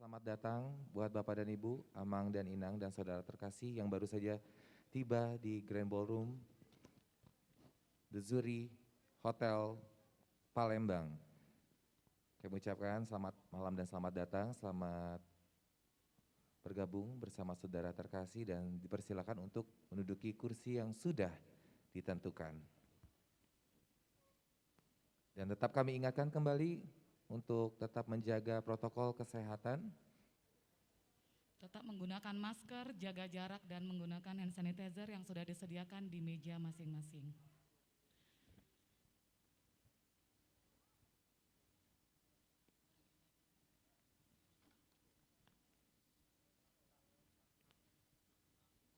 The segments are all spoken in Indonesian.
Selamat datang buat Bapak dan Ibu, Amang dan Inang dan saudara terkasih yang baru saja tiba di Grand Ballroom The Zuri Hotel Palembang. Kami ucapkan selamat malam dan selamat datang, selamat bergabung bersama saudara terkasih dan dipersilakan untuk menduduki kursi yang sudah ditentukan. Dan tetap kami ingatkan kembali untuk tetap menjaga protokol kesehatan. Tetap menggunakan masker, jaga jarak, dan menggunakan hand sanitizer yang sudah disediakan di meja masing-masing. Di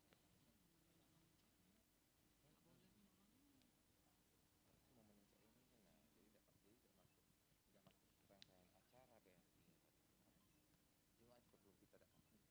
depan raya kita, itu juga kita berhenti.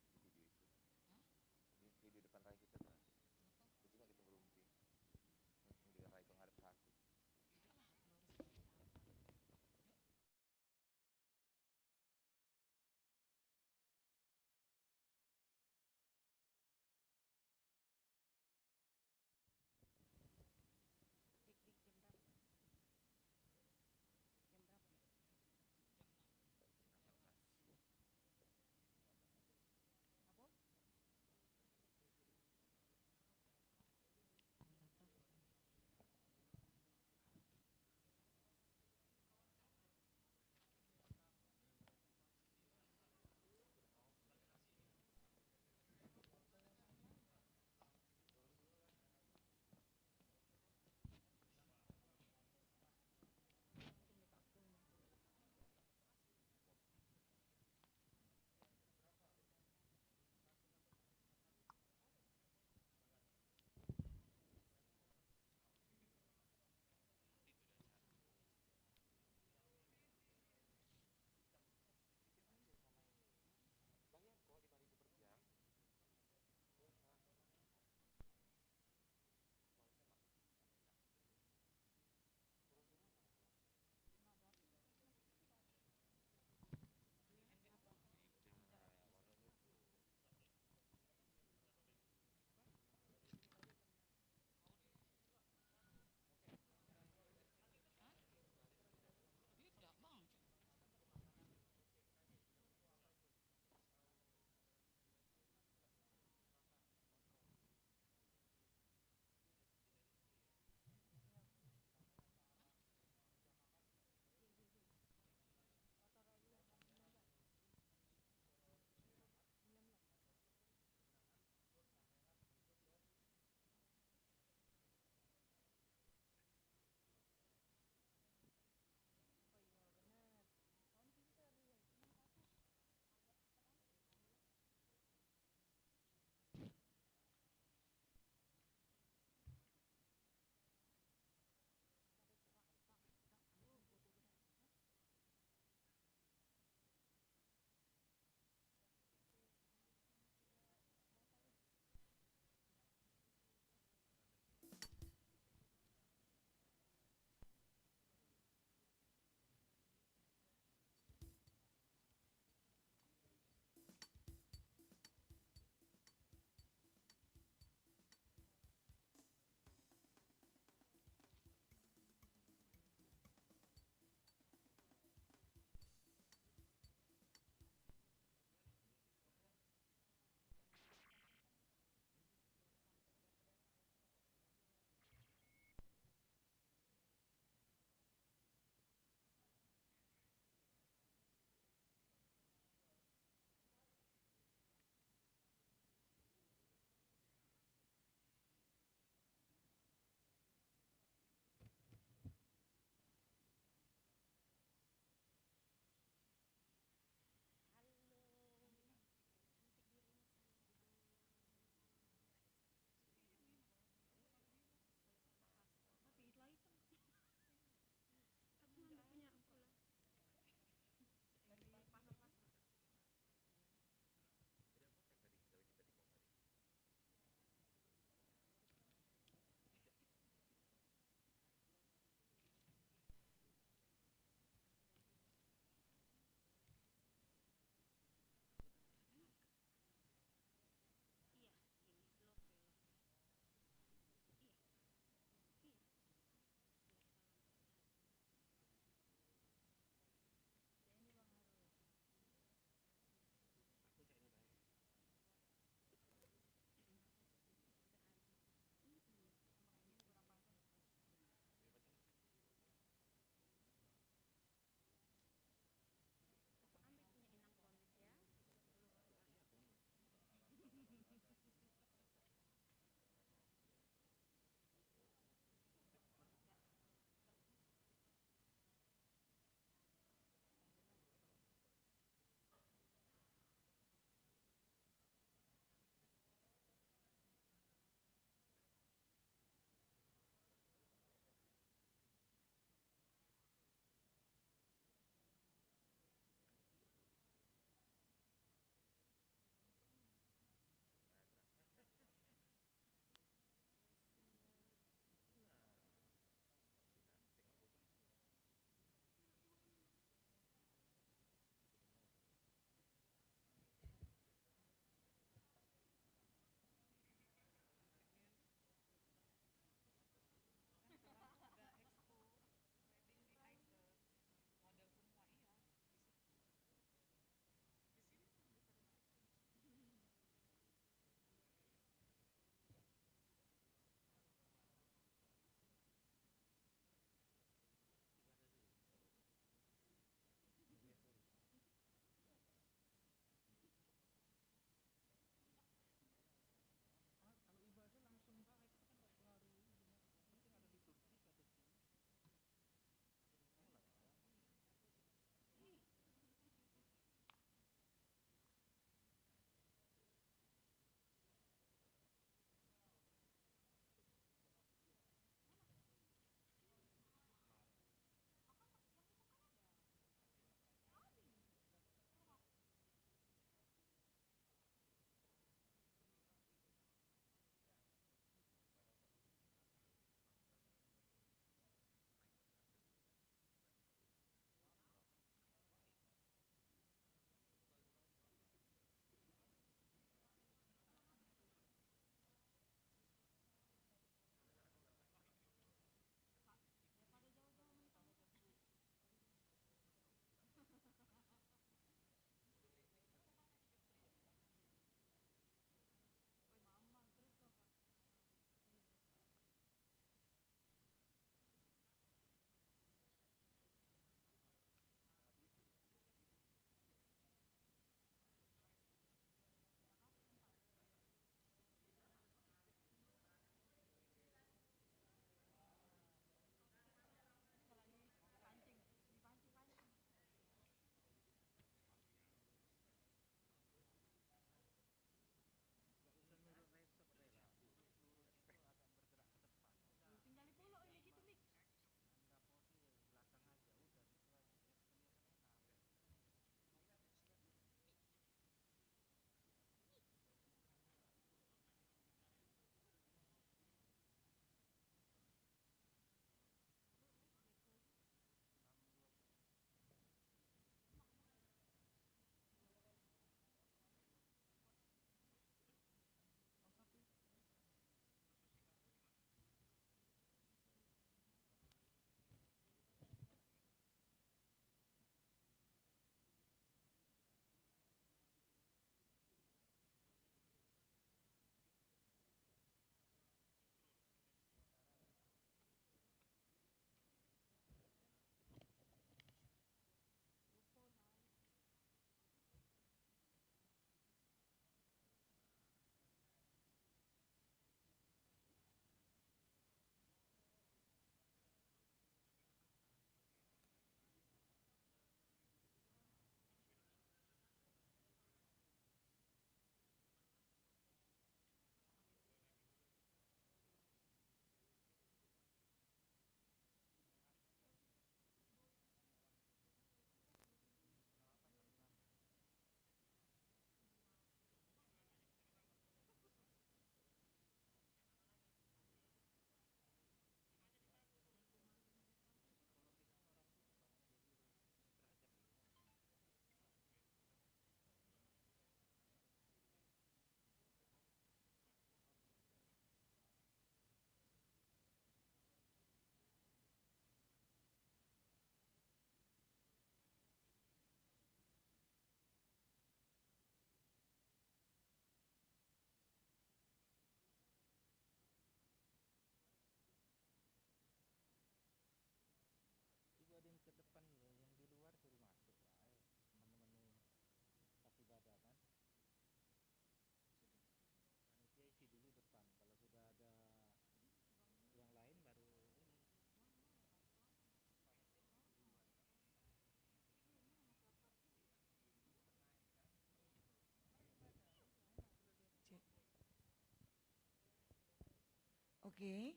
Oke,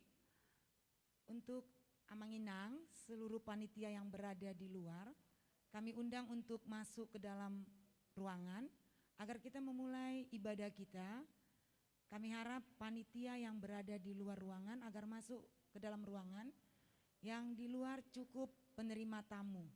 untuk Amanginang, seluruh panitia yang berada di luar, kami undang untuk masuk ke dalam ruangan agar kita memulai ibadah kita. Kami harap panitia yang berada di luar ruangan agar masuk ke dalam ruangan, yang di luar cukup penerima tamu.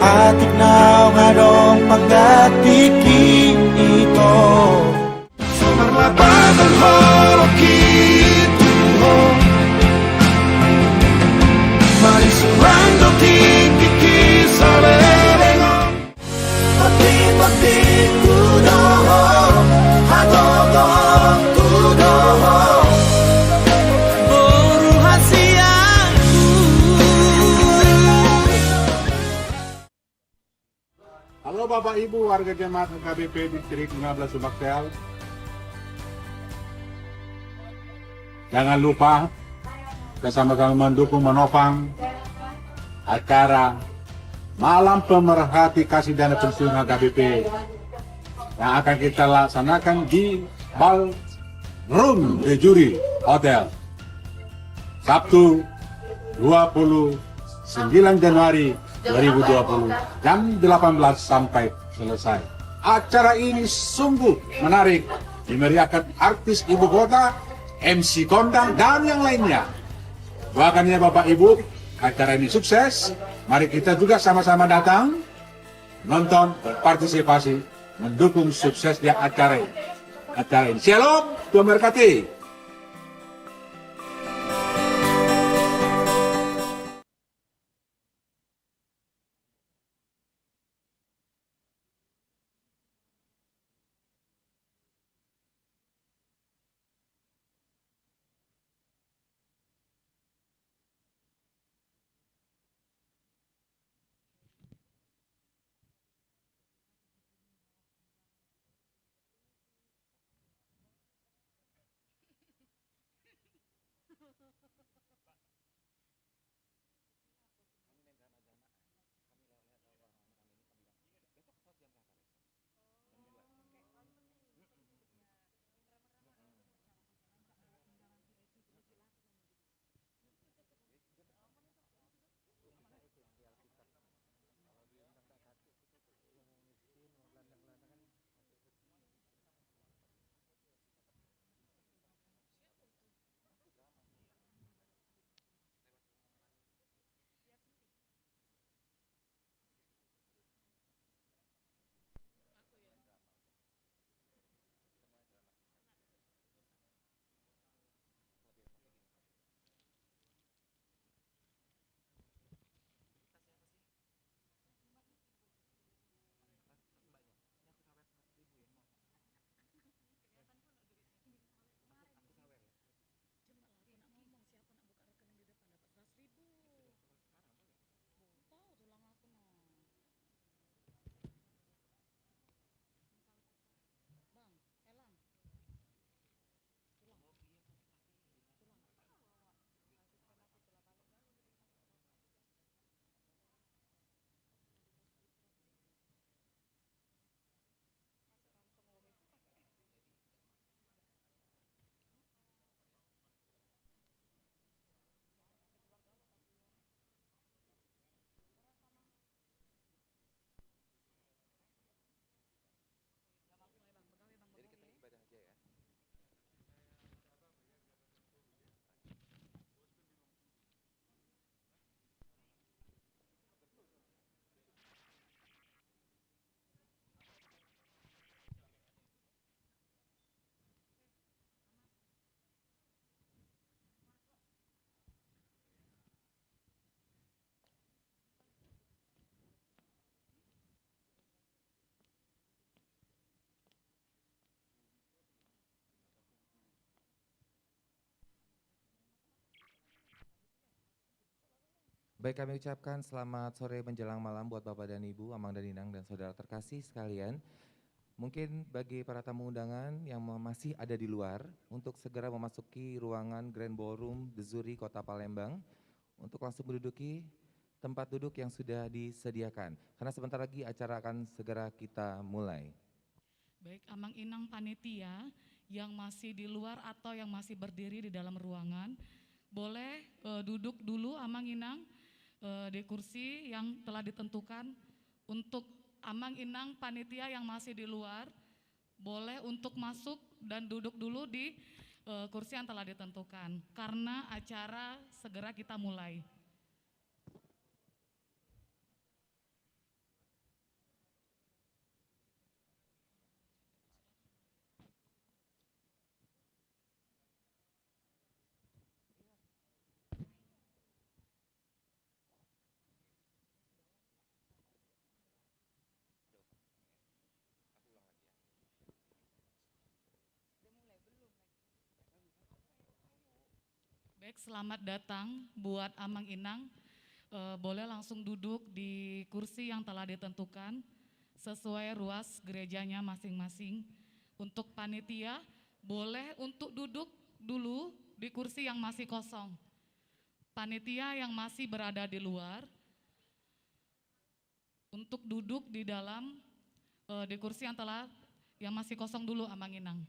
Atik nau ngadong pagdatiki ito Sumarlapatan holok itu Marisurando tiki sa lelengon Pati-pati kudoho Hadogo kudoho Boru hasiaku. Halo Bapak Ibu warga jemaat HKBP Distrik 15 Sumaksel. Jangan lupa bersama-sama mendukung menopang acara Malam Pemerhati Kasih Dana Pensiun HKBP yang akan kita laksanakan di Ballroom The Jury Hotel Sabtu 29 Januari 2020 jam 18 sampai selesai. Acara ini sungguh menarik, dimeriahkan artis ibu kota, MC kondang, dan yang lainnya. Doakan ya Bapak Ibu, acara ini sukses. Mari kita juga sama-sama datang, nonton, berpartisipasi, mendukung suksesnya acara ini. Shalom, Tuhan berkati. Baik, kami ucapkan selamat sore menjelang malam buat Bapak dan Ibu, Amang dan Inang dan saudara terkasih sekalian. Mungkin bagi para tamu undangan yang masih ada di luar untuk segera memasuki ruangan Grand Ballroom The Zuri Kota Palembang untuk langsung menduduki tempat duduk yang sudah disediakan. Karena sebentar lagi acara akan segera kita mulai. Baik, Amang Inang panitia yang masih di luar atau yang masih berdiri di dalam ruangan, boleh duduk dulu Amang Inang di kursi yang telah ditentukan. Untuk Amang Inang panitia yang masih di luar, boleh untuk masuk dan duduk dulu di kursi yang telah ditentukan, karena acara segera kita mulai. Baik, selamat datang buat Amang Inang. Boleh langsung duduk di kursi yang telah ditentukan sesuai ruas gerejanya masing-masing. Untuk panitia, boleh untuk duduk dulu di kursi yang masih kosong. Panitia yang masih berada di luar, untuk duduk di dalam di kursi yang masih kosong dulu Amang Inang.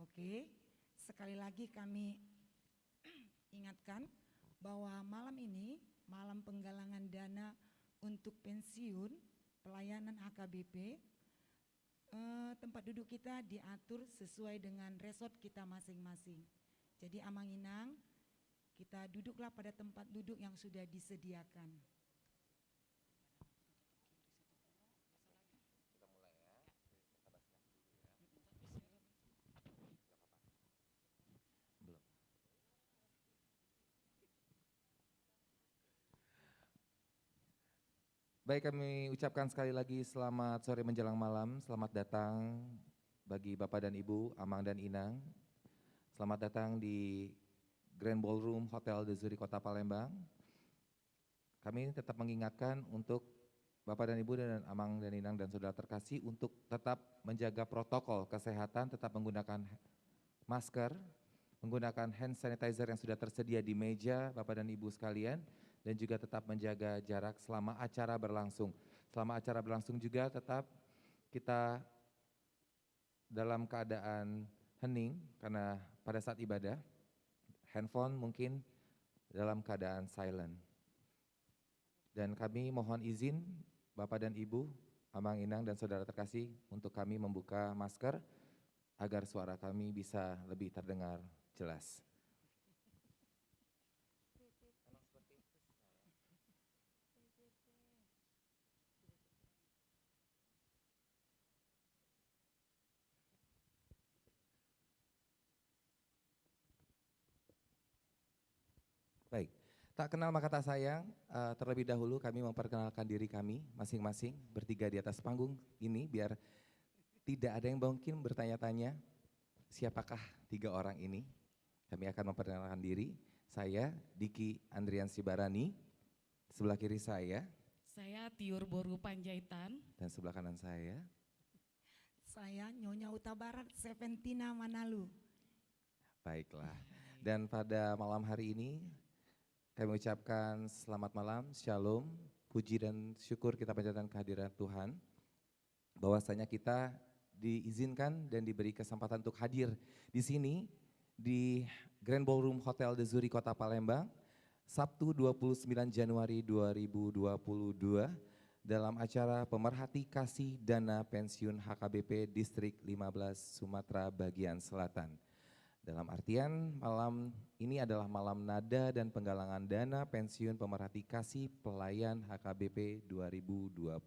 Oke, sekali lagi kami ingatkan bahwa malam ini malam penggalangan dana untuk pensiun pelayanan HKBP. Tempat duduk kita diatur sesuai dengan resort kita masing-masing. Jadi Amang Inang, kita duduklah pada tempat duduk yang sudah disediakan. Baik, kami ucapkan sekali lagi selamat sore menjelang malam, selamat datang bagi Bapak dan Ibu, Amang dan Inang. Selamat datang di Grand Ballroom Hotel The Zuri Kota Palembang. Kami tetap mengingatkan untuk Bapak dan Ibu dan Amang dan Inang dan saudara terkasih untuk tetap menjaga protokol kesehatan, tetap menggunakan masker, menggunakan hand sanitizer yang sudah tersedia di meja Bapak dan Ibu sekalian, dan juga tetap menjaga jarak selama acara berlangsung. Selama acara berlangsung juga tetap kita dalam keadaan hening, karena pada saat ibadah, handphone mungkin dalam keadaan silent. Dan kami mohon izin Bapak dan Ibu, Amang Inang dan saudara terkasih untuk kami membuka masker agar suara kami bisa lebih terdengar jelas. Baik, tak kenal maka tak sayang, terlebih dahulu kami memperkenalkan diri kami masing-masing bertiga di atas panggung ini biar tidak ada yang mungkin bertanya-tanya siapakah tiga orang ini. Kami akan memperkenalkan diri, saya Diki Andrian Sibarani, sebelah kiri saya Tiur Boru Panjaitan. dan sebelah kanan saya. Saya Nyonya Uta Barat, Seventina Manalu. Baiklah, dan pada malam hari ini kami ucapkan selamat malam, shalom, puji dan syukur kita panjatkan kehadiran Tuhan. Bahwasanya kita diizinkan dan diberi kesempatan untuk hadir di sini di Grand Ballroom Hotel The Zuri Kota Palembang Sabtu 29 Januari 2022 dalam acara pemerhati kasih dana pensiun HKBP Distrik 15 Sumatera Bagian Selatan. Dalam artian malam ini adalah malam nada dan penggalangan dana pensiun pemerhati kasih pelayan HKBP 2022.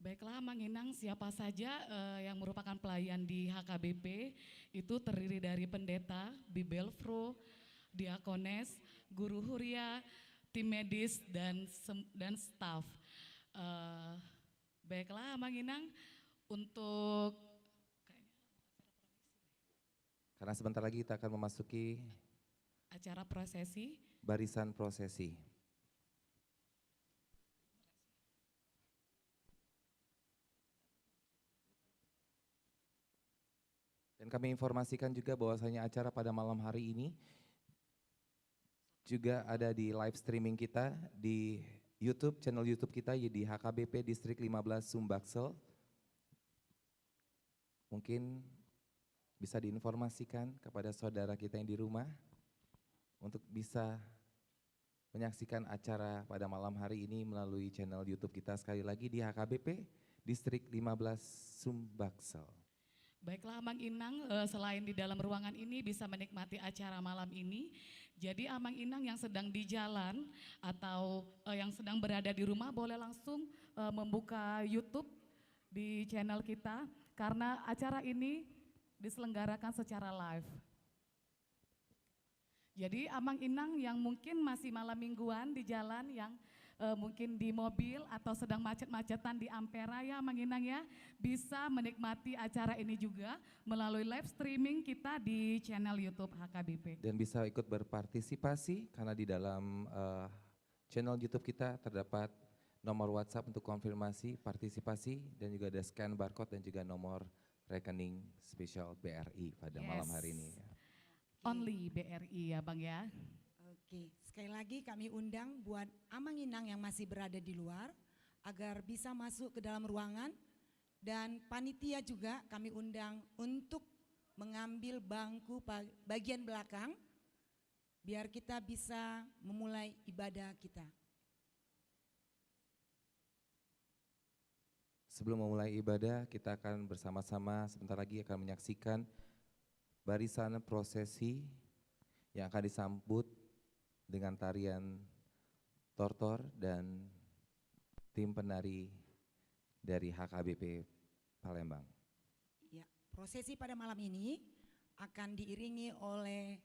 Baiklah, Mang Inang, siapa saja yang merupakan pelayan di HKBP itu terdiri dari pendeta, bibelfro, diakones, guru huria, tim medis dan staf. Baiklah, Mang Inang, untuk Karena sebentar lagi kita akan memasuki acara prosesi. barisan prosesi. Dan kami informasikan juga bahwasanya acara pada malam hari ini juga ada di live streaming kita di YouTube, channel YouTube kita di HKBP Distrik 15 Sumbaksel. Mungkin bisa diinformasikan kepada saudara kita yang di rumah untuk bisa menyaksikan acara pada malam hari ini melalui channel YouTube kita sekali lagi di HKBP Distrik 15 Sumbaksel. Baiklah, Amang Inang, selain di dalam ruangan ini bisa menikmati acara malam ini. Jadi Amang Inang yang sedang di jalan atau yang sedang berada di rumah boleh langsung membuka YouTube di channel kita karena acara ini diselenggarakan secara live. Jadi Amang Inang yang mungkin masih malam mingguan di jalan, yang mungkin di mobil atau sedang macet-macetan di Ampera ya Amang Inang ya, bisa menikmati acara ini juga melalui live streaming kita di channel YouTube HKBP. Dan bisa ikut berpartisipasi karena di dalam channel YouTube kita terdapat nomor WhatsApp untuk konfirmasi partisipasi dan juga ada scan barcode dan juga nomor rekening spesial BRI pada malam hari ini. Only BRI ya Bang ya. Oke, sekali lagi kami undang buat Amang Inang yang masih berada di luar agar bisa masuk ke dalam ruangan, dan panitia juga kami undang untuk mengambil bangku bagian belakang biar kita bisa memulai ibadah kita. Sebelum memulai ibadah, kita akan bersama-sama sebentar lagi akan menyaksikan barisan prosesi yang akan disambut dengan tarian tortor dan tim penari dari HKBP Palembang. Ya, prosesi pada malam ini akan diiringi oleh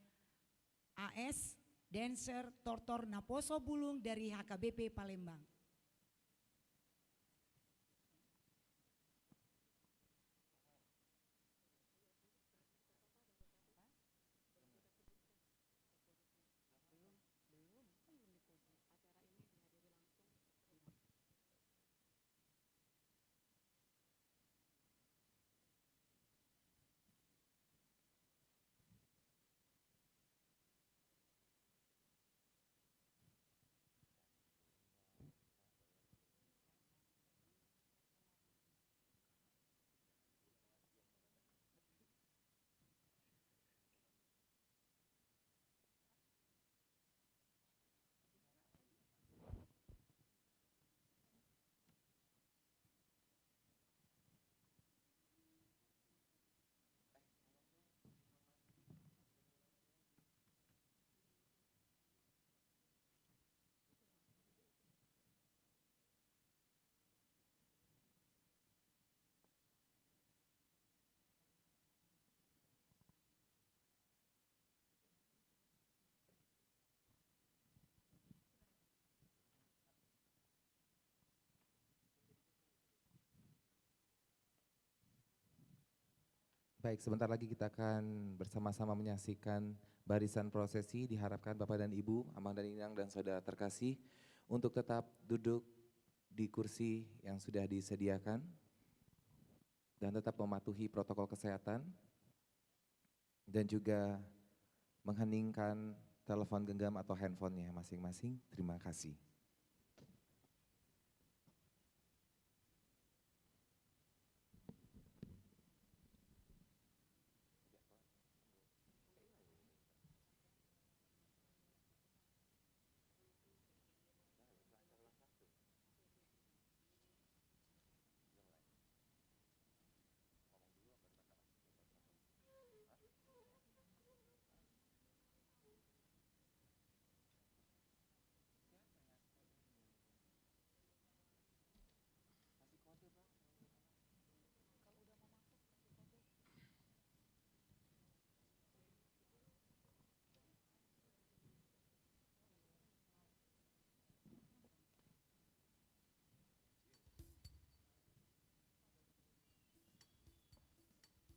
AS Dancer Tortor Naposo Bulung dari HKBP Palembang. Baik, sebentar lagi kita akan bersama-sama menyaksikan barisan prosesi. Diharapkan Bapak dan Ibu, Amang dan Inang dan saudara terkasih untuk tetap duduk di kursi yang sudah disediakan dan tetap mematuhi protokol kesehatan dan juga mengheningkan telepon genggam atau handphonenya masing-masing. Terima kasih.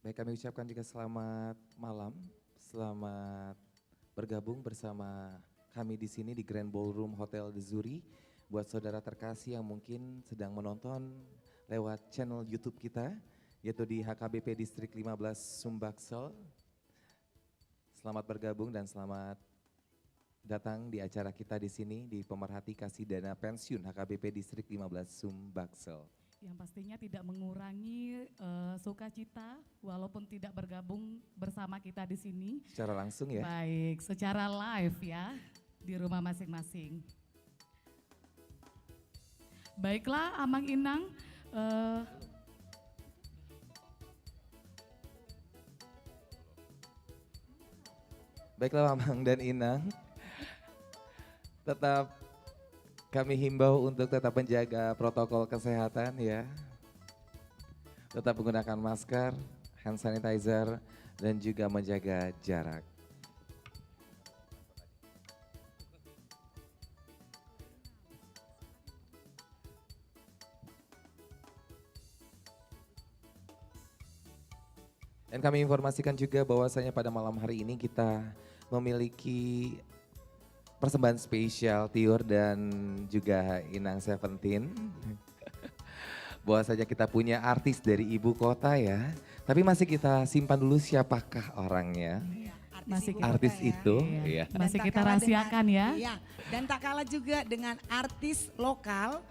Baik, kami ucapkan juga selamat malam, selamat bergabung bersama kami di sini di Grand Ballroom Hotel The Zuri. Buat saudara terkasih yang mungkin sedang menonton lewat channel YouTube kita, yaitu di HKBP Distrik 15 Sumbaksel. Selamat bergabung dan selamat datang di acara kita di sini di Pemerhati Kasih Dana Pensiun HKBP Distrik 15 Sumbaksel. Yang pastinya tidak mengurangi sukacita walaupun tidak bergabung bersama kita di sini. Secara langsung ya. Baik, secara live ya di rumah masing-masing. Baiklah Amang Inang, Baiklah Mamang dan Inang, tetap kami himbau untuk tetap menjaga protokol kesehatan ya. Tetap menggunakan masker, hand sanitizer, dan juga menjaga jarak. Dan kami informasikan juga bahwasanya pada malam hari ini kita memiliki persembahan spesial Tiur dan juga Inang Seventeen. Bahwasanya kita punya artis dari ibu kota ya. Tapi masih kita simpan dulu siapakah orangnya. Masih ibu Artis kota ya. itu iya, ya. Dan masih tak kita kalah rahasiakan ya. Iya, dan tak kalah juga dengan artis lokal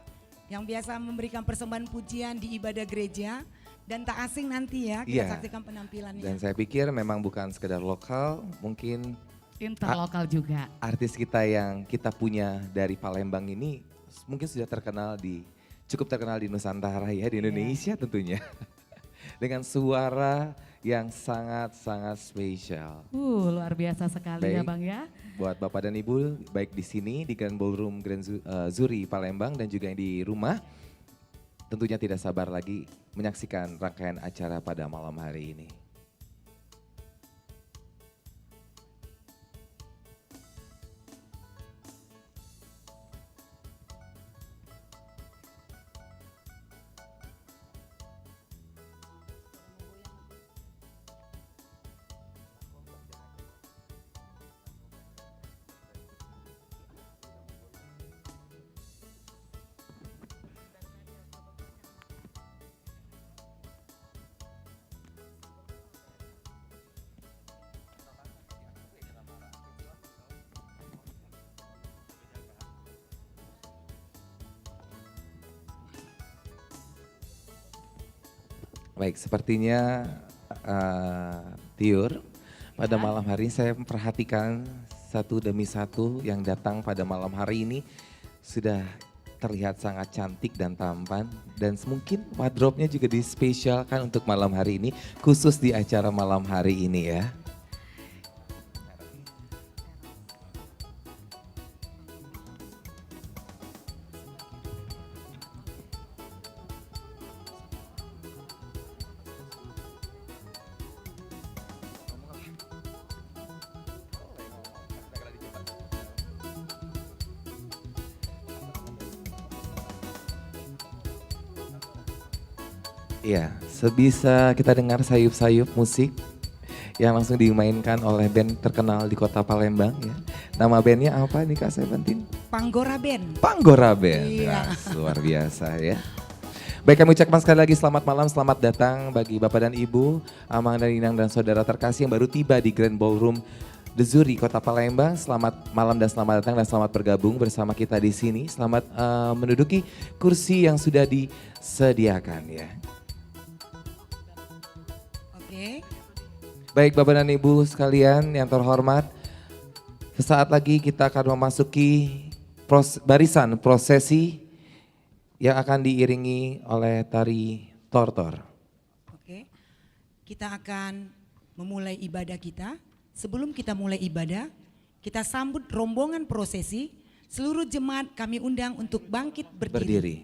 yang biasa memberikan persembahan pujian di ibadah gereja. Dan tak asing nanti ya, kita Iya. saksikan penampilannya. Dan saya pikir memang bukan sekedar lokal, mungkin Interlokal juga. artis kita yang kita punya dari Palembang ini mungkin sudah cukup terkenal di Nusantara ya, di Indonesia tentunya. Dengan suara yang sangat-sangat spesial. Luar biasa sekali ya Baik. Bang ya. Buat Bapak dan Ibu, baik di sini di Grand Ballroom Zuri Palembang dan juga yang di rumah, tentunya tidak sabar lagi menyaksikan rangkaian acara pada malam hari ini. Baik, sepertinya Tiur, pada malam hari ini saya memperhatikan satu demi satu yang datang pada malam hari ini sudah terlihat sangat cantik dan tampan dan mungkin wardrobe-nya juga dispesialkan untuk malam hari ini khusus di acara malam hari ini ya. Iya, sebisa kita dengar sayup-sayup musik yang langsung dimainkan oleh band terkenal di kota Palembang ya. Nama bandnya apa nih Kak Seventeen? Panggora Band. Panggora Band. Iya. Wah, luar biasa ya. Baik, kami ucapkan sekali lagi selamat malam, selamat datang bagi Bapak dan Ibu, Amang dan Inang dan saudara terkasih yang baru tiba di Grand Ballroom The Zuri Kota Palembang. Selamat malam dan selamat datang dan selamat bergabung bersama kita di sini. Selamat menduduki kursi yang sudah disediakan ya. Oke. Baik Bapak dan Ibu sekalian yang terhormat, sesaat lagi kita akan memasuki barisan prosesi yang akan diiringi oleh tari tortor. Oke. Kita akan memulai ibadah kita. Sebelum kita mulai ibadah, kita sambut rombongan prosesi. Seluruh jemaat kami undang untuk bangkit berdiri. Berdiri.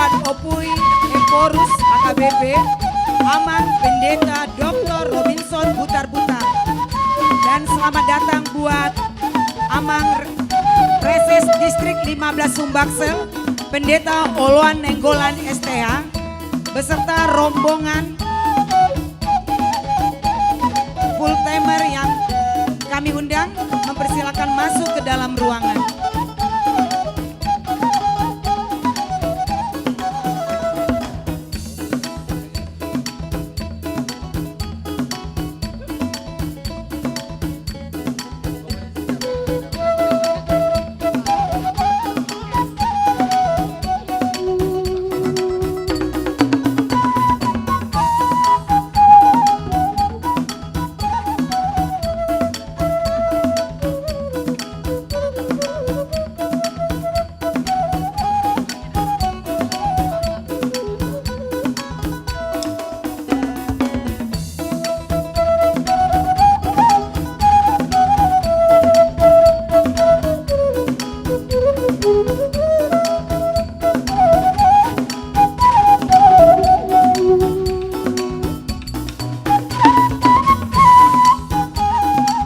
buat Opui Eporus AKBP, Amang Pendeta Dr. Robinson Butar-Butar. Dan selamat datang buat Amang Reses Distrik 15 Sumbaksel, Pendeta Oloan Nenggolan STH, beserta rombongan full timer yang kami undang, mempersilakan masuk ke dalam ruangan.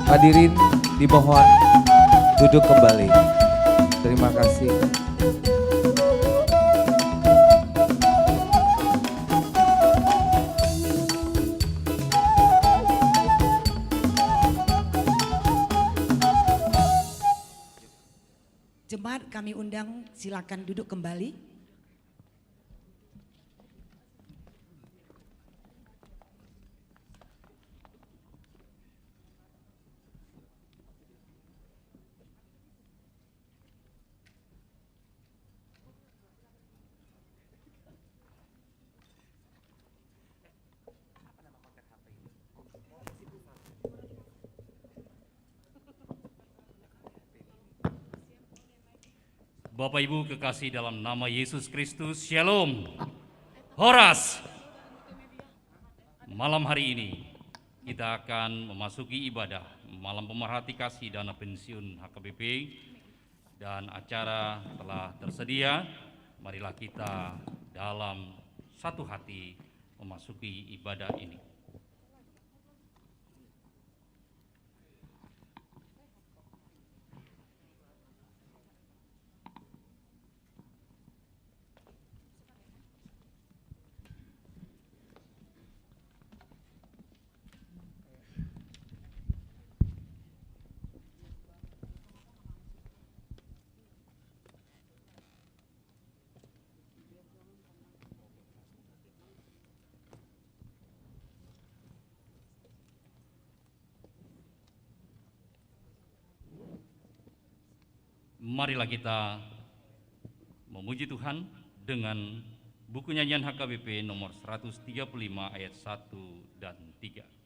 Hadirin dimohon duduk kembali. Terima kasih. Jemaat kami undang, silakan duduk kembali. Bapak Ibu kekasih dalam nama Yesus Kristus, Shalom, Horas. Malam hari ini kita akan memasuki ibadah malam pemerhati kasih dana pensiun HKBP dan acara telah tersedia. Marilah kita dalam satu hati memasuki ibadah ini. Marilah kita memuji Tuhan dengan buku nyanyian HKBP nomor 135 ayat 1 dan 3.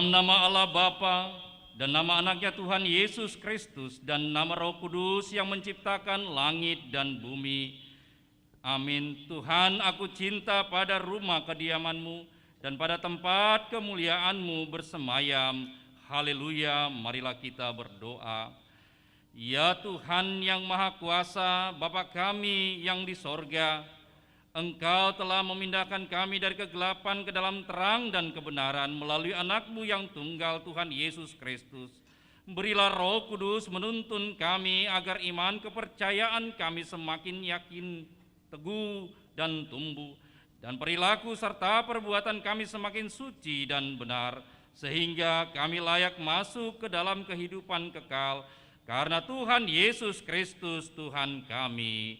Dalam nama Allah Bapa dan nama anaknya Tuhan Yesus Kristus dan nama Roh Kudus yang menciptakan langit dan bumi. Amin. Tuhan, aku cinta pada rumah kediaman-Mu dan pada tempat kemuliaan-Mu bersemayam. Haleluya, marilah kita berdoa. Ya Tuhan yang Maha Kuasa, Bapa kami yang di sorga, Engkau telah memindahkan kami dari kegelapan ke dalam terang dan kebenaran melalui anak-Mu yang tunggal Tuhan Yesus Kristus. Berilah Roh Kudus menuntun kami agar iman kepercayaan kami semakin yakin, teguh dan tumbuh, dan perilaku serta perbuatan kami semakin suci dan benar, sehingga kami layak masuk ke dalam kehidupan kekal, karena Tuhan Yesus Kristus Tuhan kami.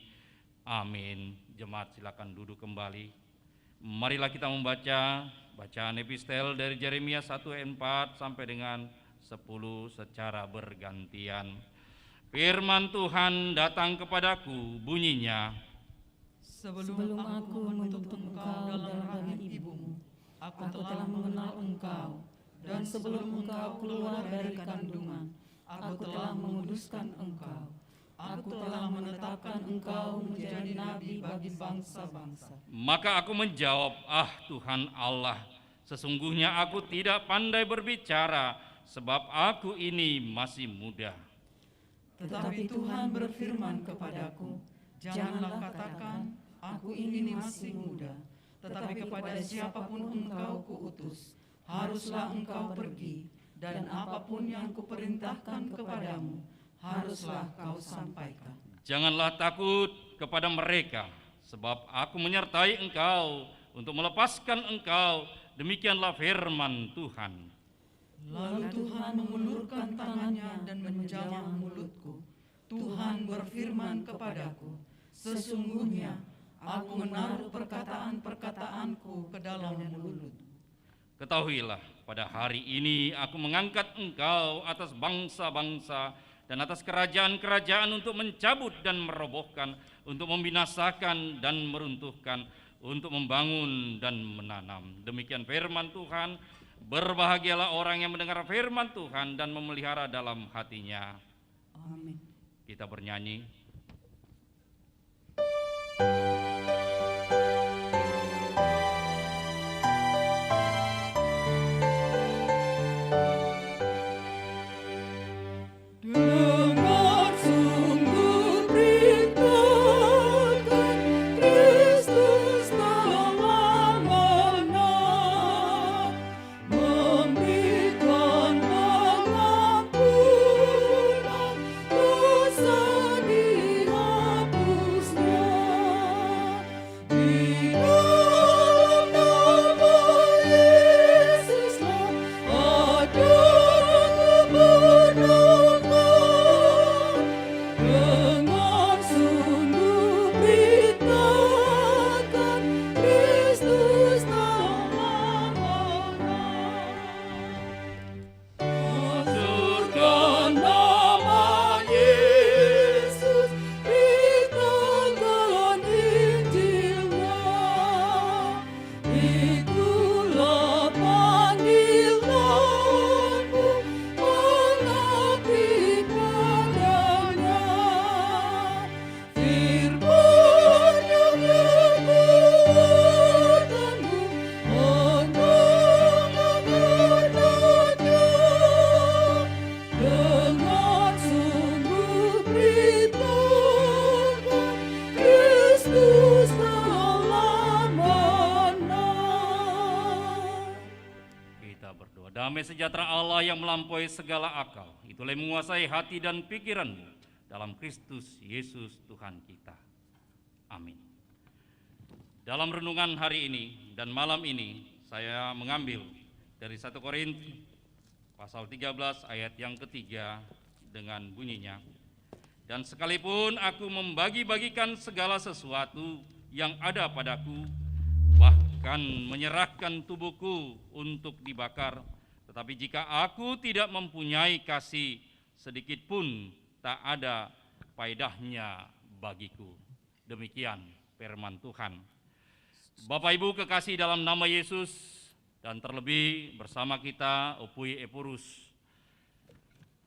Amin. Jemaat silakan duduk kembali. Marilah kita membaca bacaan epistel dari Yeremia 1 ayat 4 sampai dengan 10 secara bergantian. Firman Tuhan datang kepadaku, bunyinya, Sebelum aku membentuk engkau dalam rahim ibumu, aku telah mengenal engkau, dan sebelum engkau keluar dari kandungan, aku telah menguduskan engkau. Aku telah menetapkan engkau menjadi nabi bagi bangsa-bangsa. Maka aku menjawab, Tuhan Allah, sesungguhnya aku tidak pandai berbicara, sebab aku ini masih muda. Tetapi Tuhan berfirman kepadaku, janganlah katakan, aku ini masih muda. Tetapi kepada siapapun engkau kuutus, haruslah engkau pergi, dan apapun yang kuperintahkan kepadamu, haruslah kau sampaikan. Janganlah takut kepada mereka, sebab aku menyertai engkau untuk melepaskan engkau, demikianlah firman Tuhan. Lalu Tuhan mengulurkan tangannya dan menjamah mulutku. Tuhan berfirman kepadaku, sesungguhnya aku menaruh perkataan-perkataanku ke dalam mulut. Ketahuilah, pada hari ini aku mengangkat engkau atas bangsa-bangsa dan atas kerajaan-kerajaan untuk mencabut dan merobohkan, untuk membinasakan dan meruntuhkan, untuk membangun dan menanam. Demikian firman Tuhan. Berbahagialah orang yang mendengar firman Tuhan dan memelihara dalam hatinya. Amin. Kita bernyanyi. Dengar sungguh beritakan Kristus telah menang, memberikan pengampunan dosa dihapusnya. Di dalam nama Yesuslah ada kebenaran. Dengan sungguh beritakan Kristus telah menang. Masyurkan nama Yesus, beritakan Injilnya. Itulah panggilanmu, mengabdi padanya. Firman yang kekuatanmu, mendengarkan nada. Dengan sungguh beritakan Kristus telah menang. Kita berdoa. Damai sejahtera Allah yang melampaui segala akal, itulah yang menguasai hati dan pikiranmu dalam Kristus Yesus Tuhan kita. Amin. Dalam renungan hari ini dan malam ini, saya mengambil dari 1 Korintus pasal 13 ayat yang ketiga dengan bunyinya, dan sekalipun aku membagi-bagikan segala sesuatu yang ada padaku, bahkan menyerahkan tubuhku untuk dibakar, tetapi jika aku tidak mempunyai kasih, sedikit pun tak ada faedahnya bagiku. Demikian firman Tuhan. Bapak Ibu kekasih dalam nama Yesus, Dan terlebih bersama kita Opui Epurus.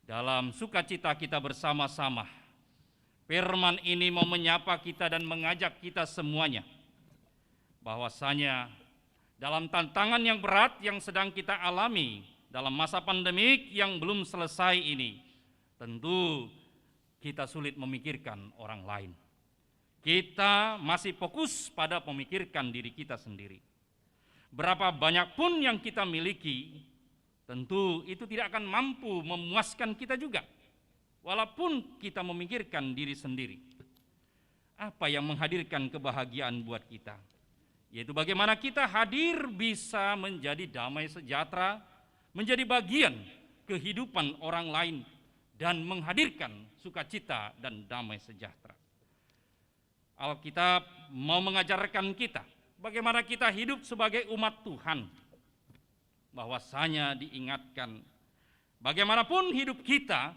Dalam sukacita kita bersama-sama, firman ini mau menyapa kita dan mengajak kita semuanya, bahwasanya dalam tantangan yang berat yang sedang kita alami dalam masa pandemik yang belum selesai ini, tentu kita sulit memikirkan orang lain. Kita masih fokus pada memikirkan diri kita sendiri. Berapa banyak pun yang kita miliki, tentu itu tidak akan mampu memuaskan kita juga, walaupun kita memikirkan diri sendiri. Apa yang menghadirkan kebahagiaan buat kita? Yaitu bagaimana kita hadir bisa menjadi damai sejahtera, menjadi bagian kehidupan orang lain, dan menghadirkan sukacita dan damai sejahtera. Alkitab mau mengajarkan kita bagaimana kita hidup sebagai umat Tuhan, bahwasanya diingatkan bagaimanapun hidup kita,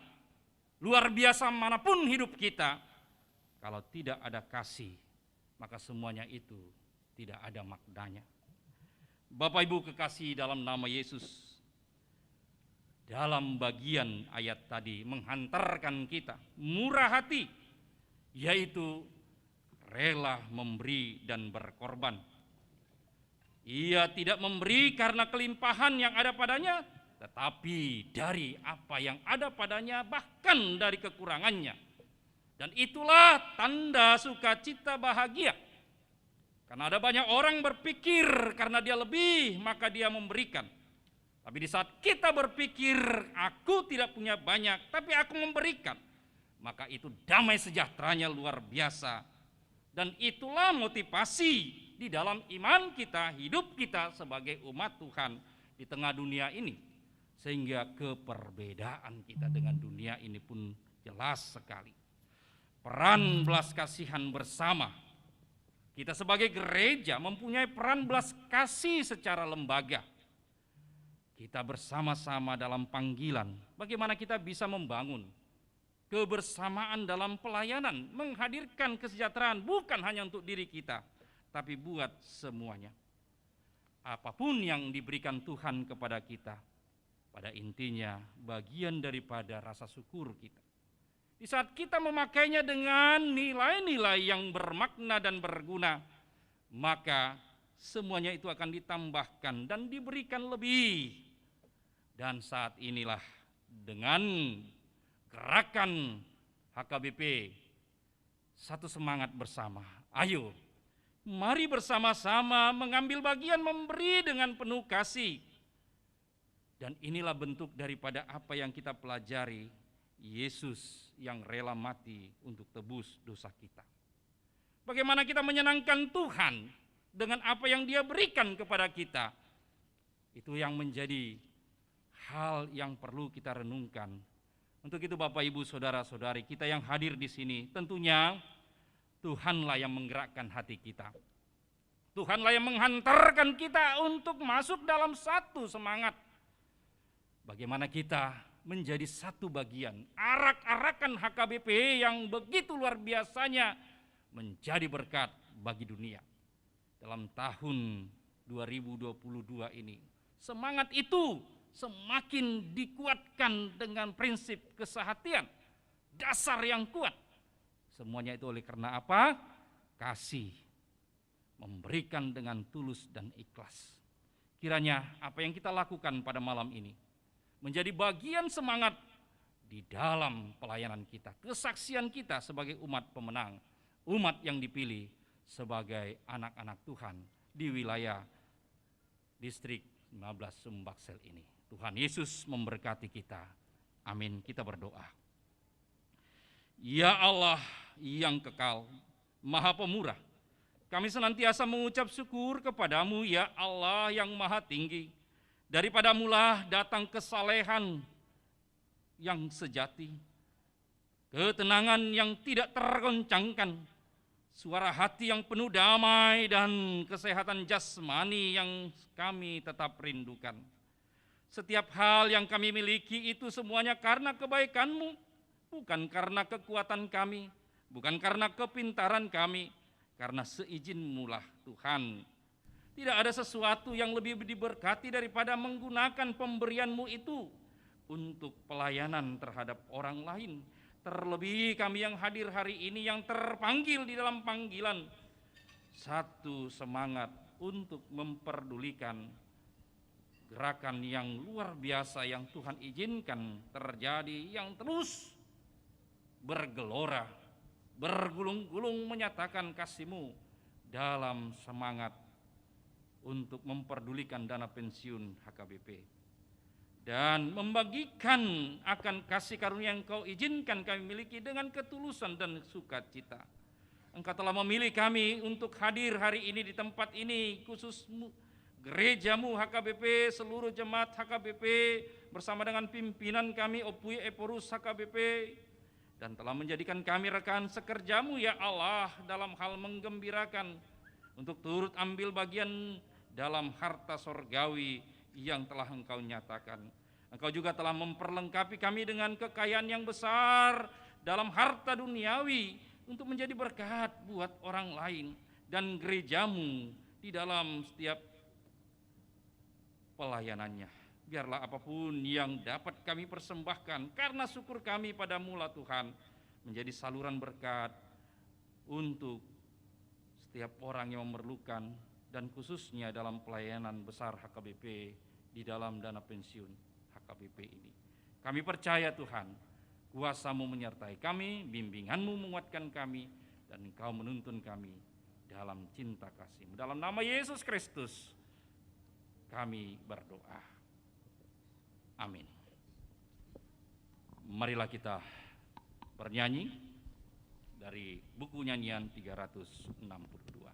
luar biasa manapun hidup kita, kalau tidak ada kasih, maka semuanya itu tidak ada maknanya. Bapak Ibu kekasih dalam nama Yesus, dalam bagian ayat tadi menghantarkan kita murah hati, yaitu rela memberi dan berkorban. Ia tidak memberi karena kelimpahan yang ada padanya, tetapi dari apa yang ada padanya, bahkan dari kekurangannya. Dan itulah tanda sukacita bahagia. Karena ada banyak orang berpikir karena dia lebih, maka dia memberikan. Tapi di saat kita berpikir, aku tidak punya banyak, tapi aku memberikan, maka itu damai sejahteranya luar biasa. Dan itulah motivasi di dalam iman kita, hidup kita sebagai umat Tuhan di tengah dunia ini. Sehingga keperbedaan kita dengan dunia ini pun jelas sekali. Peran belas kasihan bersama. Kita sebagai gereja mempunyai peran belas kasih secara lembaga. Kita bersama-sama dalam panggilan, bagaimana kita bisa membangun kebersamaan dalam pelayanan, menghadirkan kesejahteraan bukan hanya untuk diri kita, tapi buat semuanya. Apapun yang diberikan Tuhan kepada kita, pada intinya bagian daripada rasa syukur kita. Di saat kita memakainya dengan nilai-nilai yang bermakna dan berguna, maka semuanya itu akan ditambahkan dan diberikan lebih. Dan saat inilah dengan gerakan HKBP, satu semangat bersama. Ayo, mari bersama-sama mengambil bagian memberi dengan penuh kasih. Dan inilah bentuk daripada apa yang kita pelajari, Yesus yang rela mati untuk tebus dosa kita. Bagaimana kita menyenangkan Tuhan dengan apa yang Dia berikan kepada kita. Itu yang menjadi hal yang perlu kita renungkan. Untuk itu Bapak Ibu Saudara-saudari kita yang hadir di sini, tentunya Tuhanlah yang menggerakkan hati kita. Tuhanlah yang menghantarkan kita untuk masuk dalam satu semangat. Bagaimana kita menjadi satu bagian, arak-arakan HKBP yang begitu luar biasanya menjadi berkat bagi dunia. Dalam tahun 2022 ini, semangat itu semakin dikuatkan dengan prinsip kesehatian, dasar yang kuat. Semuanya itu oleh karena apa? Kasih, memberikan dengan tulus dan ikhlas. Kiranya apa yang kita lakukan pada malam ini menjadi bagian semangat di dalam pelayanan kita, kesaksian kita sebagai umat pemenang, umat yang dipilih sebagai anak-anak Tuhan di wilayah distrik 15 Sumbaksel ini. Tuhan Yesus memberkati kita. Amin. Kita berdoa. Ya Allah yang kekal, Maha Pemurah, kami senantiasa mengucap syukur kepadamu ya Allah yang Maha Tinggi. Daripadamulah datang kesalehan yang sejati, ketenangan yang tidak tergoncangkan, suara hati yang penuh damai dan kesehatan jasmani yang kami tetap rindukan. Setiap hal yang kami miliki itu semuanya karena kebaikan-Mu, bukan karena kekuatan kami, bukan karena kepintaran kami, karena seizin-Mu lah Tuhan. Tidak ada sesuatu yang lebih diberkati daripada menggunakan pemberianmu itu untuk pelayanan terhadap orang lain. Terlebih kami yang hadir hari ini yang terpanggil di dalam panggilan satu semangat untuk memperdulikan gerakan yang luar biasa yang Tuhan izinkan terjadi, yang terus bergelora, bergulung-gulung menyatakan kasih-Mu dalam semangat untuk memperdulikan dana pensiun HKBP dan membagikan akan kasih karunia yang Kau izinkan kami miliki dengan ketulusan dan sukacita. Engkau telah memilih kami untuk hadir hari ini di tempat ini, khusus gerejamu HKBP, seluruh jemaat HKBP bersama dengan pimpinan kami Opui Eporus HKBP, dan telah menjadikan kami rekan sekerjamu ya Allah dalam hal menggembirakan untuk turut ambil bagian dalam harta sorgawi yang telah Engkau nyatakan. Engkau juga telah memperlengkapi kami dengan kekayaan yang besar dalam harta duniawi untuk menjadi berkat buat orang lain dan gerejamu di dalam setiap pelayanannya. Biarlah apapun yang dapat kami persembahkan karena syukur kami pada-Mu Tuhan, menjadi saluran berkat untuk setiap orang yang memerlukan, dan khususnya dalam pelayanan besar HKBP di dalam dana pensiun HKBP ini. Kami percaya Tuhan, kuasa-Mu menyertai kami, bimbingan-Mu menguatkan kami, dan Engkau menuntun kami dalam cinta kasih-Mu. Dalam nama Yesus Kristus kami berdoa. Amin. Marilah kita bernyanyi dari buku nyanyian 362.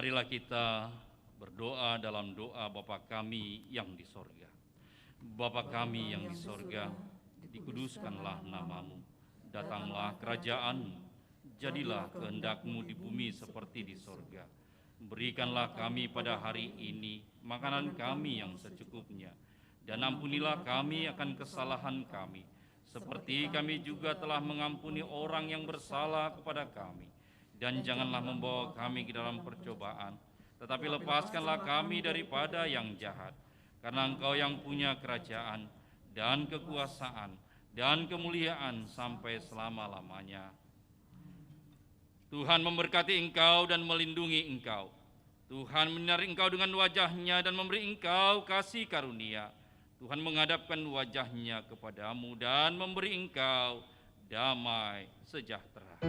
Marilah kita berdoa dalam doa Bapa kami yang di sorga. Bapa kami yang di sorga, dikuduskanlah namamu, datanglah kerajaan-Mu, jadilah kehendak-Mu di bumi seperti di sorga. Berikanlah kami pada hari ini makanan kami yang secukupnya, dan ampunilah kami akan kesalahan kami, seperti kami juga telah mengampuni orang yang bersalah kepada kami. dan janganlah membawa kami ke dalam percobaan, tetapi lepaskanlah kami daripada yang jahat. Karena Engkau yang punya kerajaan dan kekuasaan dan kemuliaan sampai selama-lamanya. Tuhan memberkati engkau dan melindungi engkau. Tuhan menyinari engkau dengan wajah-Nya dan memberi engkau kasih karunia. Tuhan menghadapkan wajah-Nya kepadamu dan memberi engkau damai sejahtera.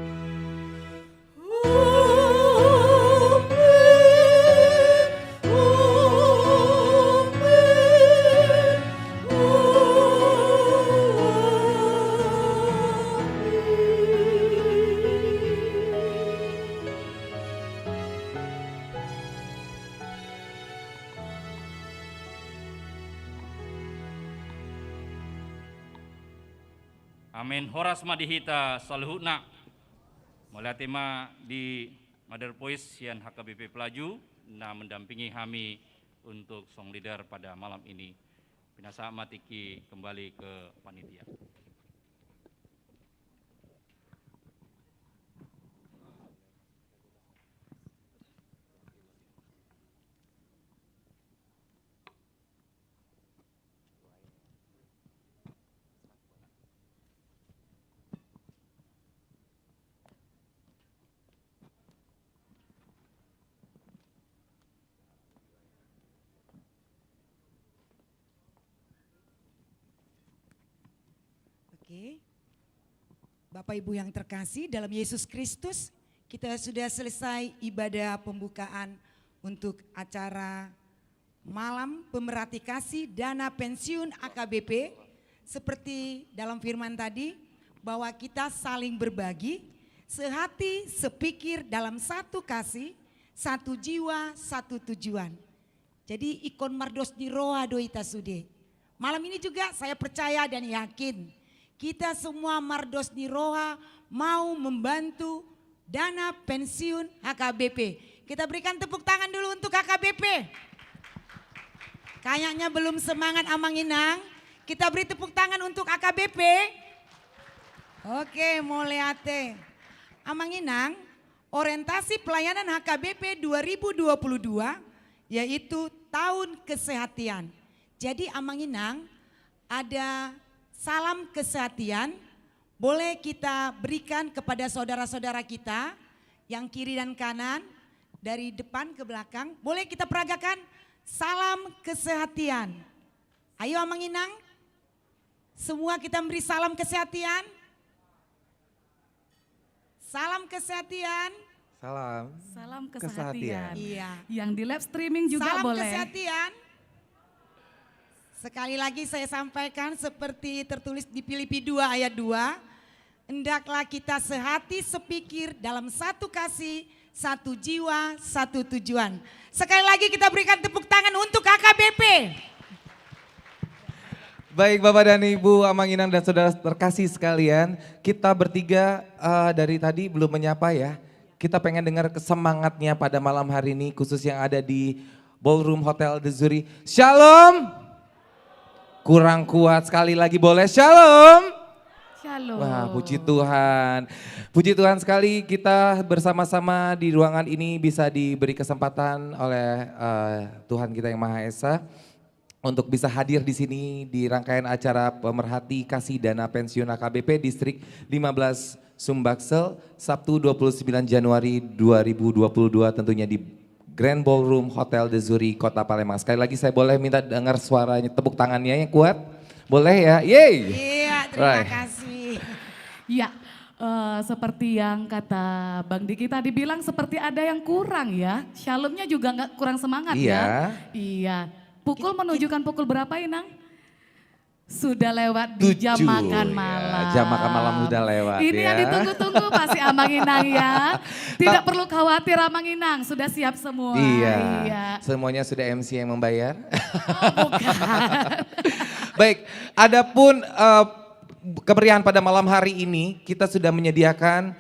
Amin. Horas madihita salhuna. Mulai tema di Mother Voice Sian HKBP Pelaju na mendampingi kami untuk song leader pada malam ini. Pinasa matiki kembali ke panitia. Oke. Bapak Ibu yang terkasih dalam Yesus Kristus, kita sudah selesai ibadah pembukaan untuk acara malam pemerhati kasih dana pensiun AKBP. Seperti dalam firman tadi, bahwa kita saling berbagi, sehati sepikir dalam satu kasih, satu jiwa, satu tujuan. Jadi ikon mardos di roa doita sude. Malam ini juga saya percaya dan yakin kita semua mardos di roha mau membantu dana pensiun HKBP. Kita berikan tepuk tangan dulu untuk HKBP. Kayaknya belum semangat Amanginang. Kita beri tepuk tangan untuk AKBP. Oke, moleate. Amanginang, orientasi pelayanan HKBP 2022 yaitu tahun kesehatan. Jadi Amanginang ada salam kesehatan, boleh kita berikan kepada saudara-saudara kita yang kiri dan kanan, dari depan ke belakang, boleh kita peragakan salam kesehatan. Ayo Amanginang, semua kita beri salam kesehatan. Salam kesehatan. Salam. Salam Kesehatan. kesehatan. Iya. Yang di live streaming juga Salam boleh. kesehatan. Sekali lagi saya sampaikan seperti tertulis di Filipi 2 ayat 2. Hendaklah kita sehati sepikir dalam satu kasih, satu jiwa, satu tujuan. Sekali lagi kita berikan tepuk tangan untuk AKBP. Baik Bapak dan Ibu Amanginang dan saudara terkasih sekalian, kita bertiga dari tadi belum menyapa ya. Kita pengen dengar semangatnya pada malam hari ini, khusus yang ada di Ballroom Hotel The Zuri. Shalom. Kurang kuat, sekali lagi boleh shalom. Shalom. Wah, puji Tuhan. Puji Tuhan sekali kita bersama-sama di ruangan ini bisa diberi kesempatan oleh Tuhan kita yang Maha Esa untuk bisa hadir di sini di rangkaian acara pemerhati kasih dana pensiun AKBP Distrik 15 Sumbaksel, Sabtu 29 Januari 2022 tentunya di Grand Ballroom Hotel The Zuri, Kota Palembang. Sekali lagi saya boleh minta dengar suaranya, tepuk tangannya yang kuat? Boleh ya? Yeay! Iya, terima Right. kasih. Ya, seperti yang kata Bang Diki tadi bilang seperti ada yang kurang ya. Shalomnya juga nggak kurang semangat Iya. ya. Iya. Pukul menunjukkan pukul berapa Inang? Sudah lewat di jam 7, makan ya. malam. Jam makan malam sudah lewat Ini ya. yang ditunggu-tunggu pasti Amanginang ya. Tidak perlu khawatir Amanginang, sudah siap semua. Iya, semuanya sudah MC yang membayar. Oh, bukan. Baik, adapun kemeriahan pada malam hari ini kita sudah menyediakan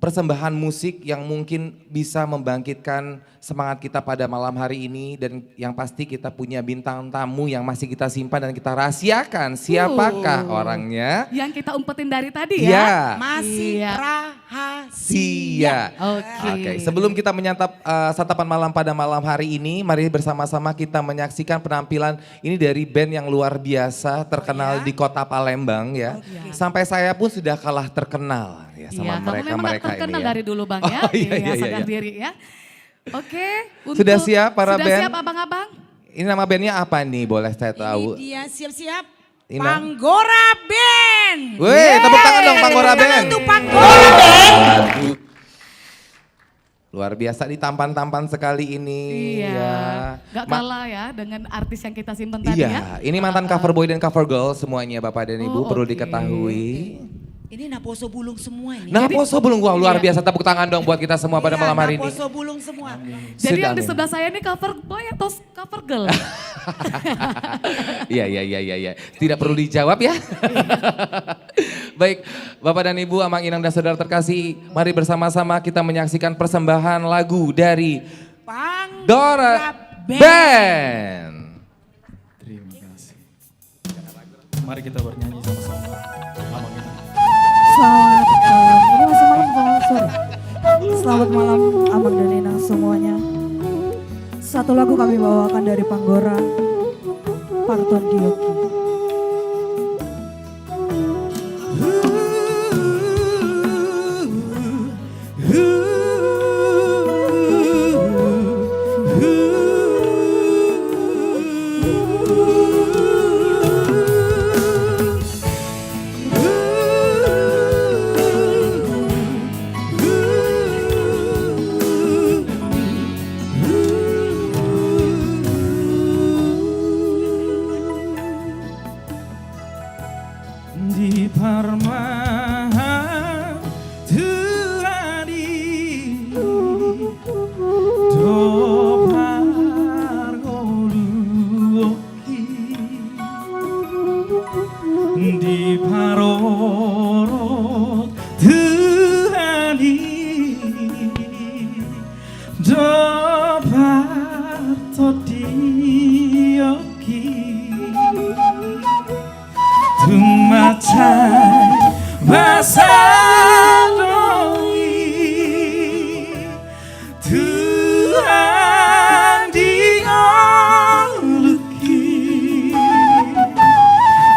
persembahan musik yang mungkin bisa membangkitkan semangat kita pada malam hari ini, dan yang pasti kita punya bintang tamu yang masih kita simpan dan kita rahasiakan siapakah orangnya. Yang kita umpetin dari tadi Ya. ya. Masih Si rahasia. Iya. Oke. Sebelum kita menyantap santapan malam pada malam hari ini, mari bersama-sama kita menyaksikan penampilan ini dari band yang luar biasa terkenal di kota Palembang ya. Sampai saya pun sudah kalah terkenal ya sama Iya, kamu memang mereka terkenal ini ya. dari dulu Bang ya. Oh, iya. Sadar diri ya. Oke. Sudah siap para sudah band? siap abang-abang? Ini nama bandnya apa nih, boleh saya tahu? Ini dia siap-siap. Inang. Panggora Band. Wih, tepuk tangan dong Panggora Tepuk tangan Band. untuk Panggora Band. Luar biasa di tampan-tampan sekali ini. Iya. Ya. Gak Ma- kalah ya dengan artis yang kita simpen tadi ya. Iya, ini mantan cover boy dan cover girl semuanya Bapak dan Ibu Oh, perlu oke. diketahui. Ini Naposo Bulung semua ini. Nah, poso belum gua luar Iya. biasa, tepuk tangan dong buat kita semua pada Iya, malam hari ini. Naposo Bulung semua. Jadi Sudah, yang di Min. sebelah saya ini cover boy atau cover girl? Iya. Tidak perlu dijawab ya. Baik, Bapak dan Ibu, Amang Inang dan saudara terkasih, mari bersama-sama kita menyaksikan persembahan lagu dari Dora Band. Terima kasih. Mari kita bernyanyi sama-sama. Amang Inang. Selamat, ini masih malam kok, sorry. Selamat malam Amang dan Inang semuanya. Satu lagu kami bawakan dari Panggora, Parton Dioki. Di Parma Tuani do Pargoluoki di Paroro Tuani do Partodioki Tumacai Basadoi Tuhan dioluki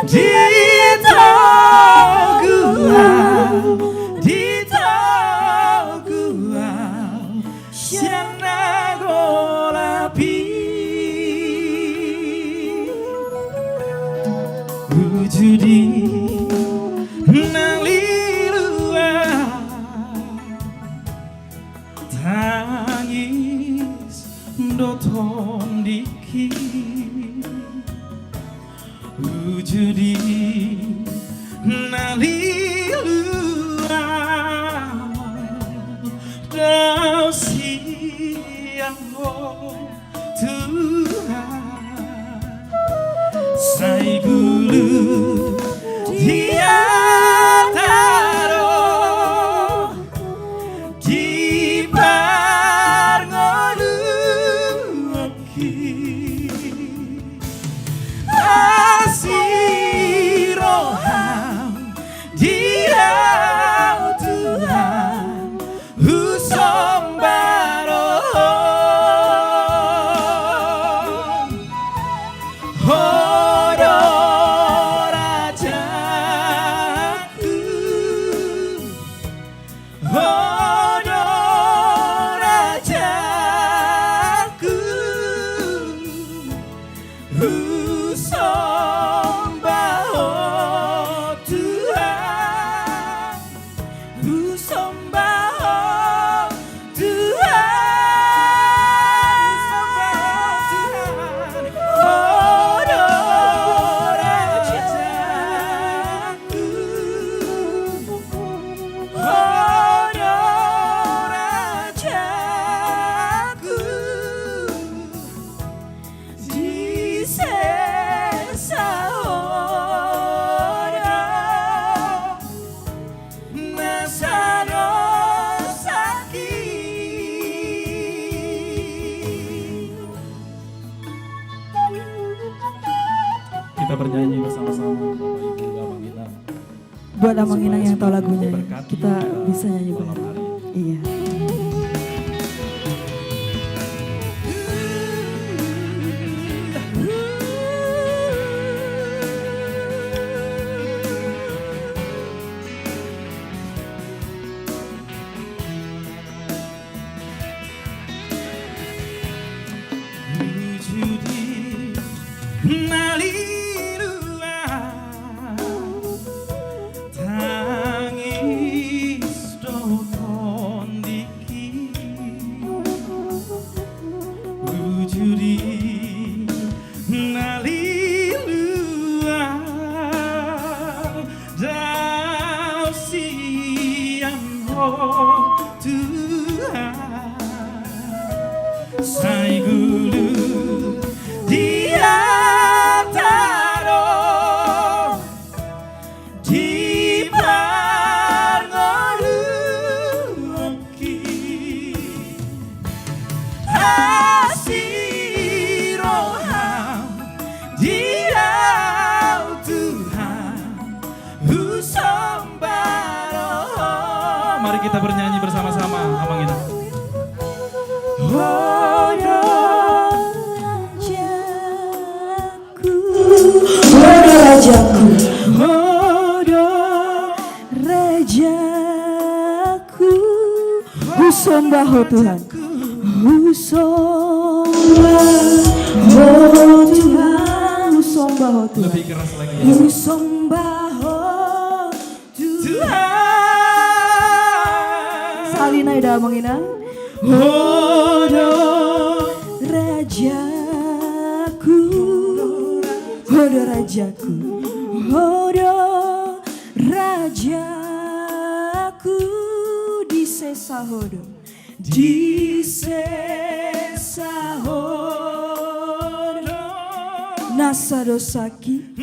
Di Toguau Siana Golapi Wujudi nalirua tangis doton diki Wujudi nalirua dau siang Tuhan Sai bulu dia taruh di Pargoluoki Asiroham dia Tuhan Usombaroham Hodo rajaku Hodo rajaku Usombaho Tuhan Usombaho Tuhan Hodo rajaku Hodo rajaku di sesa ora nasano Kita bernyanyi bersama-sama Bapak Ibu Amang Inang. Buat Amang Inang yang tahu lagunya, Berkati kita bisa nyanyi malam bareng. hari. Iya. Tuhan, sai gulu dia taruh di parngoluki asiroham dia Tuhan usombaroh. Mari kita bernyanyi bersama-sama, Amang Ina. Rajaku, Rajaku, Usomba Tuhan, Usomba Tuhan, Usomba Tuhan, Lebih keras lagi ya. Usomba Tuhan. Salina ida mangina. Rajaku, Hodo Rajaku, Hodo Rajaku, di sesa Hodo, di sesa Hodo, Nasadosaki,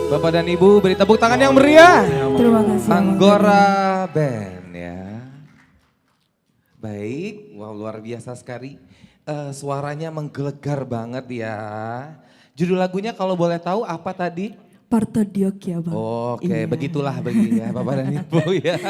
Bapak dan Ibu beri tepuk tangan yang meriah. terima kasih. Anggora Band ya. Baik, wow luar biasa sekali. Suaranya menggelegar banget ya. Judul lagunya kalau boleh tahu apa tadi? Parto Diok ya Bang. Oke, Iya. begitulah begini ya Bapak dan Ibu ya.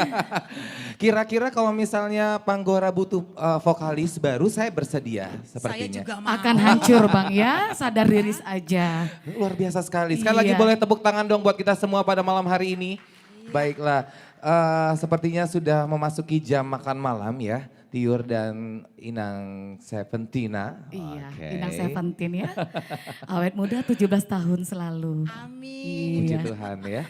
Kira-kira kalau misalnya Panggora butuh vokalis baru, saya bersedia Saya sepertinya. juga mau. Akan hancur Bang ya, sadar diri aja. Luar biasa sekali. Sekali lagi Iya. boleh tepuk tangan dong buat kita semua pada malam hari ini. Baiklah, sepertinya sudah memasuki jam makan malam ya. Tiur dan Inang Seventina. Iya, Oke. Inang Seventeen ya. Awet muda 17 tahun selalu. Amin. Puji Iya. Tuhan ya.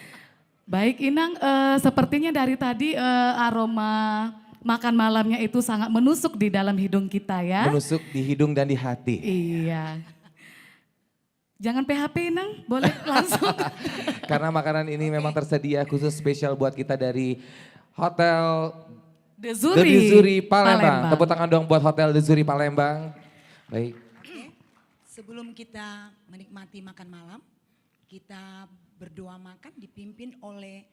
Baik Inang, sepertinya dari tadi aroma makan malamnya itu sangat menusuk di dalam hidung kita ya. Menusuk di hidung dan di hati. Iya. Jangan PHP Inang, boleh langsung. Karena makanan ini memang tersedia khusus spesial buat kita dari Hotel The The Zuri, Zuri Palembang. Tepuk tangan dong buat Hotel The Zuri Palembang. Baik. Oke, sebelum kita menikmati makan malam, kita berdoa makan dipimpin oleh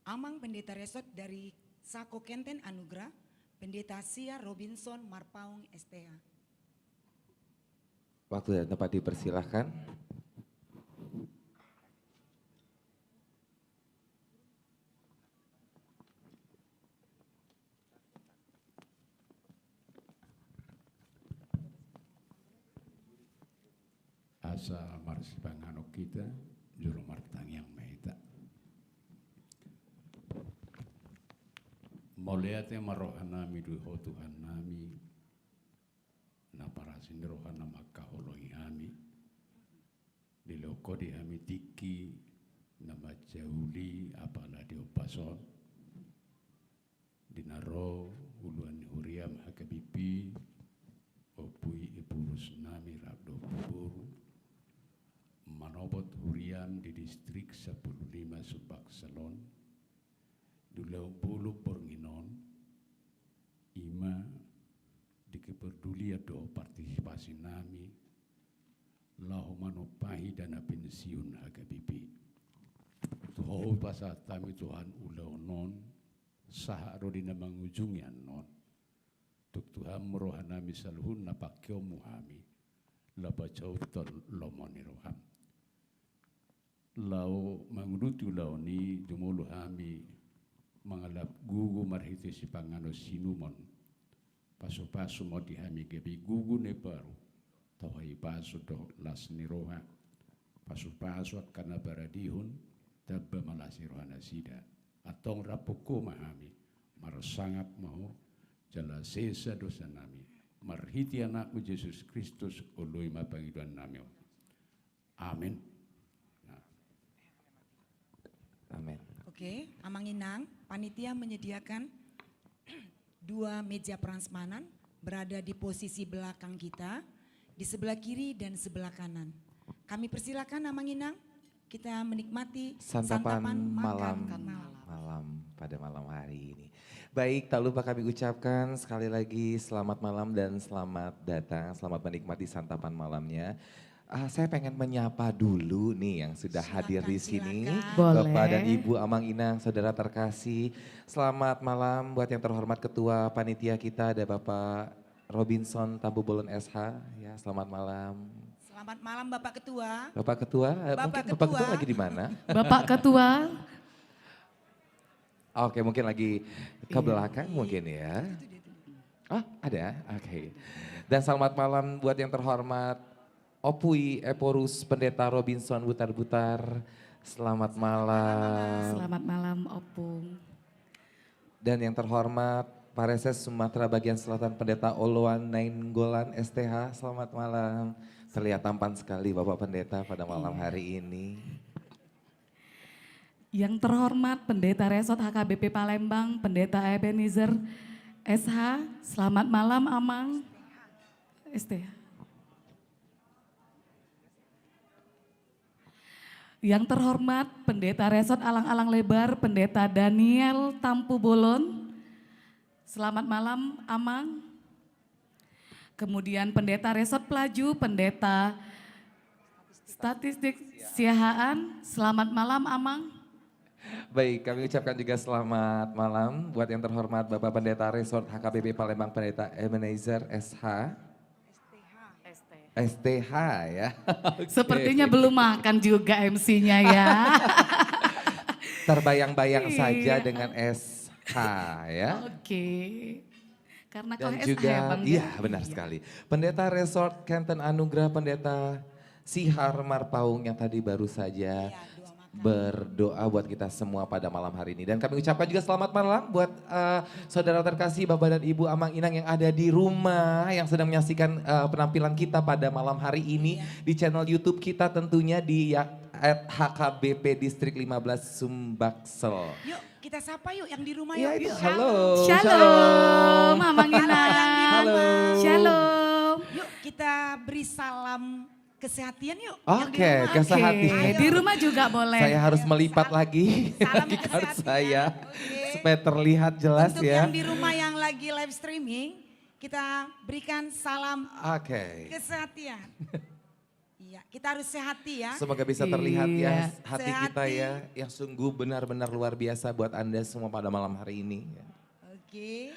Amang Pendeta Resort dari Sako Kenten Anugrah, Pendeta Sia Robinson Marpaung STH. Waktu dan tempat dipersilahkan. Asa marsipangano kita, juru martang yang meta. Moleate marohanami duho Tuhan nami, na parasin rohana makaholoi hami, diloko di hami tiki, nama jauli apala diopason, dinaro HKBP, Opui Ipurus Nami Rabdo Puru, Manobot Hurian di distrik 15 Subak Salon, Dulau Bulu Pornginon, Ima di kepedulian do partisipasi nami, lahu manopahi dana pensiun HKBP. Tuhan pasal kami Tuhan ulau non, sah rodina mangujungnya non. Tuk Tuhan merohana misalhun napakyo muhami, labacau tol lomoni roham. Lau menguruti lau ni jumulu hami mengalap gugu marhiti si pangano sinumon. Pasu-pasu mau dihami gebi gugu ne baru. Tawai pasu do las ni roha. Pasu-pasu akana baradihun tabba malasi rohana sida. Atong rapuku mahami. Marsangat mau jala sesa dosa nami. Marhiti anakmu Yesus Kristusului mapangiduan nami. Amin. Amin. Oke, Amang Inang, panitia menyediakan 2 meja prasmanan berada di posisi belakang kita, di sebelah kiri dan sebelah kanan. Kami persilakan Amang Inang, kita menikmati Santapan makan malam pada malam hari ini. Baik, tak lupa kami ucapkan sekali lagi selamat malam dan selamat datang, selamat menikmati santapan malamnya. Saya pengen menyapa dulu nih yang sudah hadir di sini. Boleh. Bapak dan Ibu Amang Inang, saudara terkasih. Selamat malam buat yang terhormat Ketua Panitia kita, ada Bapak Robinson Tambu Bolon SH. Ya, selamat malam. Selamat malam Bapak Ketua. Bapak Ketua, mungkin Bapak Ketua lagi di mana? Bapak Ketua. Oke, mungkin lagi ke belakang mungkin ya. Oh, ada? Oke. Dan selamat malam buat yang terhormat Opui Eporus Pendeta Robinson Butar-Butar. Selamat malam. Selamat malam Opung. Dan yang terhormat Pareses Sumatera Bagian Selatan Pendeta Oloan Nainggolan STH. Selamat malam. Terlihat tampan sekali Bapak Pendeta pada malam hari ini. Yang terhormat Pendeta Resort HKBP Palembang, Pendeta Ebenezer SH. Selamat malam Amang. STH. Yang terhormat Pendeta Resort Alang-Alang Lebar, Pendeta Daniel Tampu Bolon. Selamat malam Amang. Kemudian Pendeta Resort Pelaju, Pendeta Statistik Siahaan. Selamat malam Amang. Baik, kami ucapkan juga selamat malam buat yang terhormat Bapak Pendeta Resort HKBP Palembang, Pendeta Ebenezer SH. STH ya. Sepertinya belum makan juga MC-nya ya. Terbayang-bayang saja dengan SH ya. Oke. Karena Dan kalau juga, SH ya Bang. iya benar sekali. Pendeta Resort Kenten Anugrah, Pendeta Sihar Marpaung yang tadi baru saja berdoa buat kita semua pada malam hari ini. Dan kami ucapkan juga selamat malam buat saudara terkasih Bapak dan Ibu Amang Inang yang ada di rumah, yang sedang menyaksikan penampilan kita pada malam hari ini di channel YouTube kita tentunya di @HKBP Distrik 15 Sumbaksel. Yuk kita sapa yuk yang di rumah Ya, yuk. itu. Halo. Shalom Amang Inang. Halo. Shalom. Yuk kita beri salam kesehatan yuk. Oke, kesehatan. Oke, di rumah juga boleh. Saya harus melipat lagi Salam card kesehatan. saya Oke. supaya terlihat jelas Untuk ya. yang di rumah yang lagi live streaming, kita berikan salam Oke. kesehatan. Iya, kita harus sehati ya. Semoga bisa terlihat ya Iya. hati kita ya yang sungguh benar-benar luar biasa buat Anda semua pada malam hari ini. Oke.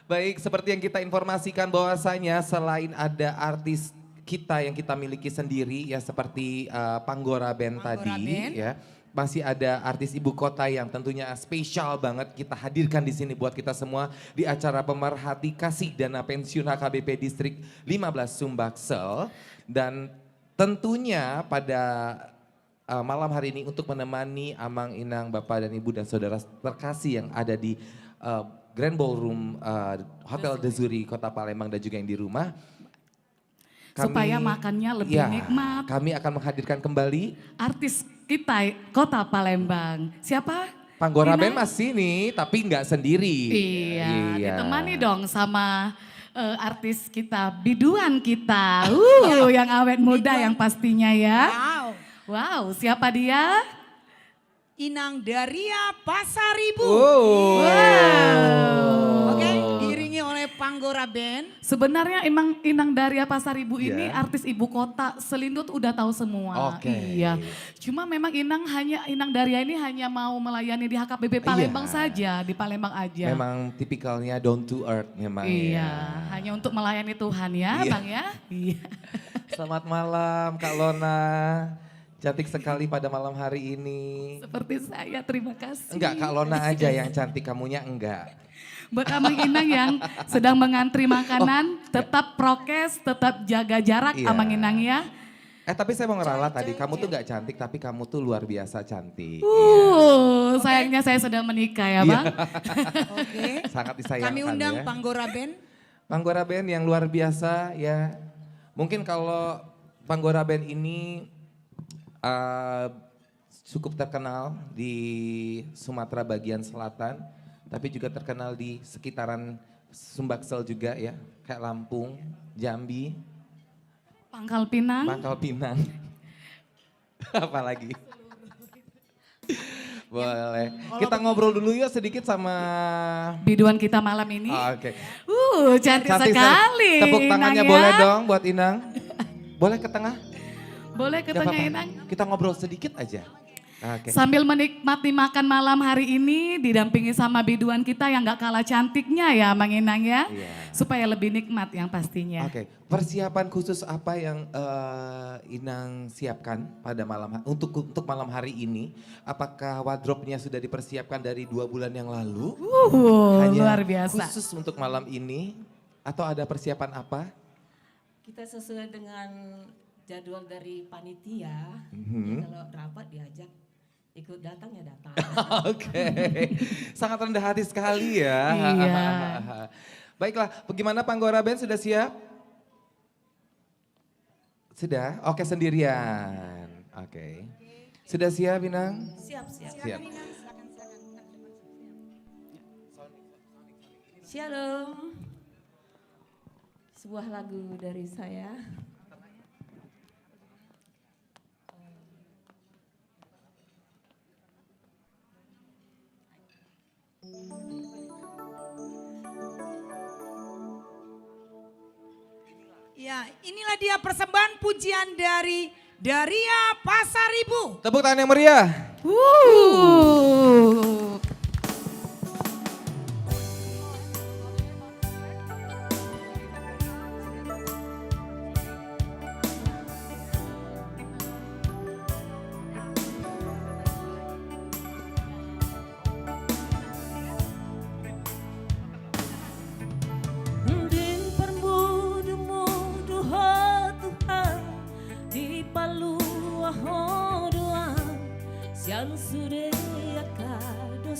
Baik, seperti yang kita informasikan bahwasanya selain ada artis kita yang kita miliki sendiri ya seperti Panggora Band Panggora tadi Band. ya. Masih ada artis ibu kota yang tentunya spesial banget kita hadirkan di sini buat kita semua di acara pemerhati kasih dana pensiun HKBP Distrik 15 Sumbaksel. Dan tentunya pada malam hari ini untuk menemani Amang Inang, Bapak dan Ibu dan saudara terkasih yang ada di Grand Ballroom Hotel The Zuri Kota Palembang dan juga yang di rumah. Supaya makannya lebih nikmat. Kami akan menghadirkan kembali Artis kita Kota Palembang. Siapa? Panggora Band Inang? masih nih, tapi nggak sendiri. Iya, ditemani dong sama artis kita, biduan kita. Yang awet muda yang pastinya ya. Wow. Wow, siapa dia? Inang Daria Pasaribu. Oh. Wow. Oke, diiringi oleh Panggora Band. Sebenarnya emang Inang Daria Pasaribu ini Iya. artis ibu kota, Selindut udah tahu semua. Oke. Iya. Cuma memang Inang Daria ini hanya mau melayani di HKBP Palembang Iya. saja, di Palembang aja. Memang tipikalnya down to earth memang Iya, ya. hanya untuk melayani Tuhan ya, Iya. Bang ya. Iya. Selamat malam Kak Lona. Cantik sekali pada malam hari ini. Seperti saya, terima kasih. Enggak, Kak Lona aja yang cantik, kamunya enggak. Buat Amang Inang yang sedang mengantri makanan, tetap prokes, tetap jaga jarak Iya. Amang Inang ya. Tapi saya mau ngeralat tadi, kamu tuh enggak cantik tapi kamu tuh luar biasa cantik. Sayangnya saya sedang menikah ya Bang. Oke. Sangat disayangkan Kami undang ya. Panggora Band. Panggora Band yang luar biasa ya. Mungkin kalau Panggora Band ini cukup terkenal di Sumatera bagian selatan, tapi juga terkenal di sekitaran Sumbaksel juga ya, kayak Lampung, Jambi, Pangkal Pinang. Pangkal Pinang. Apalagi? Boleh. Kita ngobrol dulu yuk sedikit sama Biduan kita malam ini. Oke. Cantik Cantik sekali. Tepuk tangannya Inang, boleh ya. dong buat Inang. Boleh ke tengah? Boleh ke Gak tengah apa-apa. Inang. Kita ngobrol sedikit aja. Oke. Sambil menikmati makan malam hari ini didampingi sama biduan kita yang gak kalah cantiknya ya Mang Inang ya. Iya. Supaya lebih nikmat yang pastinya. Oke, persiapan khusus apa yang Inang siapkan pada untuk malam hari ini? Apakah wardrobe-nya sudah dipersiapkan dari 2 bulan yang lalu? Luar biasa. Khusus untuk malam ini atau ada persiapan apa? Kita sesuai dengan jadwal dari panitia, Mhm. kalau rapat diajak ikut datang ya datang. Oke, sangat rendah hati sekali ya. Iya. Baiklah, bagaimana Panggora Band sudah siap? Sudah? Oke, sendirian. Oke. Sudah siap Inang? Siap, siap. Siap. Shalom. Sebuah lagu dari saya. Ya, inilah dia persembahan pujian dari Daria Pasaribu. Tepuk tangan yang meriah. Di permudu-mudu Tuhan, di palu doa, siang sudah kado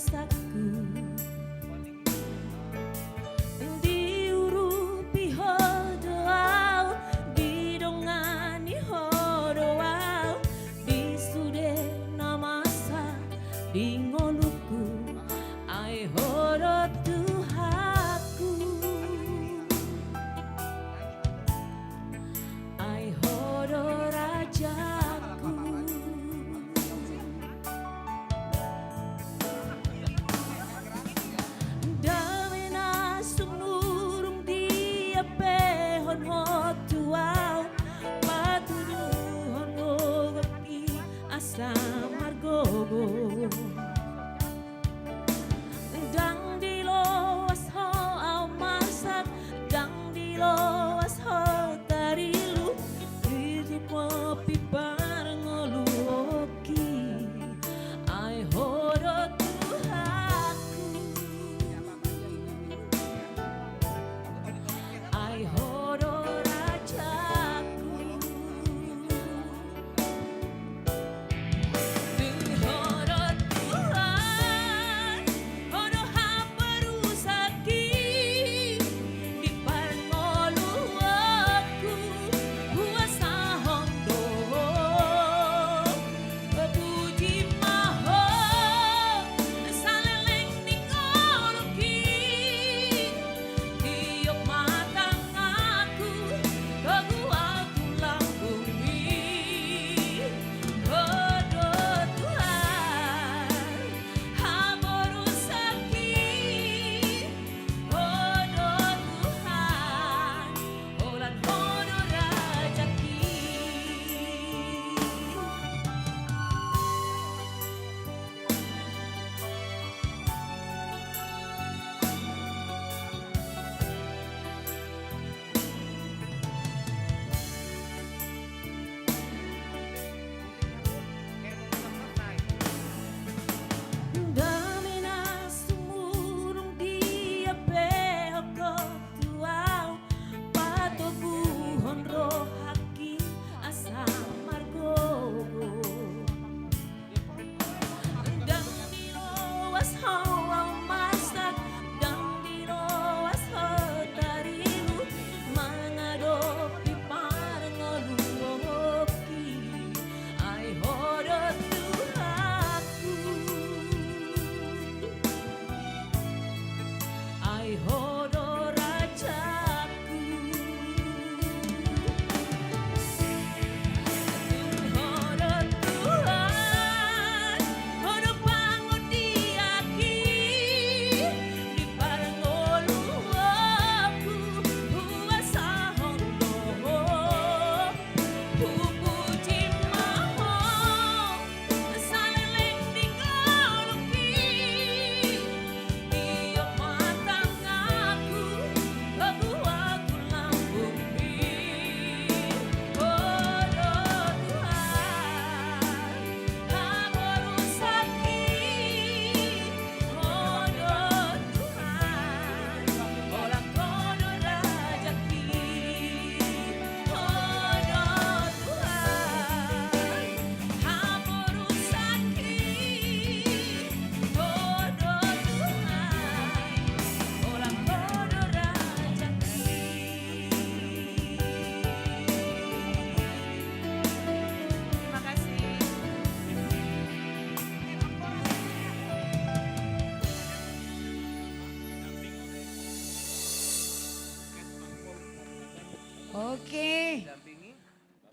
Oke.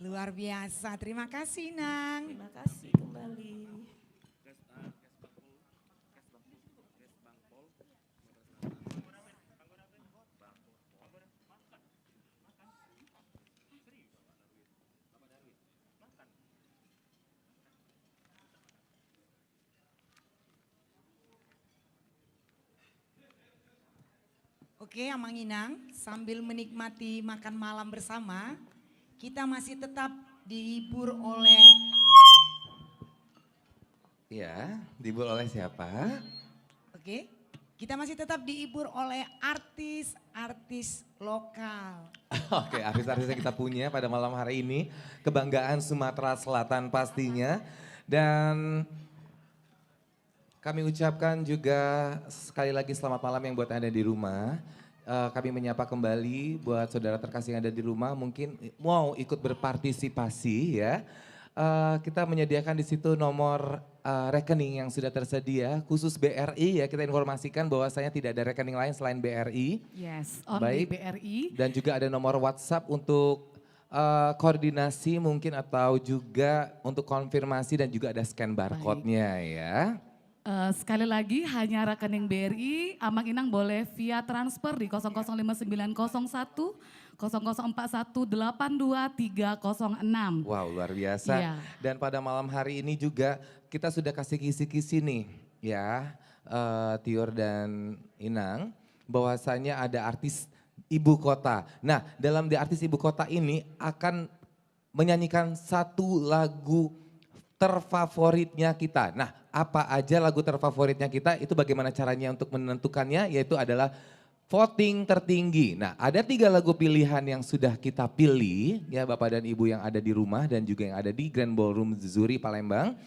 Luar biasa. Terima kasih, Nang. Terima kasih kembali. Oke, Amang Inang, sambil menikmati makan malam bersama, kita masih tetap dihibur oleh... Ya, dihibur oleh siapa? Oke, kita masih tetap dihibur oleh artis-artis lokal. Oke, artis-artis yang kita punya pada malam hari ini, kebanggaan Sumatera Selatan pastinya. Dan kami ucapkan juga sekali lagi selamat malam yang buat Anda di rumah. Kami menyapa kembali buat saudara terkasih yang ada di rumah, mungkin mau ikut berpartisipasi ya. Kita menyediakan di situ nomor rekening yang sudah tersedia, khusus BRI ya, kita informasikan bahwasanya tidak ada rekening lain selain BRI. Yes, only Baik. BRI. Dan juga ada nomor WhatsApp untuk koordinasi mungkin atau juga untuk konfirmasi dan juga ada scan barcode-nya ya. Sekali lagi hanya rekening BRI, Amang Inang boleh via transfer di 005901 0041 82 306. Wow, luar biasa. Iya. Dan pada malam hari ini juga kita sudah kasih kisi-kisi nih ya, Tiur dan Inang, bahwasanya ada artis ibu kota. Nah, dalam di artis ibu kota ini akan menyanyikan satu lagu terfavoritnya kita. Nah, apa aja lagu terfavoritnya kita, itu bagaimana caranya untuk menentukannya, yaitu adalah voting tertinggi. Nah, ada 3 lagu pilihan yang sudah kita pilih, ya Bapak dan Ibu yang ada di rumah dan juga yang ada di Grand Ballroom Zuri Palembang.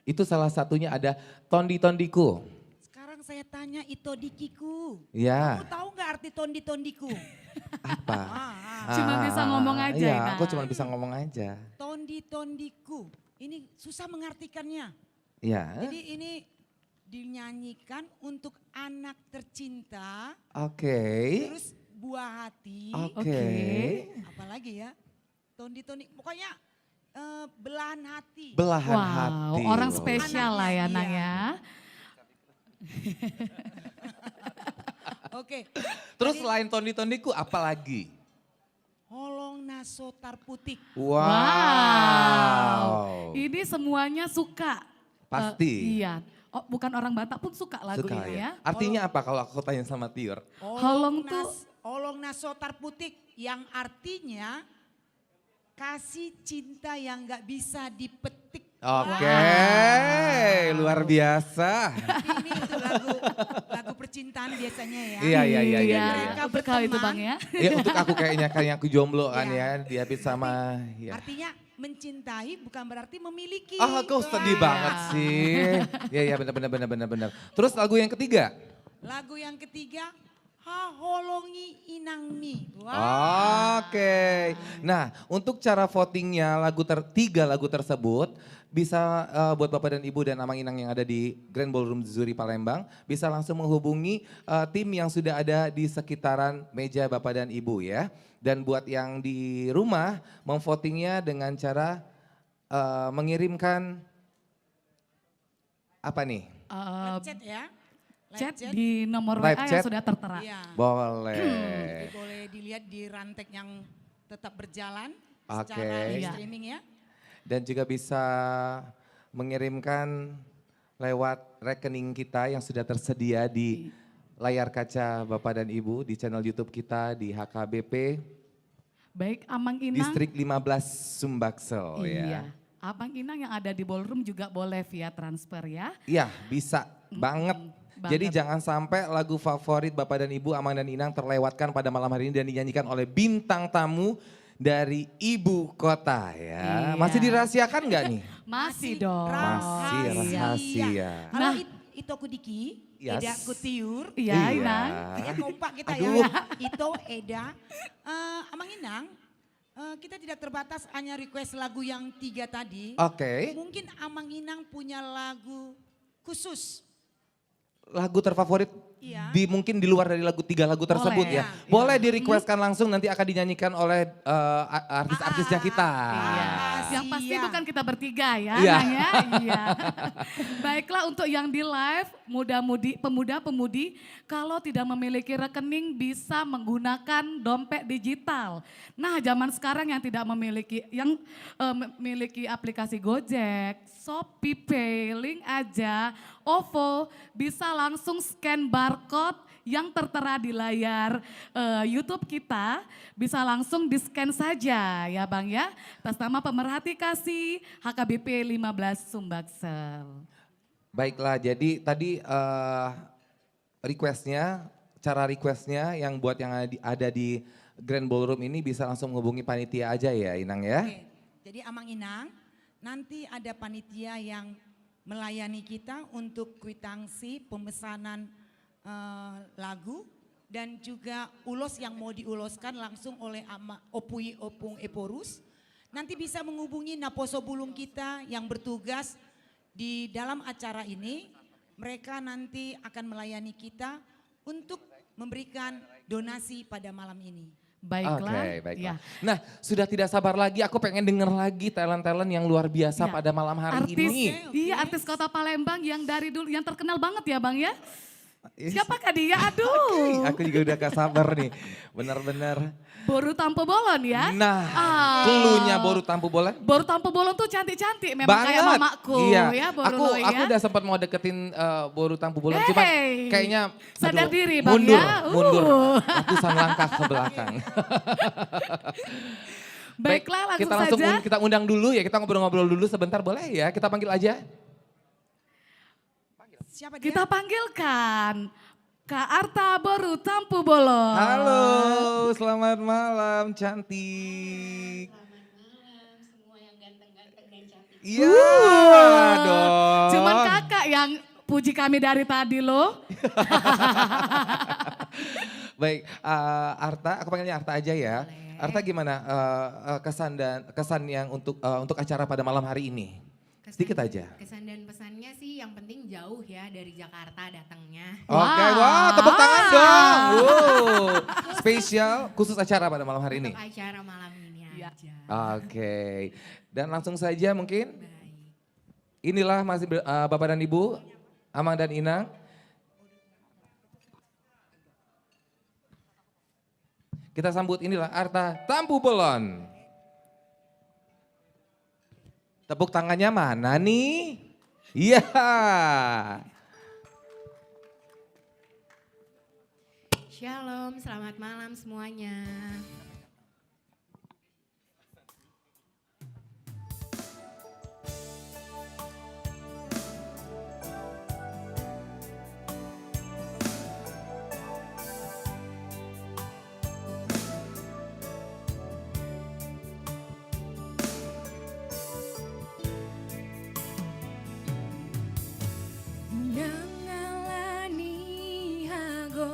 Itu salah satunya ada Tondi Tondiku. Sekarang saya tanya Itodikiku. Ya. Kamu tahu nggak arti Tondi-Tondiku? Apa? Cuma bisa ngomong aja, Iya, Inang. aku cuma bisa ngomong aja. Tondi-Tondiku. Ini susah mengartikannya. Ya. Jadi ini dinyanyikan untuk anak tercinta. Oke. Terus buah hati. Oke. Apalagi ya? Tondi-tondi. Pokoknya belahan hati. Belahan Wow, hati. orang loh. spesial lah ya Anaknya, Nang iya. ya. Oke. Terus selain Tondi-Tondiku apa lagi? Holong nasotar putik. Wow. Ini semuanya suka. Pasti. Iya. Oh, bukan orang Batak pun suka lagu Suka ini ya. Artinya apa kalau aku tanya sama Tiur? Holong tuh- Holong nasotar putik yang artinya kasih cinta yang nggak bisa dipetik. Oke, luar biasa. Ini untuk lagu percintaan biasanya ya. Iya. Mereka Untuk kau itu berteman. Bang ya. Ya untuk aku kayaknya aku jomblo kan Iya. ya, dia sama ya. Artinya mencintai bukan berarti memiliki. Ah, aku sedih banget sih. Iya benar. Terus lagu yang ketiga? Lagu yang ketiga, Ha Holongi Inangmi. Oke. Nah, untuk cara votingnya tiga lagu tersebut bisa buat Bapak dan Ibu dan Amang Inang yang ada di Grand Ballroom Zuri Palembang bisa langsung menghubungi tim yang sudah ada di sekitaran meja Bapak dan Ibu ya. Dan buat yang di rumah memvotingnya dengan cara mengirimkan apa nih? Chat ya. Chat Live di nomor Live WA chat. yang sudah tertera. Iya. Boleh. Boleh dilihat di rantek yang tetap berjalan Oke. secara Iya. streaming ya. Dan juga bisa mengirimkan lewat rekening kita yang sudah tersedia di layar kaca Bapak dan Ibu di channel YouTube kita di HKBP Baik Amang Inang. Distrik 15 Sumbaksel Iya. ya. Abang Inang yang ada di ballroom juga boleh via transfer ya. Iya bisa banget. Jadi jangan sampai lagu favorit Bapak dan Ibu Amang dan Inang terlewatkan pada malam hari ini dan dinyanyikan oleh bintang tamu dari ibu kota ya. Iya. Masih dirahasiakan nggak nih? Masih dong. Masih rahasia. Kalau Nah. Ito Kudiki, Yes. Eda Kutiur. Iya Inang. Ya kompak kita Aduh. ya. Ito, Eda. Amang Inang, kita tidak terbatas hanya request lagu yang 3 tadi. Oke. Mungkin Amang Inang punya lagu khusus. Lagu terfavorit Iya. mungkin di luar dari tiga lagu tersebut Boleh, ya. ya. Boleh di requestkan langsung, nanti akan dinyanyikan oleh artis-artisnya kita. Iya. Yang pasti Siap. bukan kita bertiga ya, Iya. Nang ya. Iya. Baiklah, untuk yang di live, pemuda-pemudi kalau tidak memiliki rekening bisa menggunakan dompet digital. Nah, zaman sekarang yang tidak memiliki aplikasi Gojek, Shopee Pay, link aja, OVO, bisa langsung scan barcode yang tertera di layar YouTube kita, bisa langsung di-scan saja ya Bang ya. Atas nama Pemerhati Kasih HKBP 15 Sumbaksel. Baiklah, jadi tadi cara requestnya yang buat yang ada di Grand Ballroom ini bisa langsung menghubungi panitia aja ya Inang ya. Oke, jadi Amang Inang, nanti ada panitia yang melayani kita untuk kwitansi pemesanan lagu dan juga ulos yang mau diuloskan langsung oleh Opui Opung Eporus. Nanti bisa menghubungi Naposo Bulung kita yang bertugas di dalam acara ini. Mereka nanti akan melayani kita untuk memberikan donasi pada malam ini. Baiklah. Oke, baiklah. Ya. Nah, sudah tidak sabar lagi, aku pengen denger lagi talent-talent yang luar biasa Ya. pada malam hari ini. Iya, artis Kota Palembang yang dari dulu, yang terkenal banget ya Bang ya. Siapakah dia? Aduh. Aku juga udah gak sabar nih, benar-benar. Boru Tampu Bolon ya. Nah, Ah. cluenya Boru Tampu Bolon. Boru Tampu Bolon tuh cantik-cantik memang kayak mamaku Iya. ya Boru Aku Loi ya. udah sempat mau deketin Boru Tampu Bolon, cuma Hey, kayaknya sadar diri, Bang, mundur, ya. mundur ratusan langkah ke belakang. Baiklah, langsung kita langsung saja. kita undang dulu ya, kita ngobrol-ngobrol dulu sebentar, boleh ya? Kita panggil aja. Siapa dia? Kita panggilkan Kak Arta Boru Tampu Bolon. Halo, selamat malam, cantik. Semua yang ganteng-ganteng dan cantik. Iya dong. Cuman kakak yang puji kami dari tadi loh. Baik, Arta, aku panggilnya Arta aja ya. Boleh. Arta gimana kesan yang untuk acara pada malam hari ini? Sedikit aja. Kesan dan pesannya sih yang penting jauh ya dari Jakarta datangnya. Oke, wow, tepuk tangan dong. Wow. Spesial khusus acara pada malam hari ini. Untuk acara malam ini aja. Oke, dan langsung saja mungkin Baik. inilah masih Bapak dan Ibu, Amang dan Inang. Kita sambut inilah Arta Tampu Bolon. Tepuk tangannya mana nih? Iya. Shalom, selamat malam semuanya. Nangalani hagoki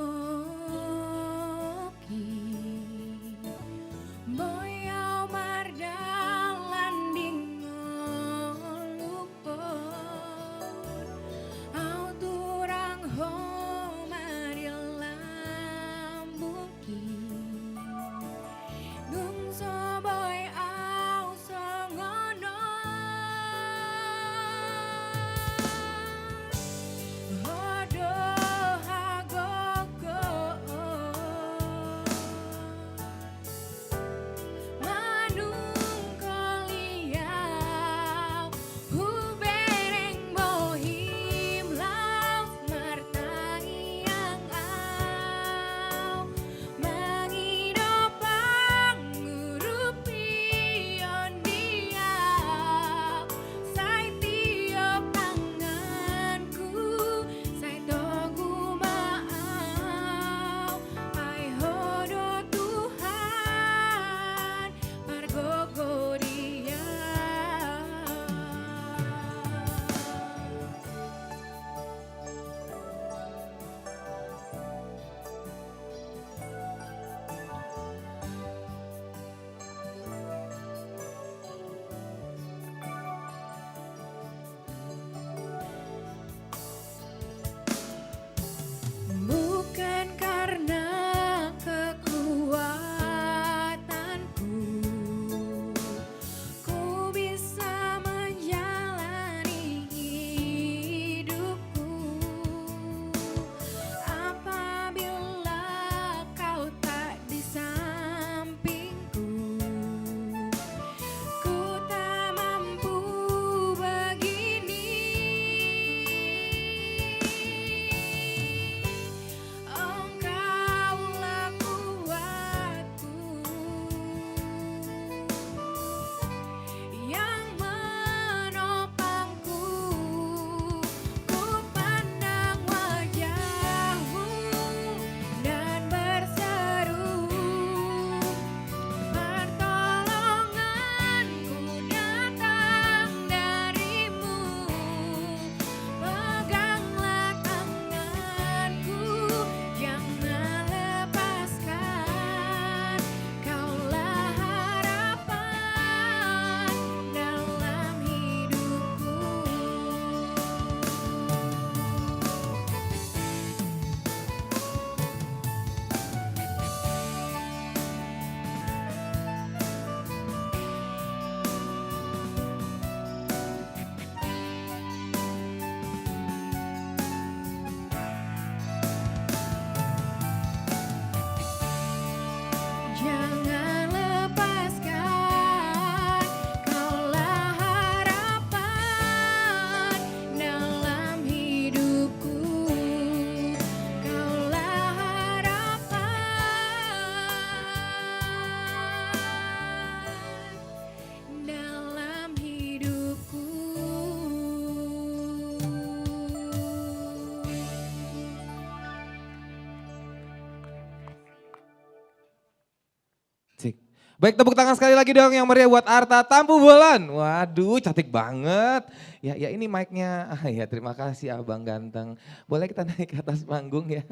Baik, tepuk tangan sekali lagi dong yang meriah buat Arta Tampu Bolon. Waduh, cantik banget. Ya ini mic-nya. Ya terima kasih Abang ganteng. Boleh kita naik ke atas panggung ya.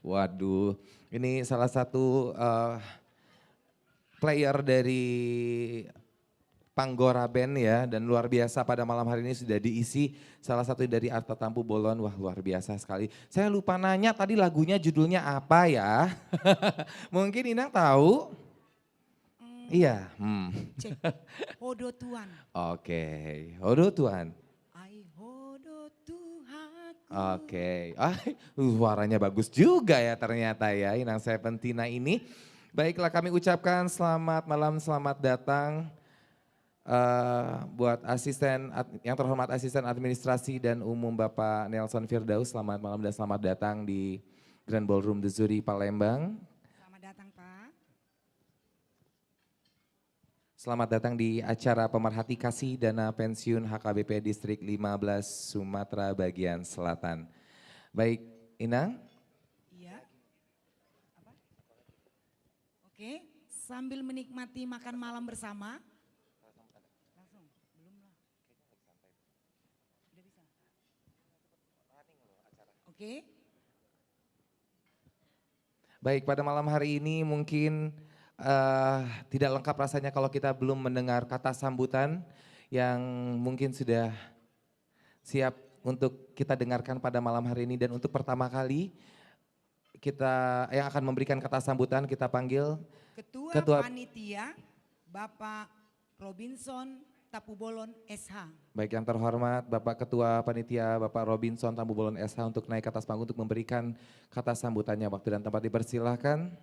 Waduh, ini salah satu player dari Panggora Band ya, dan luar biasa pada malam hari ini sudah diisi salah satu dari Arta Tampu Bolon. Wah luar biasa sekali. Saya lupa nanya tadi lagunya judulnya apa ya. Mungkin Inang tahu? Iya. Cek, Hodo Tuhan. Oke, Hodo Tuhan. Ai Hodo Tuhanku. Oke, suaranya bagus juga ya ternyata ya Inang Seventina ini. Baiklah kami ucapkan selamat malam, selamat datang buat yang terhormat asisten administrasi dan umum Bapak Nelson Firdaus. Selamat malam dan selamat datang di Grand Ballroom The Zuri Palembang. Selamat datang Pak. Selamat datang di acara pemerhati kasih dana pensiun HKBP Distrik 15 Sumatera bagian Selatan. Baik, Inang. Iya. Apa? Oke, sambil menikmati makan malam bersama. Langsung, belum lah. Udah bisa. Oke. Baik, pada malam hari ini mungkin tidak lengkap rasanya kalau kita belum mendengar kata sambutan yang mungkin sudah siap untuk kita dengarkan pada malam hari ini. Dan untuk pertama kali kita yang akan memberikan kata sambutan kita panggil Ketua Panitia Bapak Robinson Tampu Bolon SH. Baik, yang terhormat Bapak Ketua Panitia Bapak Robinson Tampu Bolon SH untuk naik ke atas panggung untuk memberikan kata sambutannya. Waktu dan tempat dipersilahkan.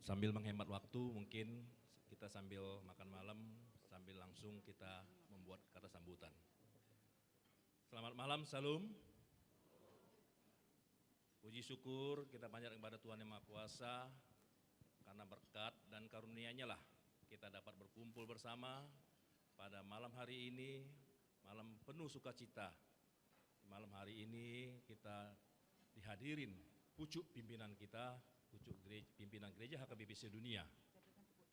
Sambil menghemat waktu mungkin kita sambil makan malam, sambil langsung kita membuat kata sambutan. Selamat malam, salam. Puji syukur kita panjatkan kepada Tuhan Yang Maha Kuasa, karena berkat dan karunia-Nya lah kita dapat berkumpul bersama pada malam hari ini, malam penuh sukacita. Malam hari ini kita dihadirin pucuk pimpinan kita, pucuk pimpinan gereja HKBP sedunia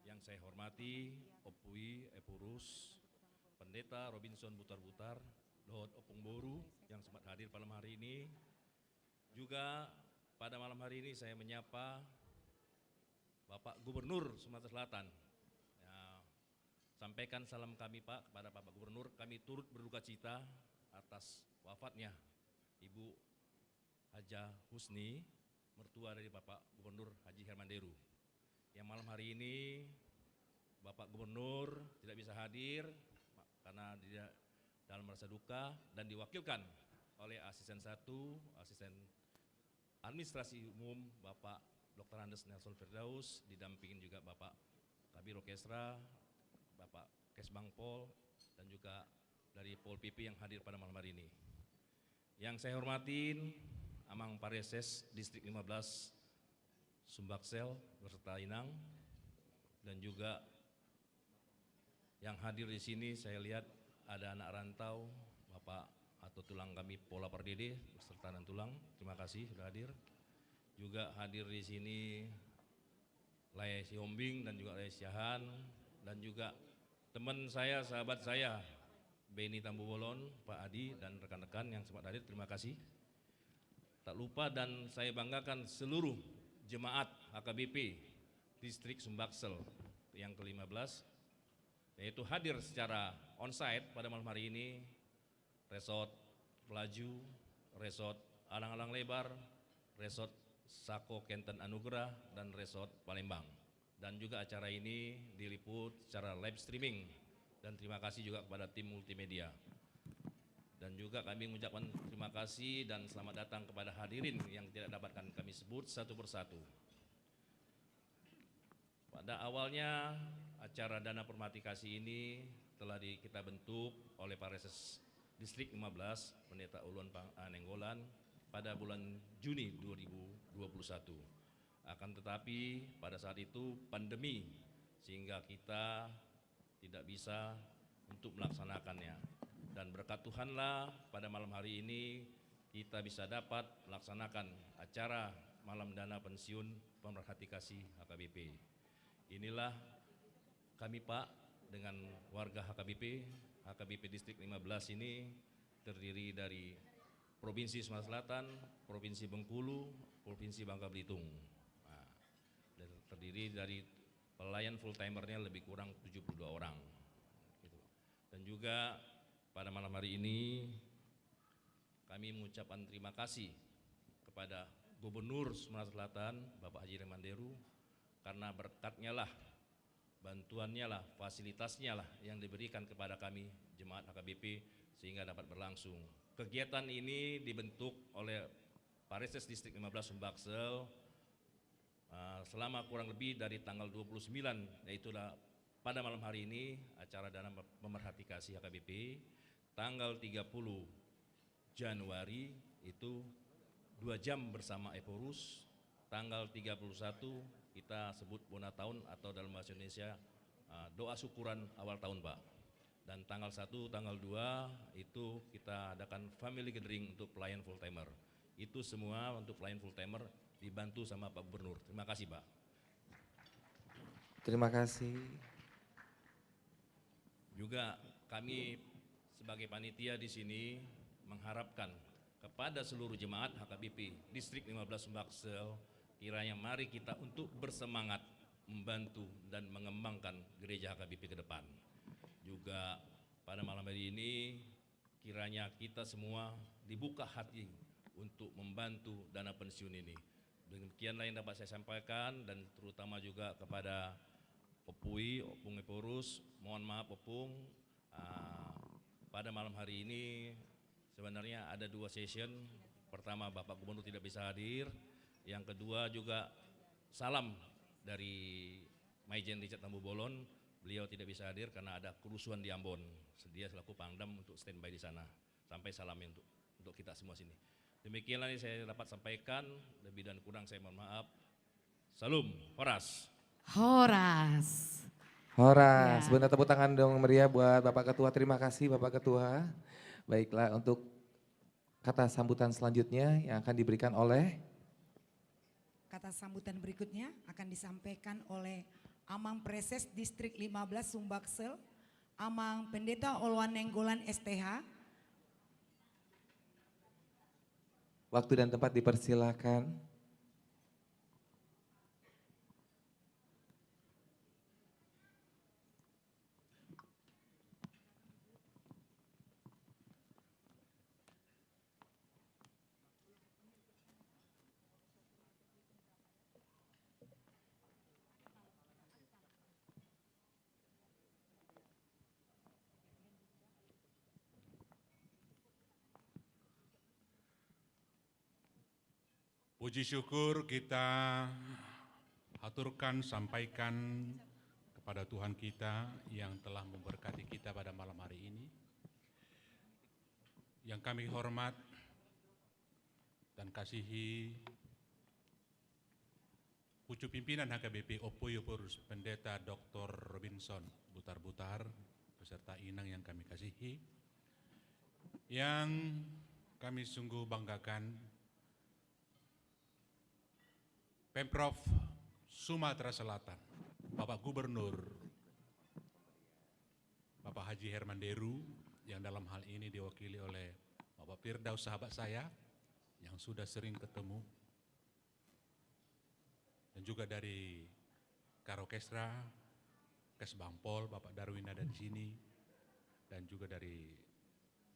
yang saya hormati, Opui Epurus, Pendeta Robinson Butar-Butar, Lord Opung Boru yang sempat hadir pada malam hari ini. Juga pada malam hari ini saya menyapa Bapak Gubernur Sumatera Selatan. Ya, sampaikan salam kami Pak kepada Bapak Gubernur, kami turut berduka cita atas wafatnya Ibu Haja Husni, mertua dari Bapak Gubernur Haji Herman Deru. Yang malam hari ini Bapak Gubernur tidak bisa hadir karena dia dalam rasa duka dan diwakilkan oleh asisten 1, asisten administrasi umum Bapak Dr. Andes Nelson Firdaus, didampingin juga Bapak Kabir Orkestra, Bapak Kesbang Pol, dan juga dari Pol PP yang hadir pada malam hari ini. Yang saya hormatin Amang Pareses Distrik 15 Sumbaksel beserta Inang, dan juga yang hadir di sini saya lihat ada anak rantau Bapak atau tulang kami Pola Pardede beserta dan tulang, terima kasih sudah hadir. Juga hadir di sini Laya Siombing dan juga Laya Siahan, dan juga teman saya, sahabat saya Beni Tampu Bolon, Pak Adi dan rekan-rekan yang sempat hadir, terima kasih. Tak lupa dan saya banggakan seluruh jemaat HKBP Distrik Sumbaksel yang ke-15, yaitu hadir secara onsite pada malam hari ini, Resort Pelaju, Resort Alang-Alang Lebar, Resort Sako Kenten Anugerah, dan Resort Palembang. Dan juga acara ini diliput secara live streaming, dan terima kasih juga kepada tim multimedia. Dan juga kami mengucapkan terima kasih dan selamat datang kepada hadirin yang tidak dapatkan kami sebut satu persatu. Pada awalnya acara Dana Permati Kasih ini telah kita bentuk oleh Pareses Distrik 15 Pendeta Ulun Nenggolan pada bulan Juni 2021. Akan tetapi pada saat itu pandemi sehingga kita tidak bisa untuk melaksanakannya. Dan berkat Tuhanlah pada malam hari ini kita bisa dapat melaksanakan acara malam dana pensiun pemerhati kasih HKBP. Inilah kami Pak dengan warga HKBP Distrik 15 ini terdiri dari Provinsi Sumatera Selatan, Provinsi Bengkulu, Provinsi Bangka Belitung. Nah, dan terdiri dari pelayan full timernya lebih kurang 72 orang. Gitu. Dan juga pada malam hari ini kami mengucapkan terima kasih kepada Gubernur Sumatera Selatan, Bapak Haji Hermanderu, karena berkatnya lah, bantuannya lah, fasilitasnya lah yang diberikan kepada kami jemaat HKBP sehingga dapat berlangsung. Kegiatan ini dibentuk oleh Pareses Distrik 15 Sumbaksel selama kurang lebih dari tanggal 29, yaitu pada malam hari ini acara dana pemerhati kasih HKBP, tanggal 30 Januari itu 2 jam bersama Eporus, tanggal 31 kita sebut Bona Tahun atau dalam bahasa Indonesia doa syukuran awal tahun Pak. Dan tanggal 1, tanggal 2 itu kita adakan family gathering untuk pelayan full timer. Itu semua untuk pelayan full timer dibantu sama Pak Gubernur. Terima kasih Pak. Terima kasih. Juga kami sebagai panitia di sini mengharapkan kepada seluruh jemaat HKBP Distrik 15 Sumbaksel, kiranya mari kita untuk bersemangat membantu dan mengembangkan gereja HKBP ke depan. Juga pada malam hari ini kiranya kita semua dibuka hati untuk membantu dana pensiun ini. Demikianlah yang dapat saya sampaikan, dan terutama juga kepada Opui, Opung Eporus, mohon maaf Opung, pada malam hari ini sebenarnya ada 2 session. Pertama Bapak Gubernur tidak bisa hadir, yang kedua juga salam dari Maijen Richard Tambu Bolon. Beliau tidak bisa hadir karena ada kerusuhan di Ambon. Dia selaku Pangdam untuk standby di sana. Sampai salamnya untuk kita semua sini. Demikianlah yang saya dapat sampaikan. Lebih dan kurang saya mohon maaf. Salam, Horas. Horas. Horas. Ya. Sebentar tepuk tangan dong meriah buat Bapak Ketua. Terima kasih Bapak Ketua. Baiklah, untuk kata sambutan selanjutnya yang akan diberikan oleh. Kata sambutan berikutnya akan disampaikan oleh Amang Preses Distrik 15 Sumbaksel, Amang Pendeta Olwan Nenggolan STH. Waktu dan tempat dipersilakan. Puji syukur kita aturkan, sampaikan kepada Tuhan kita yang telah memberkati kita pada malam hari ini. Yang kami hormat dan kasihi pucuk pimpinan HKBP Opui Eporus Pendeta Dr. Robinson Butar-Butar beserta inang yang kami kasihi, yang kami sungguh banggakan Pemprov Sumatera Selatan, Bapak Gubernur, Bapak Haji Hermanderu, yang dalam hal ini diwakili oleh Bapak Firdaus sahabat saya, yang sudah sering ketemu, dan juga dari Karokesra, Kesbampol, Bapak Darwin ada di sini, dan juga dari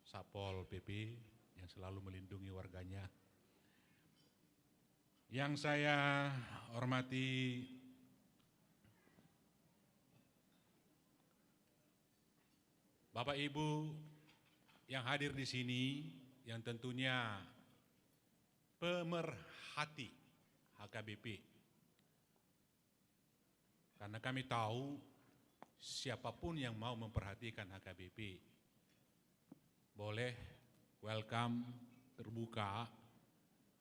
Sapol PP yang selalu melindungi warganya. Yang saya hormati Bapak Ibu yang hadir di sini, yang tentunya pemerhati HKBP. Karena kami tahu siapapun yang mau memperhatikan HKBP boleh welcome, terbuka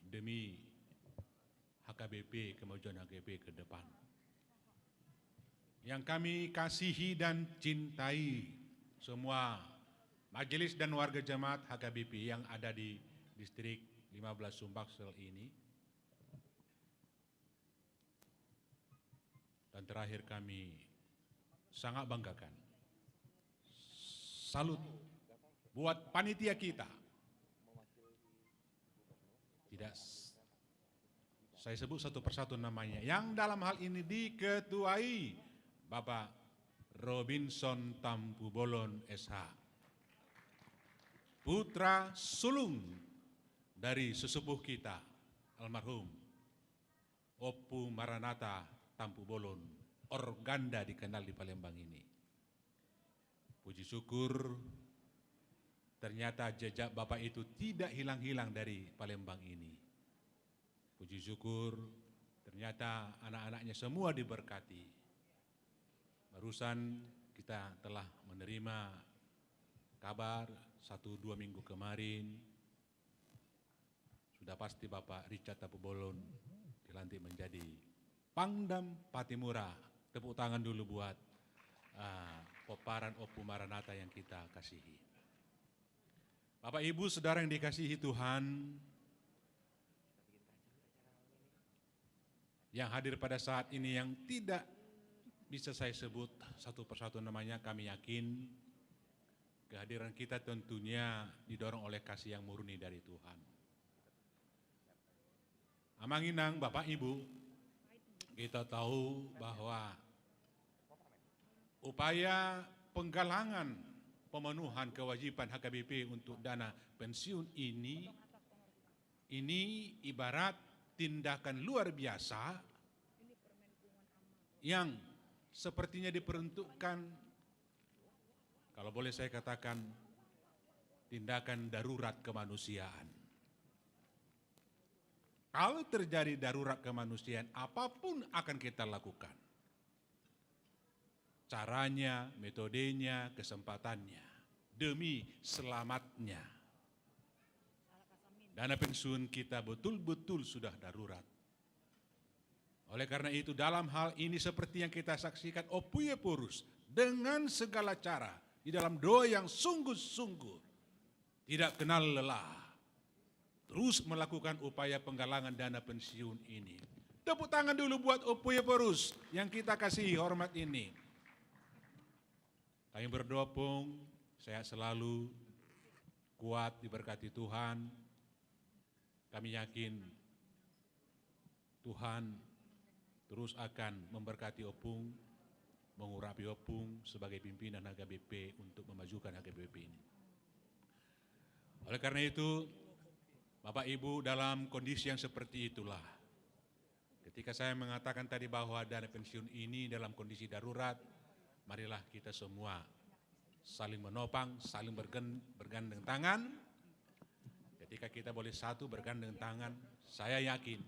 demi HKBP, kemajuan HKBP ke depan. Yang kami kasihi dan cintai semua majelis dan warga jemaat HKBP yang ada di distrik 15 Sumbaksel ini. Dan terakhir kami sangat banggakan. Salut buat panitia kita. Tidak saya sebut satu persatu namanya. Yang dalam hal ini diketuai Bapak Robinson Tampu Bolon SH. Putra sulung dari sesepuh kita, almarhum Opu Maranata Tampu Bolon, Organda dikenal di Palembang ini. Puji syukur, ternyata jejak Bapak itu tidak hilang-hilang dari Palembang ini. Puji syukur, ternyata anak-anaknya semua diberkati. Barusan kita telah menerima kabar 1-2 minggu kemarin, sudah pasti Bapak Richard Tampu Bolon dilantik menjadi Pangdam Patimura. Tepuk tangan dulu buat Poparan Opu Maranata yang kita kasihi. Bapak Ibu Saudara yang dikasihi Tuhan, yang hadir pada saat ini yang tidak bisa saya sebut satu persatu namanya, kami yakin kehadiran kita tentunya didorong oleh kasih yang murni dari Tuhan. Amanginang Bapak Ibu, kita tahu bahwa upaya penggalangan pemenuhan kewajiban HKBP untuk dana pensiun ini ibarat tindakan luar biasa yang sepertinya diperuntukkan, kalau boleh saya katakan, tindakan darurat kemanusiaan. Kalau terjadi darurat kemanusiaan, apapun akan kita lakukan. Caranya, metodenya, kesempatannya, demi selamatnya. Dana pensiun kita betul-betul sudah darurat. Oleh karena itu dalam hal ini seperti yang kita saksikan Opuye Porus dengan segala cara di dalam doa yang sungguh-sungguh tidak kenal lelah, terus melakukan upaya penggalangan dana pensiun ini. Tepuk tangan dulu buat Opuye Porus yang kita kasihi hormat ini. Kami berdoa pun sehat selalu, kuat diberkati Tuhan. Kami yakin Tuhan terus akan memberkati Opung, mengurapi Opung sebagai pimpinan HKBP untuk memajukan HKBP ini. Oleh karena itu, Bapak Ibu dalam kondisi yang seperti itulah, ketika saya mengatakan tadi bahwa dana pensiun ini dalam kondisi darurat, marilah kita semua saling menopang, saling bergandeng tangan. Ketika kita boleh satu bergandeng tangan, saya yakin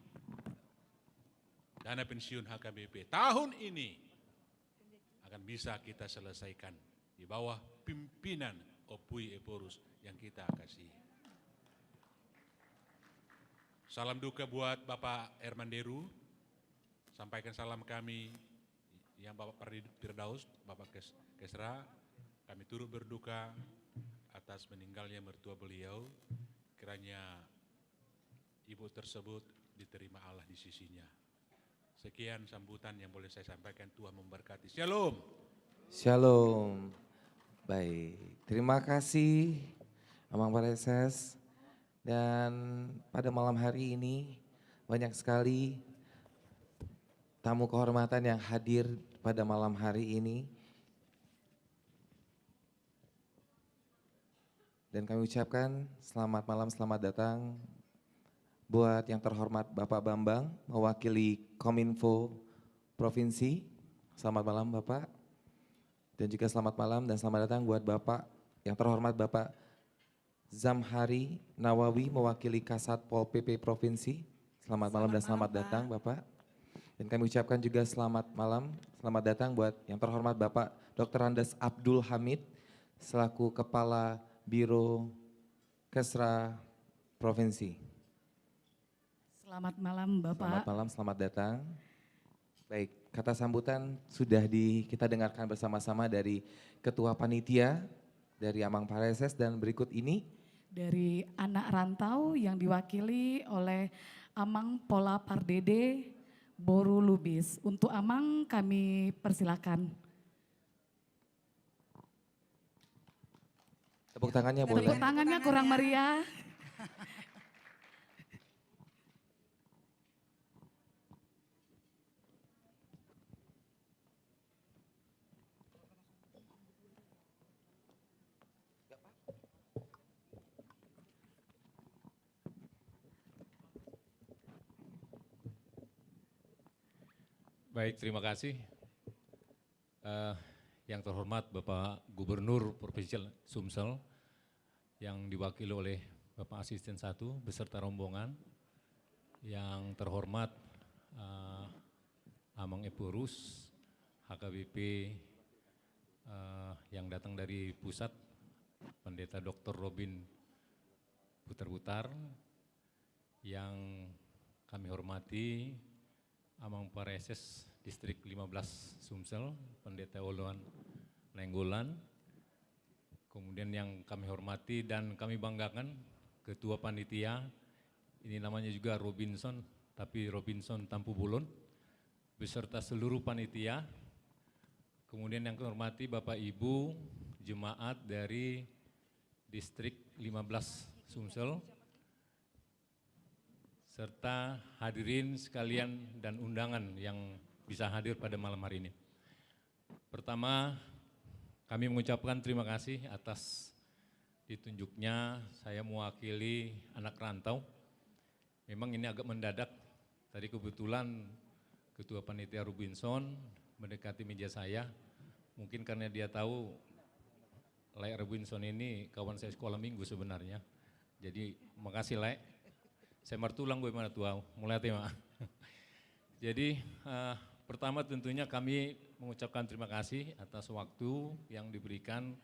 dana pensiun HKBP tahun ini akan bisa kita selesaikan di bawah pimpinan Opuye Porus yang kita kasih. Salam duka buat Bapak Ermanderu, sampaikan salam kami yang Bapak Firdaus, Bapak Kesra, kami turut berduka atas meninggalnya mertua beliau, kiranya ibu tersebut diterima Allah di sisinya. Sekian sambutan yang boleh saya sampaikan, Tuhan memberkati. Shalom. Shalom. Baik, terima kasih Amang Pareses. Dan pada malam hari ini banyak sekali tamu kehormatan yang hadir pada malam hari ini. Dan kami ucapkan selamat malam, selamat datang buat yang terhormat Bapak Bambang mewakili Kominfo Provinsi. Selamat malam Bapak. Dan juga selamat malam dan selamat datang buat Bapak yang terhormat Bapak Zamhari Nawawi mewakili Kasat Pol PP Provinsi. Selamat malam dan selamat datang Bapak. Dan kami ucapkan juga selamat malam, selamat datang buat yang terhormat Bapak Dr. Andes Abdul Hamid selaku Kepala Biro Kesra Provinsi. Selamat malam Bapak. Selamat malam, selamat datang. Baik, kata sambutan sudah kita dengarkan bersama-sama dari Ketua Panitia dari Amang Pareses, dan berikut ini dari anak rantau yang diwakili oleh Amang Pola Pardede Boru Lubis. Untuk Amang kami persilakan. tepuk tangannya boleh. Tepuk tangannya kurang meriah. Baik, terima kasih. Yang terhormat Bapak Gubernur Provinsi Sumsel yang diwakili oleh Bapak Asisten 1 beserta rombongan. Yang terhormat Amang Epurus, HKBP yang datang dari pusat, Pendeta Dr. Robin Putar-Putar, yang kami hormati Amang Pareses Distrik 15 Sumsel, Pendeta Oluan Nainggolan. Kemudian yang kami hormati dan kami banggakan Ketua Panitia, ini namanya juga Robinson, tapi Robinson Tampu Bulun, beserta seluruh panitia. Kemudian yang kami hormati Bapak Ibu jemaat dari Distrik 15 Sumsel, serta hadirin sekalian dan undangan yang bisa hadir pada malam hari ini. Pertama, kami mengucapkan terima kasih atas ditunjuknya saya mewakili anak rantau. Memang ini agak mendadak, tadi kebetulan Ketua Panitia Robinson mendekati meja saya, mungkin karena dia tahu Lek Robinson ini kawan saya sekolah minggu sebenarnya. Jadi makasih Lek. Saya martulang gue mana tuh, mulai tema. Jadi pertama tentunya kami mengucapkan terima kasih atas waktu yang diberikan.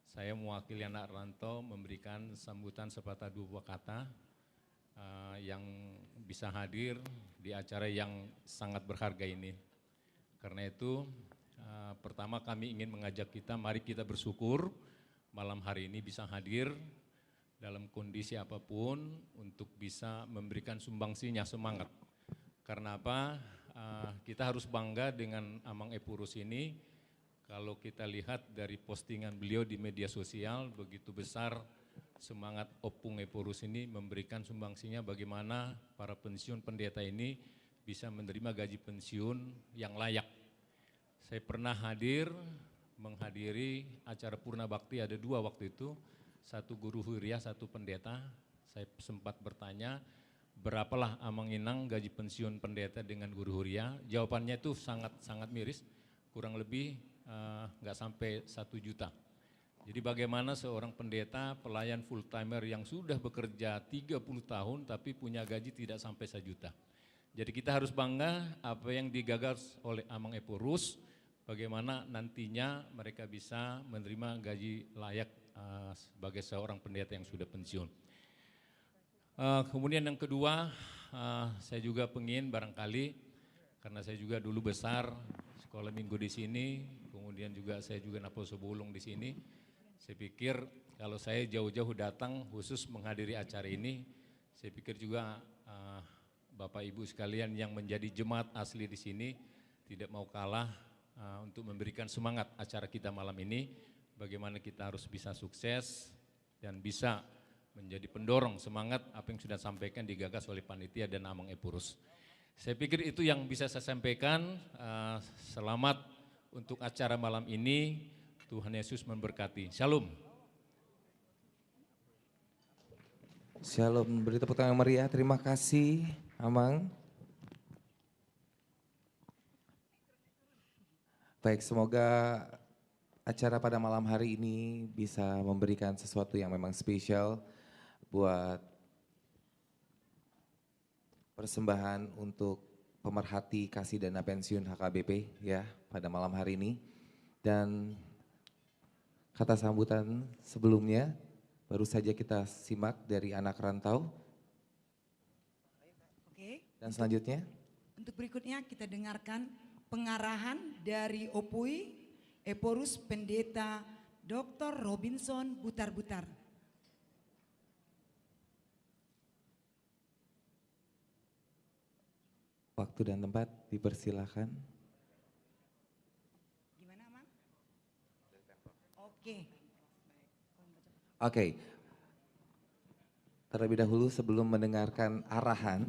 Saya mewakili anak rantau memberikan sambutan sepatah dua buah kata yang bisa hadir di acara yang sangat berharga ini. Karena itu pertama kami ingin mengajak kita, mari kita bersyukur malam hari ini bisa hadir dalam kondisi apapun untuk bisa memberikan sumbangsinya semangat. Karena apa? Kita harus bangga dengan Amang Epurus ini. Kalau kita lihat dari postingan beliau di media sosial, begitu besar semangat Opung Epurus ini memberikan sumbangsinya bagaimana para pensiun pendeta ini bisa menerima gaji pensiun yang layak. Saya pernah menghadiri acara Purna Bakti, ada dua waktu itu. Satu guru huria, satu pendeta. Saya sempat bertanya, berapalah Amang Inang gaji pensiun pendeta dengan guru huria? Jawabannya itu sangat miris, kurang lebih nggak sampai 1 juta. Jadi bagaimana seorang pendeta, pelayan full timer yang sudah bekerja 30 tahun tapi punya gaji tidak sampai 1 juta. Jadi kita harus bangga apa yang digagas oleh Amang Epurus, bagaimana nantinya mereka bisa menerima gaji layak sebagai seorang pendeta yang sudah pensiun. Kemudian yang kedua, saya juga pengen barangkali, karena saya juga dulu besar sekolah minggu di sini, kemudian juga saya juga Naposo Bulung di sini. Saya pikir kalau saya jauh-jauh datang khusus menghadiri acara ini, saya pikir juga Bapak Ibu sekalian yang menjadi jemaat asli di sini tidak mau kalah untuk memberikan semangat acara kita malam ini. Bagaimana kita harus bisa sukses dan bisa menjadi pendorong semangat apa yang sudah sampaikan digagas oleh panitia dan Amang Epurus. Saya pikir itu yang bisa saya sampaikan. Selamat untuk acara malam ini. Tuhan Yesus memberkati. Shalom. Shalom, beri tepuk tangan yang meriah. Terima kasih Amang. Baik, semoga acara pada malam hari ini bisa memberikan sesuatu yang memang spesial buat persembahan untuk pemerhati kasih dana pensiun HKBP ya pada malam hari ini. Dan kata sambutan sebelumnya baru saja kita simak dari anak rantau. Oke. Dan selanjutnya? Untuk berikutnya kita dengarkan pengarahan dari Opui Epurus Pendeta Dr. Robinson Butar-Butar. Waktu dan tempat dipersilahkan. Gimana, Mang? Oke. Oke. Terlebih dahulu sebelum mendengarkan arahan,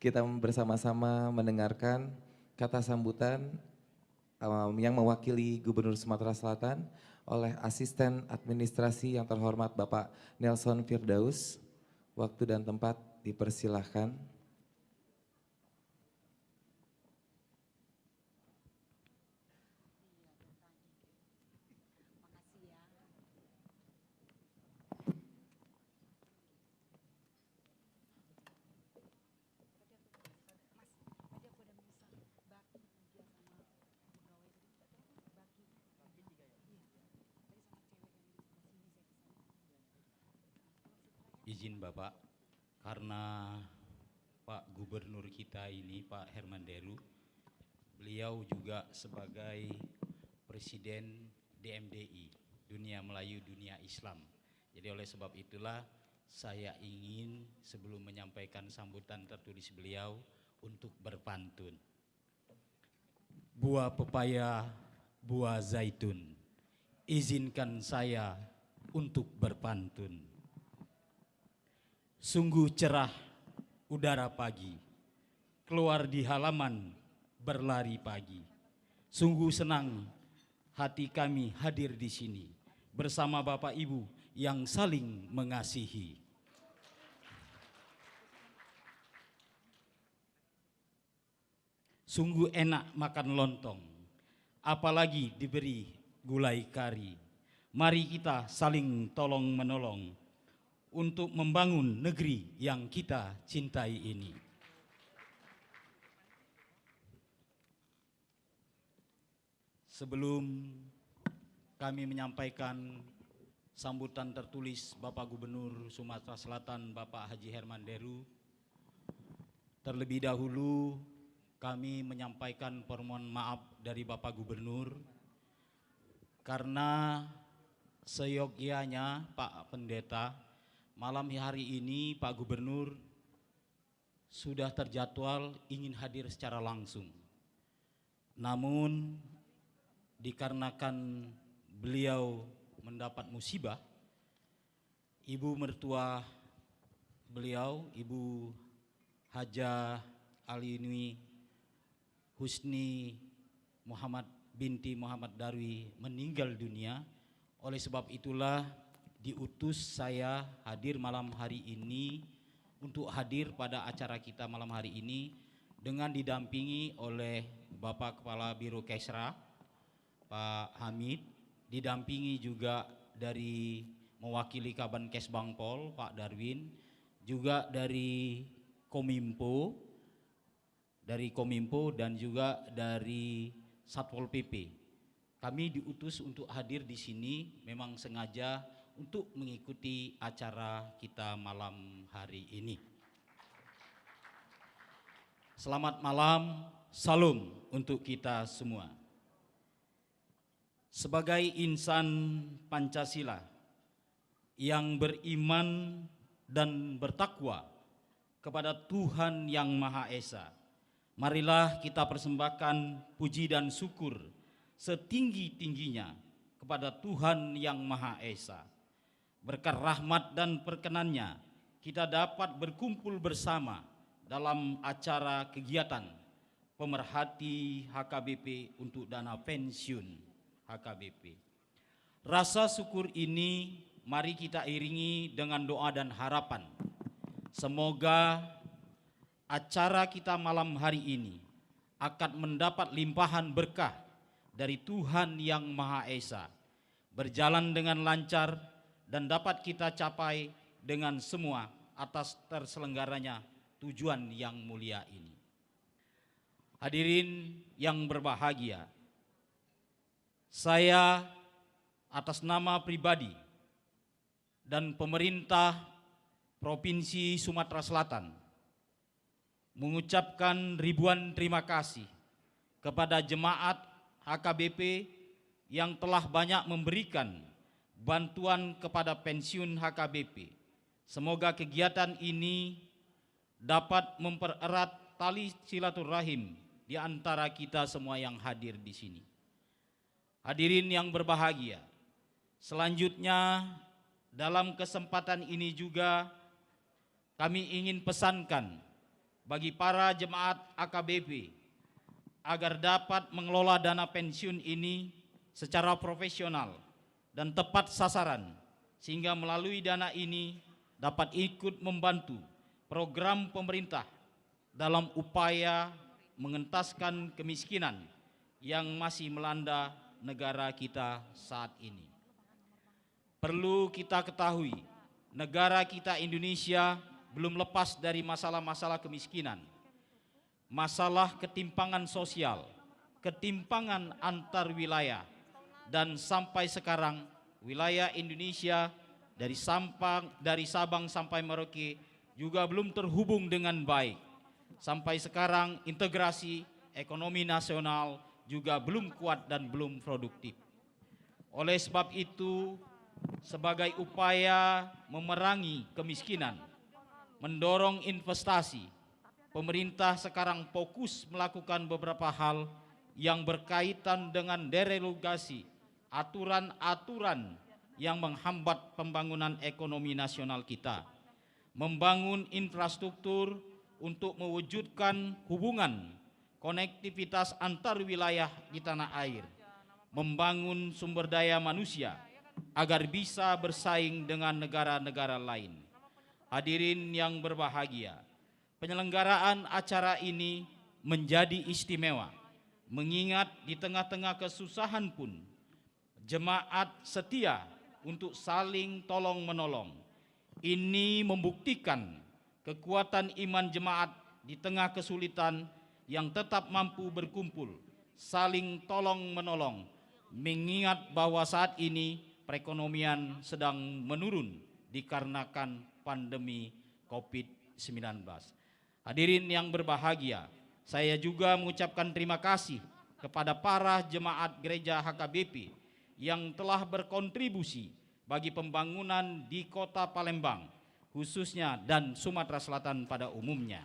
kita bersama-sama mendengarkan kata sambutan yang mewakili Gubernur Sumatera Selatan oleh Asisten Administrasi yang terhormat Bapak Nelson Firdaus. Waktu dan tempat dipersilahkan. Izin Bapak, karena Pak Gubernur kita ini, Pak Herman Deru, beliau juga sebagai Presiden DMDI, Dunia Melayu Dunia Islam. Jadi oleh sebab itulah saya ingin sebelum menyampaikan sambutan tertulis beliau untuk berpantun. Buah pepaya, buah zaitun, izinkan saya untuk berpantun. Sungguh cerah udara pagi, keluar di halaman berlari pagi. Sungguh senang hati kami hadir di sini bersama Bapak Ibu yang saling mengasihi. Sungguh enak makan lontong, apalagi diberi gulai kari. Mari kita saling tolong menolong untuk membangun negeri yang kita cintai ini. Sebelum kami menyampaikan sambutan tertulis Bapak Gubernur Sumatera Selatan Bapak Haji Herman Deru, terlebih dahulu kami menyampaikan permohonan maaf dari Bapak Gubernur karena seyogyanya Pak Pendeta, malam hari ini Pak Gubernur sudah terjadwal ingin hadir secara langsung. Namun dikarenakan beliau mendapat musibah, ibu mertua beliau, Ibu Haja Alinwi Husni Muhammad binti Muhammad Darwi meninggal dunia. Oleh sebab itulah diutus saya hadir malam hari ini untuk hadir pada acara kita malam hari ini dengan didampingi oleh Bapak Kepala Biro Kesra, Pak Hamid, didampingi juga dari mewakili Kabankes Bangpol, Pak Darwin, juga dari Kominfo dan juga dari Satpol PP. Kami diutus untuk hadir di sini memang sengaja untuk mengikuti acara kita malam hari ini. Selamat malam, salam untuk kita semua. Sebagai insan Pancasila yang beriman dan bertakwa kepada Tuhan Yang Maha Esa, marilah kita persembahkan puji dan syukur setinggi-tingginya kepada Tuhan Yang Maha Esa. Berkat rahmat dan perkenannya, kita dapat berkumpul bersama dalam acara kegiatan pemerhati HKBP untuk dana pensiun HKBP. Rasa syukur ini mari kita iringi dengan doa dan harapan. Semoga acara kita malam hari ini akan mendapat limpahan berkah dari Tuhan Yang Maha Esa, berjalan dengan lancar dan dapat kita capai dengan semua atas terselenggaranya tujuan yang mulia ini. Hadirin yang berbahagia, saya atas nama pribadi dan pemerintah Provinsi Sumatera Selatan mengucapkan ribuan terima kasih kepada jemaat HKBP yang telah banyak memberikan bantuan kepada pensiun HKBP. Semoga kegiatan ini dapat mempererat tali silaturahim di antara kita semua yang hadir di sini. Hadirin yang berbahagia, selanjutnya dalam kesempatan ini juga kami ingin pesankan bagi para jemaat AKBP agar dapat mengelola dana pensiun ini secara profesional dan tepat sasaran, sehingga melalui dana ini dapat ikut membantu program pemerintah dalam upaya mengentaskan kemiskinan yang masih melanda negara kita saat ini. Perlu kita ketahui, negara kita Indonesia belum lepas dari masalah-masalah kemiskinan, masalah ketimpangan sosial, ketimpangan antar wilayah, dan sampai sekarang wilayah Indonesia dari Sabang sampai Merauke juga belum terhubung dengan baik. Sampai sekarang integrasi ekonomi nasional juga belum kuat dan belum produktif. Oleh sebab itu, sebagai upaya memerangi kemiskinan, mendorong investasi, pemerintah sekarang fokus melakukan beberapa hal yang berkaitan dengan deregulasi aturan-aturan yang menghambat pembangunan ekonomi nasional kita, membangun infrastruktur untuk mewujudkan hubungan konektivitas antar wilayah di tanah air, membangun sumber daya manusia agar bisa bersaing dengan negara-negara lain. Hadirin yang berbahagia, penyelenggaraan acara ini menjadi istimewa, mengingat di tengah-tengah kesusahan pun jemaat setia untuk saling tolong-menolong. Ini membuktikan kekuatan iman jemaat di tengah kesulitan yang tetap mampu berkumpul, saling tolong-menolong, mengingat bahwa saat ini perekonomian sedang menurun dikarenakan pandemi COVID-19. Hadirin yang berbahagia, saya juga mengucapkan terima kasih kepada para jemaat gereja HKBP yang telah berkontribusi bagi pembangunan di Kota Palembang, khususnya dan Sumatera Selatan pada umumnya.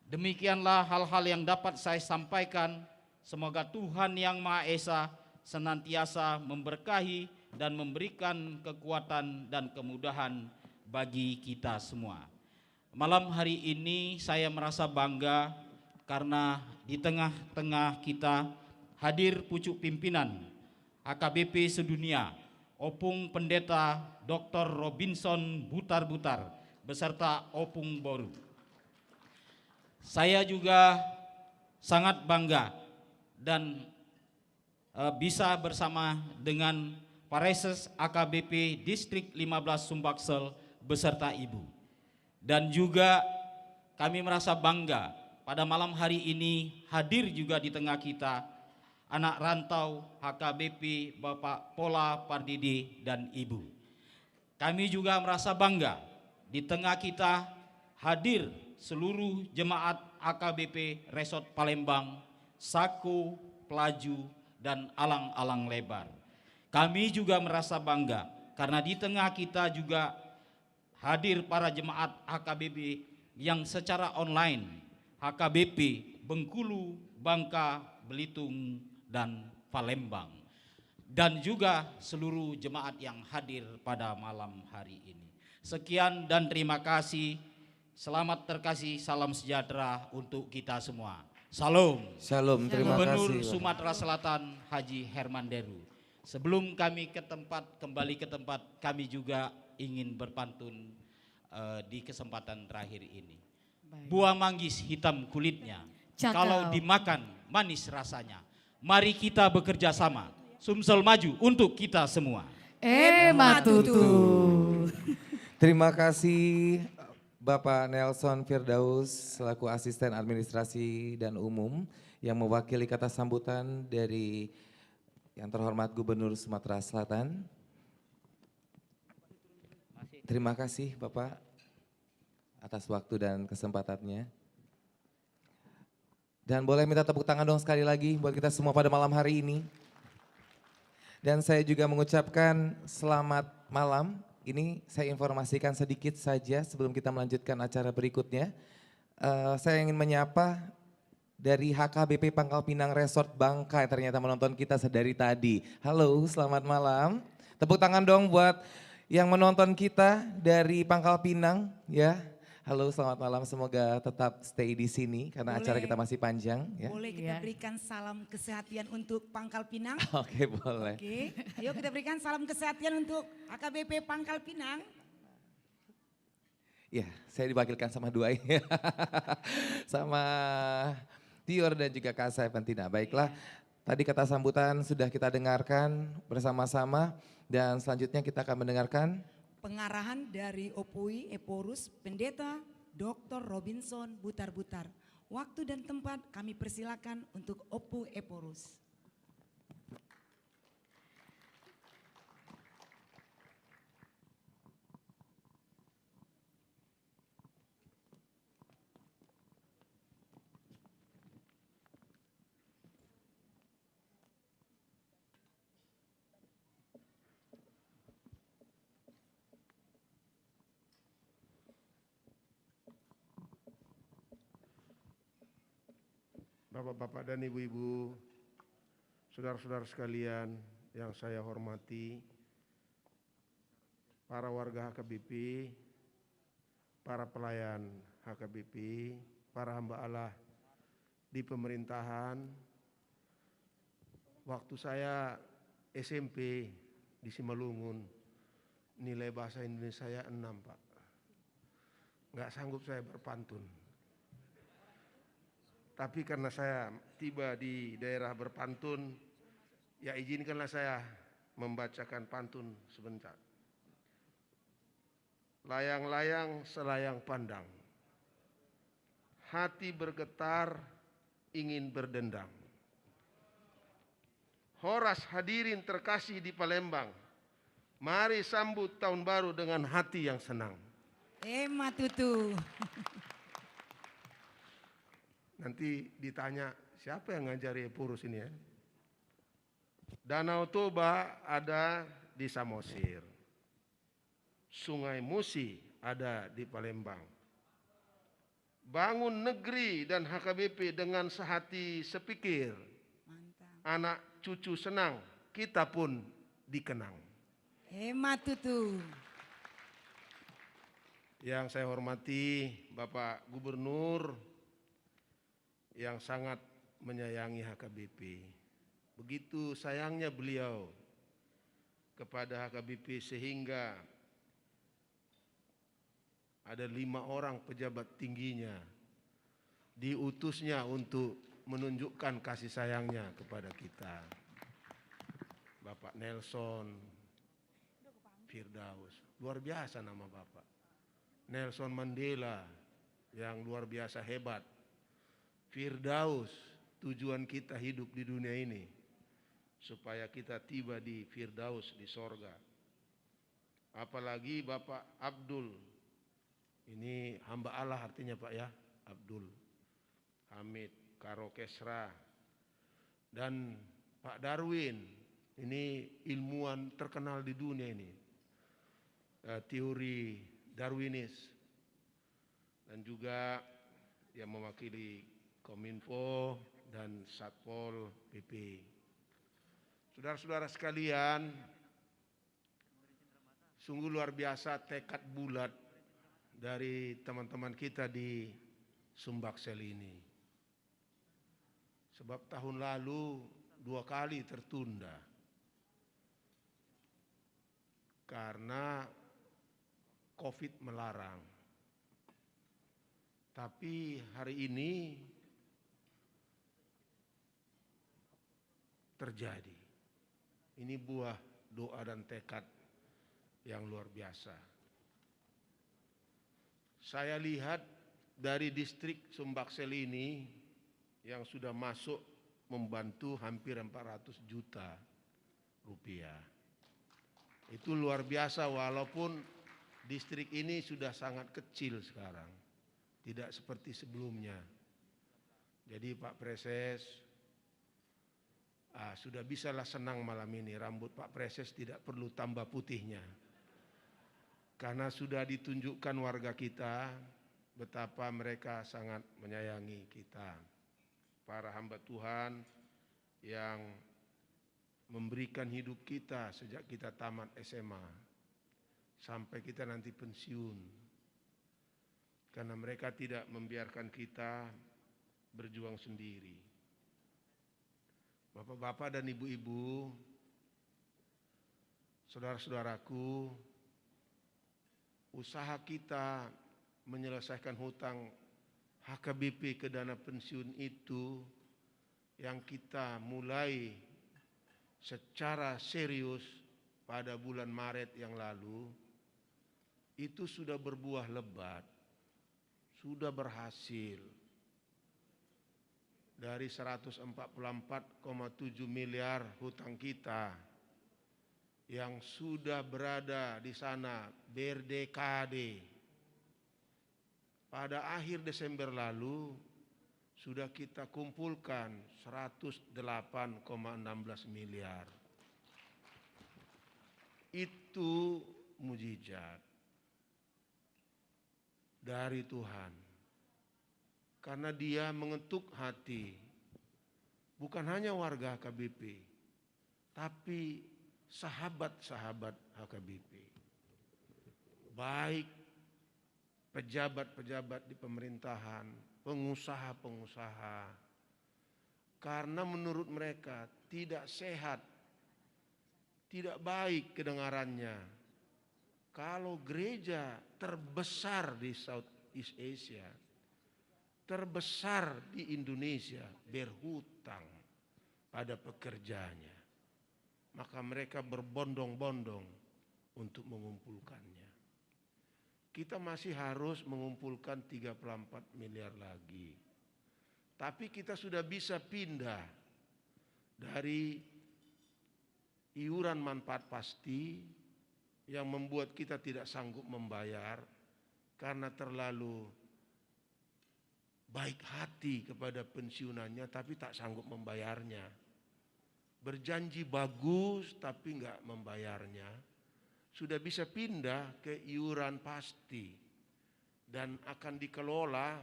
Demikianlah hal-hal yang dapat saya sampaikan. Semoga Tuhan Yang Maha Esa senantiasa memberkahi dan memberikan kekuatan dan kemudahan bagi kita semua. Malam hari ini saya merasa bangga karena di tengah-tengah kita hadir pucuk pimpinan HKBP sedunia, Opung Pendeta Dr. Robinson Butar-Butar beserta Opung Boru. Saya juga sangat bangga dan bisa bersama dengan Pareses AKBP Distrik 15 Sumbaksel beserta Ibu. Dan juga kami merasa bangga pada malam hari ini hadir juga di tengah kita anak rantau HKBP Bapak Pola Pardidi dan Ibu. Kami juga merasa bangga di tengah kita hadir seluruh jemaat AKBP Resort Palembang, Sako, Pelaju, dan Alang-Alang Lebar. Kami juga merasa bangga karena di tengah kita juga hadir para jemaat HKBP yang secara online, HKBP Bengkulu, Bangka, Belitung, dan Palembang. Dan juga seluruh jemaat yang hadir pada malam hari ini. Sekian dan terima kasih. Selamat terkasih, salam sejahtera untuk kita semua. Salam. Shalom, terima Gubernur kasih. Sumatera Selatan Haji Herman Deru. Sebelum kami kembali ke tempat, kami juga ingin berpantun di kesempatan terakhir ini. Buah manggis hitam kulitnya, Cakep. kalau dimakan manis rasanya. Mari kita bekerja sama, Sumsel maju untuk kita semua. Matutu. Terima kasih Bapak Nelson Firdaus selaku asisten administrasi dan umum yang mewakili kata sambutan dari yang terhormat Gubernur Sumatera Selatan. Terima kasih Bapak atas waktu dan kesempatannya. Dan boleh minta tepuk tangan dong sekali lagi buat kita semua pada malam hari ini. Dan saya juga mengucapkan selamat malam. Ini saya informasikan sedikit saja sebelum kita melanjutkan acara berikutnya. Saya ingin menyapa dari HKBP Pangkal Pinang Resort Bangka ternyata menonton kita sedari tadi. Halo, selamat malam. Tepuk tangan dong buat yang menonton kita dari Pangkal Pinang ya. Halo, selamat malam. Semoga tetap stay di sini karena acara kita masih panjang. Ya. Boleh kita berikan salam kesehatan untuk Pangkal Pinang? Oke, boleh. Oke, ayo kita berikan salam kesehatan untuk HKBP Pangkal Pinang. Ya, saya diwakilkan sama dua ini. Sama Tior dan juga Kak Seventina. Baiklah, tadi kata sambutan sudah kita dengarkan bersama-sama dan selanjutnya kita akan mendengarkan pengarahan dari Opui Eporus Pendeta Dr. Robinson Butar-Butar. Waktu dan tempat kami persilakan untuk Opui Eporus. Bapak-bapak dan ibu-ibu, saudara-saudara sekalian yang saya hormati, para warga HKBP, para pelayan HKBP, para hamba Allah di pemerintahan. Waktu saya SMP di Simalungun, nilai bahasa Indonesia saya 6, Pak. Nggak sanggup saya berpantun. Tapi karena saya tiba di daerah berpantun, ya izinkanlah saya membacakan pantun sebentar. Layang-layang selayang pandang, hati bergetar ingin berdendang. Horas hadirin terkasih di Palembang, mari sambut tahun baru dengan hati yang senang. Matutu. Nanti ditanya siapa yang ngajari Epurus ini ya. Danau Toba ada di Samosir. Sungai Musi ada di Palembang. Bangun negeri dan HKBP dengan sehati sepikir. Anak cucu senang, kita pun dikenang. Matutu. Yang saya hormati Bapak Gubernur yang sangat menyayangi HKBP. Begitu sayangnya beliau kepada HKBP sehingga ada 5 orang pejabat tingginya diutusnya untuk menunjukkan kasih sayangnya kepada kita. Bapak Nelson Firdaus, luar biasa nama Bapak. Nelson Mandela yang luar biasa hebat. Firdaus, tujuan kita hidup di dunia ini supaya kita tiba di Firdaus di sorga. Apalagi Bapak Abdul, ini hamba Allah artinya Pak ya, Abdul Hamid Karokesra, dan Pak Darwin, ini ilmuwan terkenal di dunia ini, teori Darwinis, dan juga yang mewakili Kominfo dan Satpol PP. Saudara-saudara sekalian, sungguh luar biasa tekad bulat dari teman-teman kita di Sumbaksel ini. Sebab tahun lalu 2 kali tertunda karena COVID melarang. Tapi hari ini terjadi. Ini buah doa dan tekad yang luar biasa. Saya lihat dari distrik Sumbaksel ini yang sudah masuk membantu hampir 400 juta rupiah. Itu luar biasa walaupun distrik ini sudah sangat kecil sekarang. Tidak seperti sebelumnya. Jadi Pak Preses, sudah bisalah senang malam ini, rambut Pak Preses tidak perlu tambah putihnya. Karena sudah ditunjukkan warga kita betapa mereka sangat menyayangi kita. Para hamba Tuhan yang memberikan hidup kita sejak kita tamat SMA sampai kita nanti pensiun. Karena mereka tidak membiarkan kita berjuang sendiri. Bapak-bapak dan ibu-ibu, saudara-saudaraku, usaha kita menyelesaikan hutang HKBP ke dana pensiun itu yang kita mulai secara serius pada bulan Maret yang lalu, itu sudah berbuah lebat, sudah berhasil. Dari 144,7 miliar hutang kita yang sudah berada di sana berdekade, pada akhir Desember lalu sudah kita kumpulkan 108,16 miliar. Itu mujizat dari Tuhan. Karena Dia mengetuk hati bukan hanya warga HKBP, tapi sahabat-sahabat HKBP. Baik pejabat-pejabat di pemerintahan, pengusaha-pengusaha. Karena menurut mereka tidak sehat, tidak baik kedengarannya kalau gereja terbesar di Southeast Asia, terbesar di Indonesia berhutang pada pekerjanya, maka mereka berbondong-bondong untuk mengumpulkannya. Kita masih harus mengumpulkan 34 miliar lagi. Tapi kita sudah bisa pindah dari iuran manfaat pasti yang membuat kita tidak sanggup membayar karena terlalu baik hati kepada pensiunannya tapi tak sanggup membayarnya. Berjanji bagus tapi enggak membayarnya. Sudah bisa pindah ke iuran pasti dan akan dikelola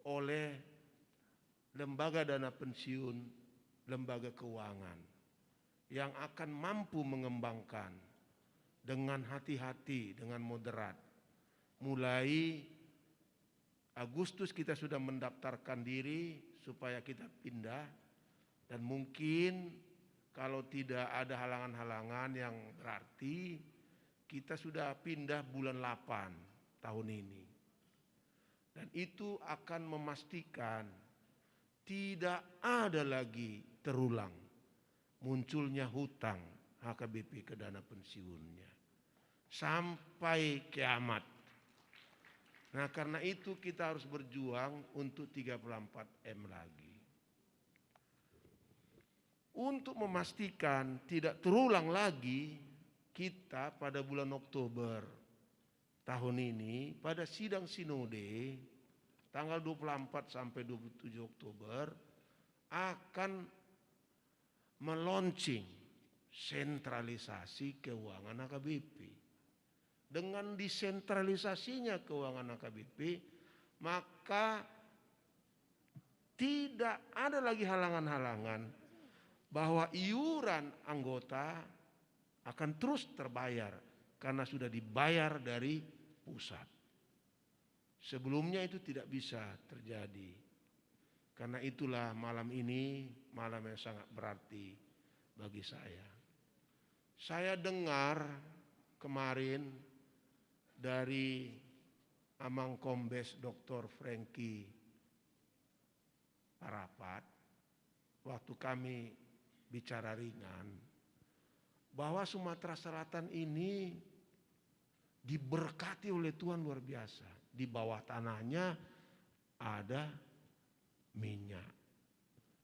oleh lembaga dana pensiun, lembaga keuangan yang akan mampu mengembangkan dengan hati-hati, dengan moderat. Mulai Agustus kita sudah mendaftarkan diri supaya kita pindah, dan mungkin kalau tidak ada halangan-halangan yang berarti kita sudah pindah bulan 8 tahun ini. Dan itu akan memastikan tidak ada lagi terulang munculnya hutang HKBP ke dana pensiunnya sampai kiamat. Nah, karena itu kita harus berjuang untuk 34M lagi. Untuk memastikan tidak terulang lagi, kita pada bulan Oktober tahun ini pada sidang sinode tanggal 24 sampai 27 Oktober akan meluncing sentralisasi keuangan HKBP. Dengan desentralisasinya keuangan HKBP, maka tidak ada lagi halangan-halangan bahwa iuran anggota akan terus terbayar karena sudah dibayar dari pusat. Sebelumnya itu tidak bisa terjadi. Karena itulah malam ini malam yang sangat berarti bagi saya. Saya dengar kemarin dari Amang Kombes Dr. Franky Parapat waktu kami bicara ringan bahwa Sumatera Selatan ini diberkati oleh Tuhan luar biasa. Di bawah tanahnya ada minyak.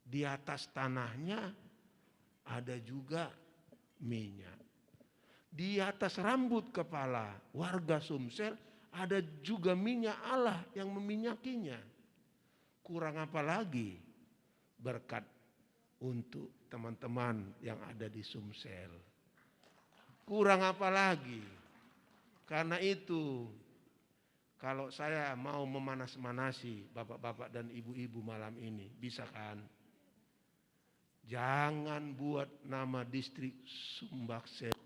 Di atas tanahnya ada juga minyak. Di atas rambut kepala warga Sumsel ada juga minyak Allah yang meminyakinya. kurang apa lagi berkat untuk teman-teman yang ada di Sumsel. Kurang apa lagi? Karena itu, kalau saya mau memanas-manasi bapak-bapak dan ibu-ibu malam ini, bisa kan? Jangan buat nama distrik Sumbaksel.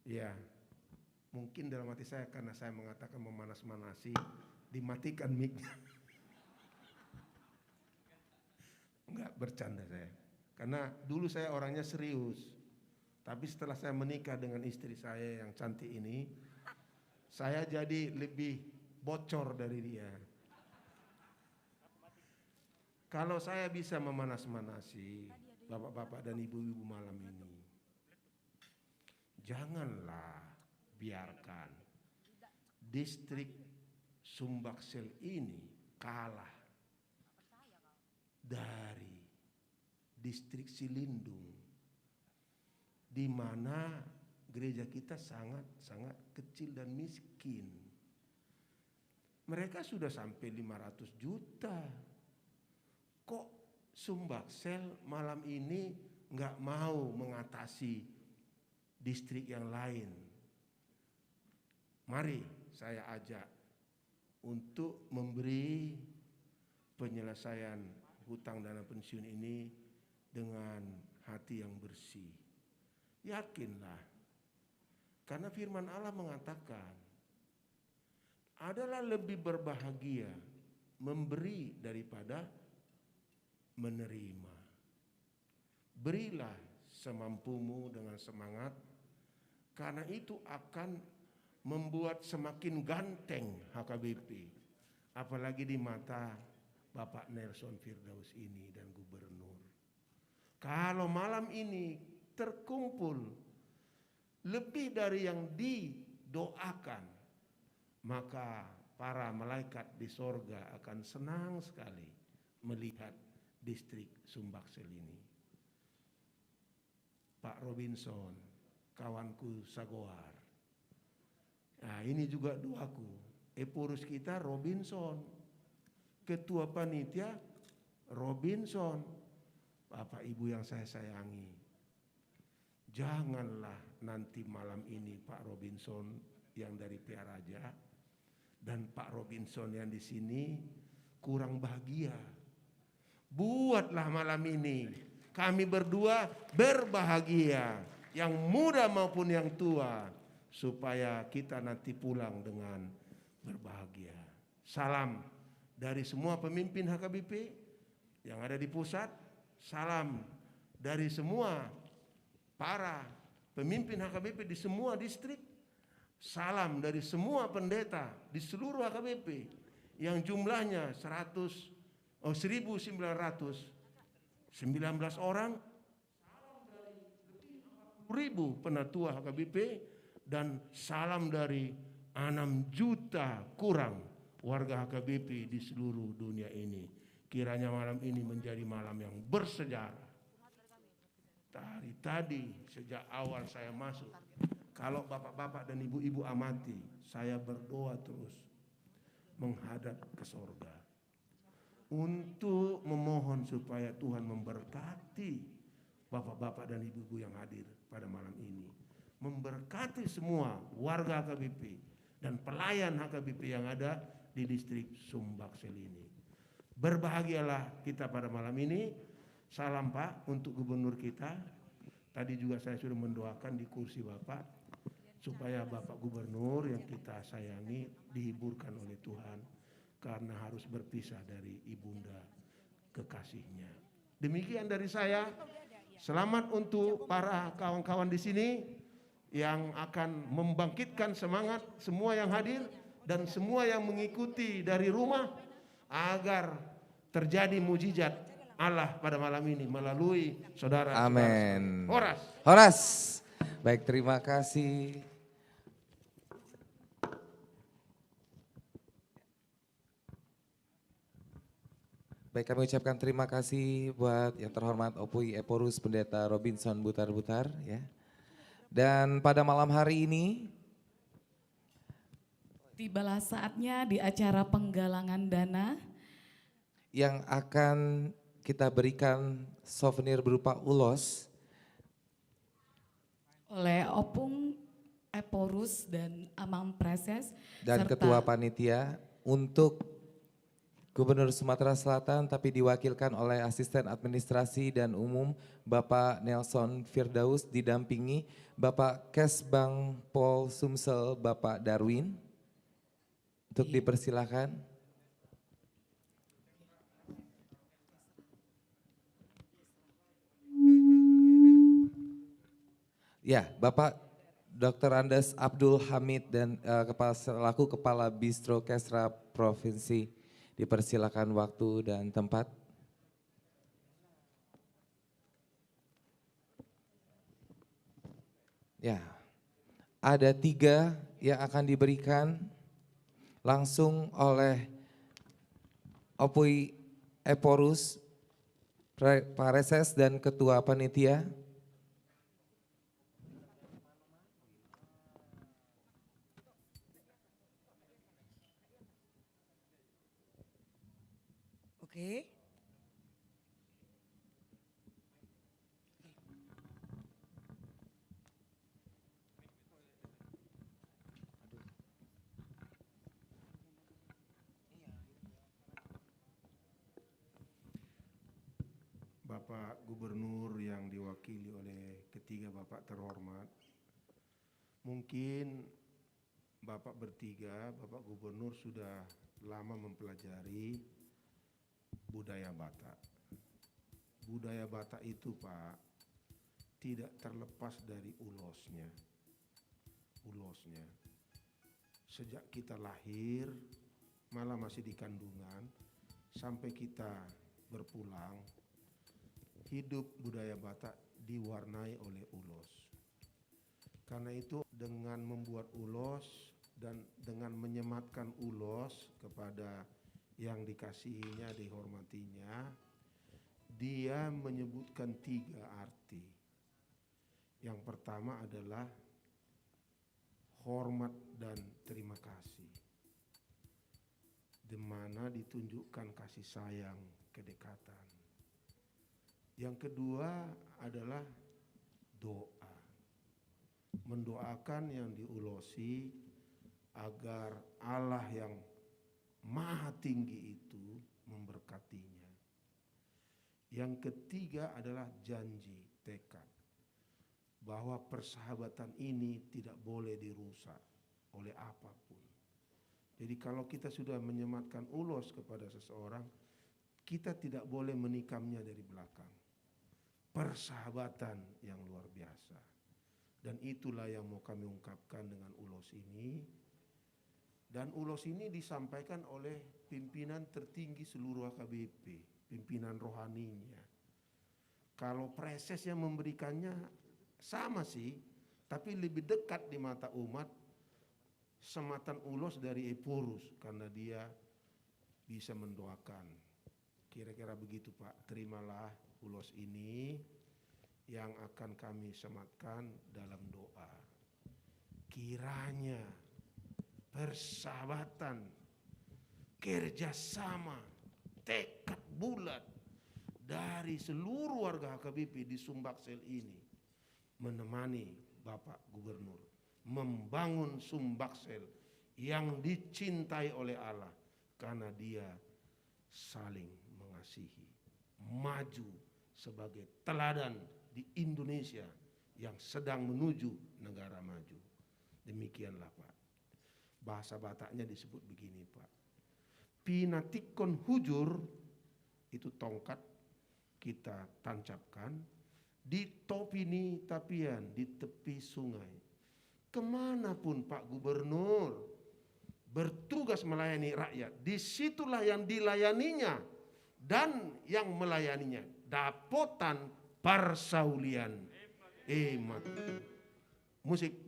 Ya, mungkin dalam hati saya karena saya mengatakan memanas-manasi, dimatikan mic-nya. Enggak, bercanda saya. Karena dulu saya orangnya serius. Tapi setelah saya menikah dengan istri saya yang cantik ini, saya jadi lebih bocor dari dia. Kalau saya bisa memanas-manasi bapak-bapak dan ibu-ibu malam ini, janganlah biarkan distrik Sumbaksel ini kalah dari distrik Silindung, di mana gereja kita sangat kecil dan miskin. Mereka sudah sampai 500 juta. Kok Sumbaksel malam ini nggak mau mengatasi distrik yang lain? Mari saya ajak untuk memberi penyelesaian hutang dana pensiun ini dengan hati yang bersih. Yakinlah, karena firman Allah mengatakan, adalah lebih berbahagia memberi daripada menerima. Berilah semampumu dengan semangat, karena itu akan membuat semakin ganteng HKBP, apalagi di mata Bapak Nelson Firdaus ini dan gubernur. Kalau malam ini terkumpul lebih dari yang didoakan, maka para malaikat di sorga akan senang sekali melihat distrik Sumbaksel ini. Pak Robinson, kawanku Sagoar. Nah, ini juga doaku. Epurus kita Robinson, ketua panitia Robinson, Bapak Ibu yang saya sayangi. Janganlah nanti malam ini Pak Robinson yang dari Piaraja dan Pak Robinson yang di sini kurang bahagia. Buatlah malam ini kami berdua berbahagia, yang muda maupun yang tua, supaya kita nanti pulang dengan berbahagia. Salam dari semua pemimpin HKBP yang ada di pusat, salam dari semua para pemimpin HKBP di semua distrik, salam dari semua pendeta di seluruh HKBP yang jumlahnya 1.919 orang, salam dari lebih 40.000 penatua HKBP, dan salam dari 6 juta kurang warga HKBP di seluruh dunia ini. Kiranya malam ini menjadi malam yang bersejarah. Dari tadi sejak awal saya masuk, kalau bapak-bapak dan ibu-ibu amati, saya berdoa terus menghadap ke sorga untuk memohon supaya Tuhan memberkati bapak-bapak dan ibu-ibu yang hadir pada malam ini, memberkati semua warga HKBP dan pelayan HKBP yang ada di distrik Sumbaksel ini. Berbahagialah kita pada malam ini. Salam Pak untuk gubernur kita. Tadi juga saya sudah mendoakan di kursi Bapak, supaya Bapak Gubernur yang kita sayangi dihiburkan oleh Tuhan, karena harus berpisah dari ibunda kekasihnya. Demikian dari saya. Selamat untuk para kawan-kawan di sini yang akan membangkitkan semangat semua yang hadir dan semua yang mengikuti dari rumah, agar terjadi mujizat Allah pada malam ini melalui saudara. Amin. Horas. Horas. Baik, terima kasih Baik, kami ucapkan terima kasih buat yang terhormat Opui Eporus Pendeta Robinson Butar-Butar ya. Dan pada malam hari ini tibalah saatnya di acara penggalangan dana yang akan kita berikan souvenir berupa ulos oleh Opung Eporus dan Amang Preses dan serta Ketua Panitia untuk Gubernur Sumatera Selatan, tapi diwakilkan oleh Asisten Administrasi dan Umum Bapak Nelson Firdaus didampingi Bapak Kesbang Pol Sumsel Bapak Darwin. Untuk dipersilakan. Ya, Bapak Dr. Andes Abdul Hamid dan selaku Kepala Bistro Kesra Provinsi, dipersilakan waktu dan tempat. Ya, ada 3 yang akan diberikan langsung oleh Opui Eporus, Pareses dan Ketua Panitia. Oke. Bapak Gubernur yang diwakili oleh ketiga Bapak terhormat, mungkin Bapak bertiga, Bapak Gubernur sudah lama mempelajari budaya Batak. Budaya Batak itu Pak, tidak terlepas dari ulosnya. Ulosnya. Sejak kita lahir, malah masih di kandungan, sampai kita berpulang, hidup budaya Batak diwarnai oleh ulos. Karena itu dengan membuat ulos dan dengan menyematkan ulos kepada yang dikasihinya, dihormatinya, dia menyebutkan 3 arti. Yang pertama adalah hormat dan terima kasih, di mana ditunjukkan kasih sayang, kedekatan. Yang kedua adalah doa, mendoakan yang diulosi agar Allah yang Maha tinggi itu memberkatinya. Yang ketiga adalah janji, tekad, bahwa persahabatan ini tidak boleh dirusak oleh apapun. Jadi kalau kita sudah menyematkan ulos kepada seseorang, kita tidak boleh menikamnya dari belakang. Persahabatan yang luar biasa. Dan itulah yang mau kami ungkapkan dengan ulos ini. Dan ulos ini disampaikan oleh pimpinan tertinggi seluruh AKBP, pimpinan rohaninya. Kalau preses yang memberikannya sama sih, tapi lebih dekat di mata umat sematan ulos dari Eporus, karena dia bisa mendoakan. Kira-kira begitu Pak, terimalah ulos ini yang akan kami sematkan dalam doa. Kiranya persahabatan, kerjasama, tekad bulat dari seluruh warga HKBP di Sumbaksel ini menemani Bapak Gubernur membangun Sumbaksel yang dicintai oleh Allah karena dia saling mengasihi, maju sebagai teladan di Indonesia yang sedang menuju negara maju. Demikianlah Pak. Bahasa Bataknya disebut begini Pak. Pinatikon hujur, itu tongkat kita tancapkan, di topini tapian, di tepi sungai. Kemanapun Pak Gubernur bertugas melayani rakyat, disitulah yang dilayaninya dan yang melayaninya. Dapotan parsaulian. Emat. Musik.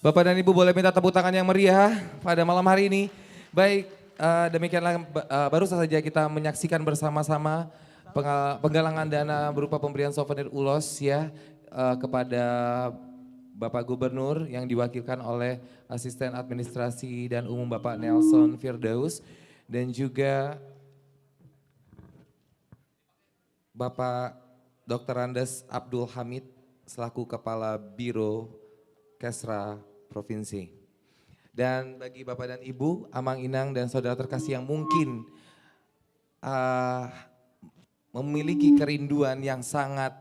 Bapak dan Ibu boleh minta tepuk tangan yang meriah pada malam hari ini. Baik, demikianlah baru saja kita menyaksikan bersama-sama penggalangan dana berupa pemberian souvenir ulos ya kepada Bapak Gubernur yang diwakilkan oleh Asisten Administrasi dan Umum Bapak Nelson Firdaus dan juga Bapak Dr. Andes Abdul Hamid selaku Kepala Biro Kesra Provinsi. Dan bagi Bapak dan Ibu, Amang Inang dan saudara terkasih yang mungkin memiliki kerinduan yang sangat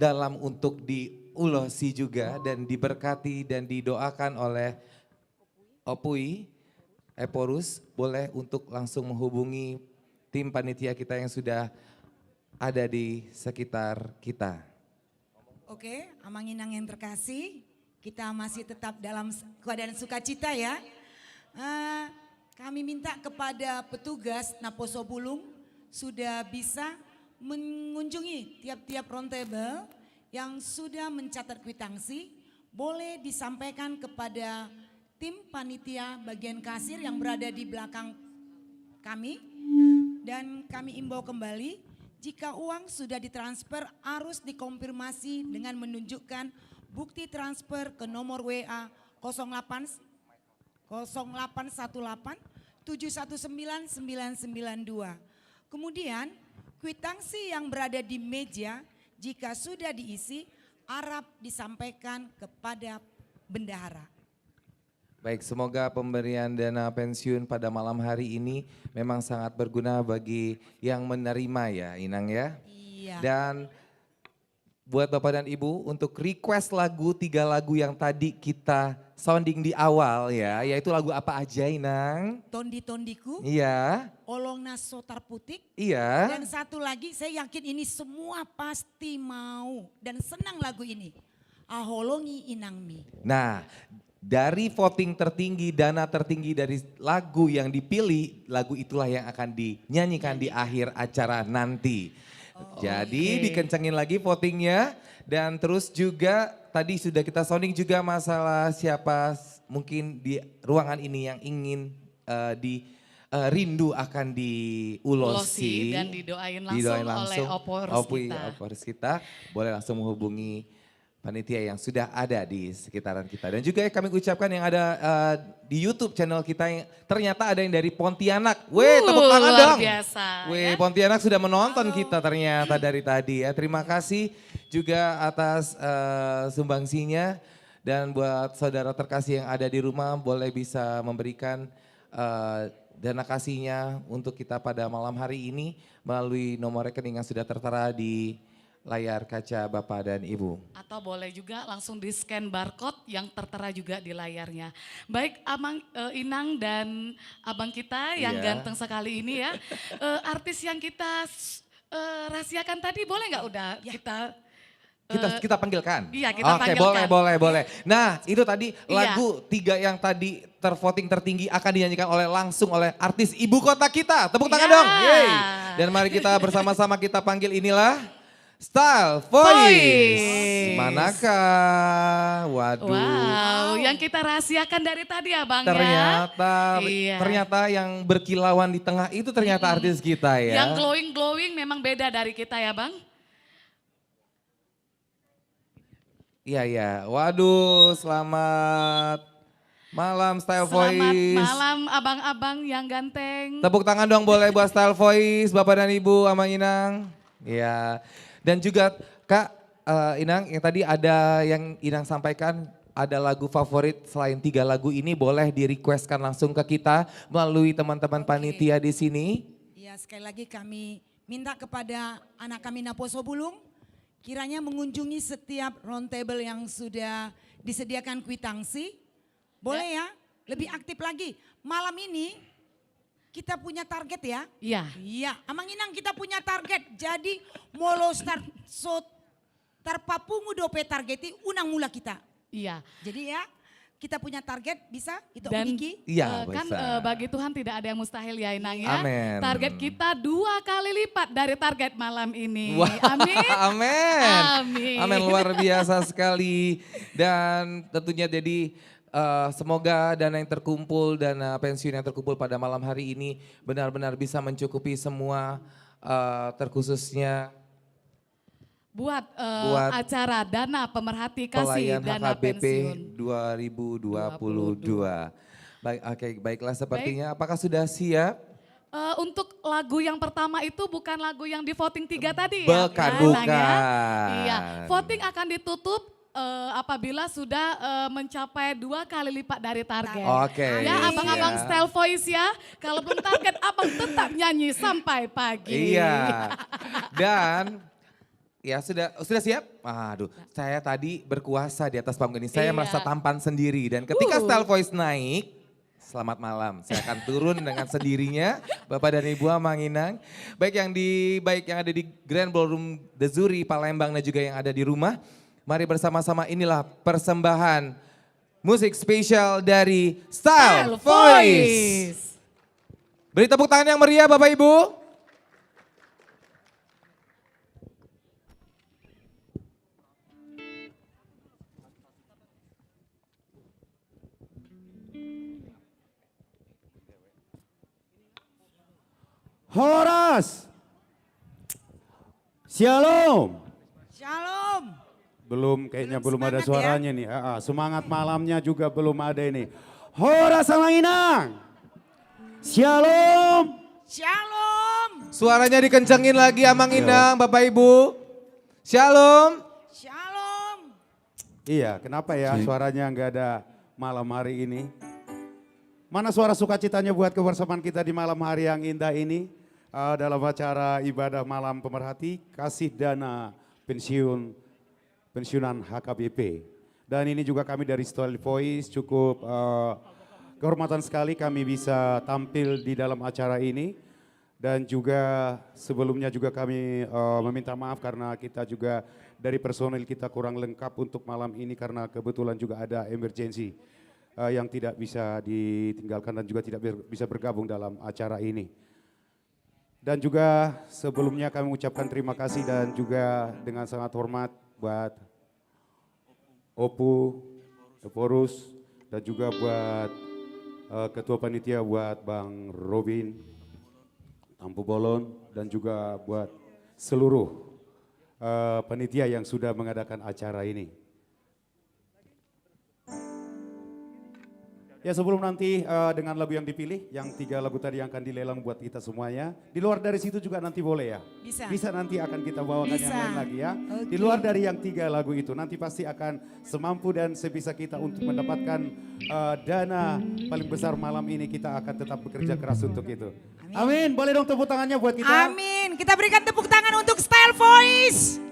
dalam untuk diulosi juga dan diberkati dan didoakan oleh Opui, Eporus, boleh untuk langsung menghubungi tim panitia kita yang sudah ada di sekitar kita. Oke, Amang Inang yang terkasih, kita masih tetap dalam keadaan sukacita ya. Kami minta kepada petugas Naposo Bulung sudah bisa mengunjungi tiap-tiap roundtable yang sudah mencatat kwitansi, boleh disampaikan kepada tim panitia bagian kasir yang berada di belakang kami. Dan kami imbau kembali, jika uang sudah ditransfer harus dikonfirmasi dengan menunjukkan bukti transfer ke nomor WA 0818 719 992. Kemudian kwitansi yang berada di meja jika sudah diisi harap disampaikan kepada bendahara. Baik, semoga pemberian dana pensiun pada malam hari ini memang sangat berguna bagi yang menerima ya Inang ya. Iya. Dan buat Bapak dan Ibu untuk request lagu 3 lagu yang tadi kita sounding di awal ya, yaitu lagu apa aja Inang? Tondi-tondiku. Iya. Olong Nasotar Putik. Iya. Dan satu lagi saya yakin ini semua pasti mau dan senang lagu ini. Aholongi Inangmi. Nah, dari voting tertinggi, dana tertinggi dari lagu yang dipilih, lagu itulah yang akan dinyanyikan di akhir acara nanti. Jadi dikencengin lagi votingnya dan terus juga tadi sudah kita sounding juga masalah siapa mungkin di ruangan ini yang ingin rindu akan diulosi dan didoain langsung oleh Opors kita. Boleh langsung menghubungi panitia yang sudah ada di sekitaran kita. Dan juga kami ucapkan yang ada di YouTube channel kita yang ternyata ada yang dari Pontianak. Weh, tepuk tangan luar dong. Biasa, Weh, ya? Pontianak sudah menonton kita ternyata dari tadi ya. Terima kasih juga atas sumbangsinya. Dan buat saudara terkasih yang ada di rumah boleh bisa memberikan dana kasihnya untuk kita pada malam hari ini melalui nomor rekening yang sudah tertera di layar kaca Bapak dan Ibu. Atau boleh juga langsung di scan barcode yang tertera juga di layarnya. Baik Amang Inang dan abang kita yang ganteng sekali ini ya. Artis yang kita rahasiakan tadi boleh nggak udah kita panggilkan? Iya kita Oke, panggilkan. boleh. Nah itu tadi lagu 3 yang tadi tervoting tertinggi akan dinyanyikan langsung oleh artis ibu kota kita. Tepuk tangan dong. Yeay. Dan mari kita bersama-sama kita panggil inilah Style Voice. Manakah? Waduh. Wow, yang kita rahasiakan dari tadi ya Bang ternyata yang berkilauan di tengah itu ternyata artis kita ya. Yang glowing memang beda dari kita ya Bang. Iya. Waduh, selamat malam Style Voice. Selamat malam abang-abang yang ganteng. Tepuk tangan dong boleh buat Style Voice, Bapak dan Ibu, Amang Inang. Iya. Dan juga Kak Inang yang tadi ada yang Inang sampaikan ada lagu favorit selain 3 lagu ini boleh di requestkan langsung ke kita melalui teman-teman panitia di sini. Ya sekali lagi kami minta kepada anak kami Naposo Bulung kiranya mengunjungi setiap roundtable yang sudah disediakan kwitansi. Boleh ya, lebih aktif lagi. Malam ini kita punya target ya. Iya, Amang Inang kita punya target. Jadi molo start so tarpapungu dope targeti unang mula kita. Iya. Jadi ya kita punya target bisa kita dan uniki. Iya kan bagi Tuhan tidak ada yang mustahil ya Inang ya. Amin. Target kita 2 kali lipat dari target malam ini. Wah, amin. Amin, luar biasa sekali. Dan tentunya jadi Semoga dana yang terkumpul, dana pensiun yang terkumpul pada malam hari ini benar-benar bisa mencukupi semua, terkhususnya buat buat acara Dana Pemerhati Kasih pelayan Dana HKBP Pensiun. 2022. Baik, oke, baiklah sepertinya. Apakah sudah siap? Untuk lagu yang pertama itu bukan lagu yang di voting 3 tadi ya? Bukan, Ya, bukan. Nang, ya? Iya, voting akan ditutup apabila sudah mencapai 2 kali lipat dari target. Oke, Ya, abang-abang iya. style voice ya, kalau belum target abang tetap nyanyi sampai pagi. Iya. Dan ya sudah siap? Aduh, saya tadi berkuasa di atas panggung ini. Saya Iya. merasa tampan sendiri dan ketika style voice naik, selamat malam. Saya akan turun dengan sendirinya, Bapak dan Ibu Amanginang. Baik yang ada di Grand Ballroom The Zuri Palembang dan juga yang ada di rumah. Mari bersama-sama, inilah persembahan musik spesial dari Style Voice. Beri tepuk tangan yang meriah Bapak Ibu. Horas. Shalom. Shalom. Kayaknya belum ada suaranya nih. Semangat malamnya juga belum ada ini. Horas Amanginang. Shalom. Shalom. Suaranya dikencengin lagi Amanginang Bapak Ibu. Shalom. Shalom. Iya, kenapa ya suaranya nggak ada malam hari ini? Mana suara sukacitanya buat kebersamaan kita di malam hari yang indah ini dalam acara ibadah malam pemerhati kasih dana pensiunan HKBP. Dan ini juga kami dari Style Voice cukup kehormatan sekali kami bisa tampil di dalam acara ini. Dan juga sebelumnya juga kami meminta maaf karena kita juga dari personil kita kurang lengkap untuk malam ini karena kebetulan juga ada emergency yang tidak bisa ditinggalkan dan juga tidak bisa bergabung dalam acara ini. Dan juga sebelumnya kami ucapkan terima kasih dan juga dengan sangat hormat buat Opu, Eporus, dan juga buat Ketua Panitia buat Bang Robin, Tampu Bolon, dan juga buat seluruh panitia yang sudah mengadakan acara ini. Ya sebelum nanti dengan lagu yang dipilih, yang 3 lagu tadi yang akan dilelang buat kita semuanya. Di luar dari situ juga nanti boleh ya? Bisa nanti akan kita bawakan yang lain lagi ya. Di luar dari yang 3 lagu itu, nanti pasti akan semampu dan sebisa kita untuk mendapatkan dana paling besar malam ini. Kita akan tetap bekerja keras untuk itu. Amin, boleh dong tepuk tangannya buat kita. Amin, kita berikan tepuk tangan untuk Style Voice.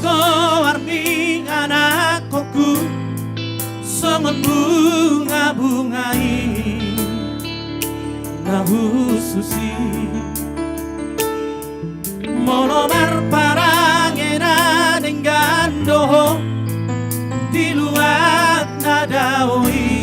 Warni anak koku songon bunga-bungai nahu susi monomar parangena dengan doho di luar nadawi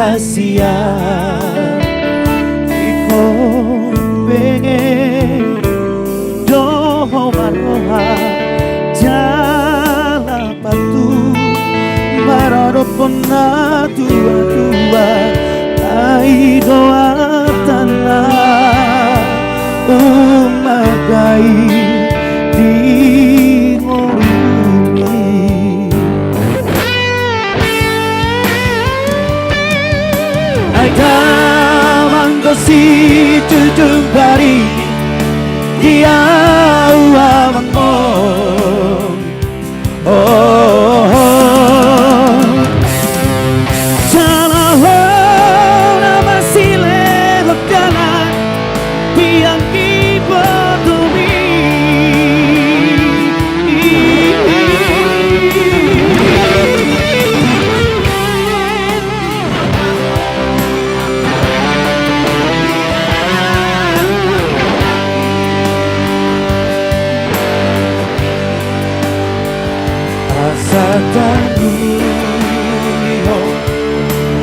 rahasia iko pengen doho maroha jala patu mararo pona dua-dua ai doa tanah umagai di ngorumi ada mangkosi jujung bari dia uamangmo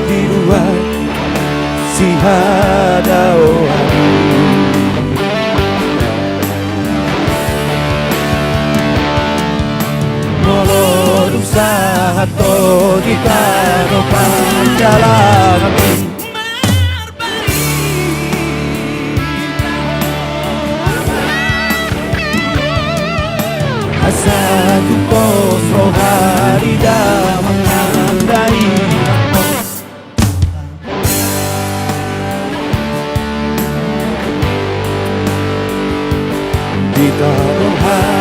di luar si hadao molor usaha to kita no panjalan asa tumpos rohari damang dari kita rohari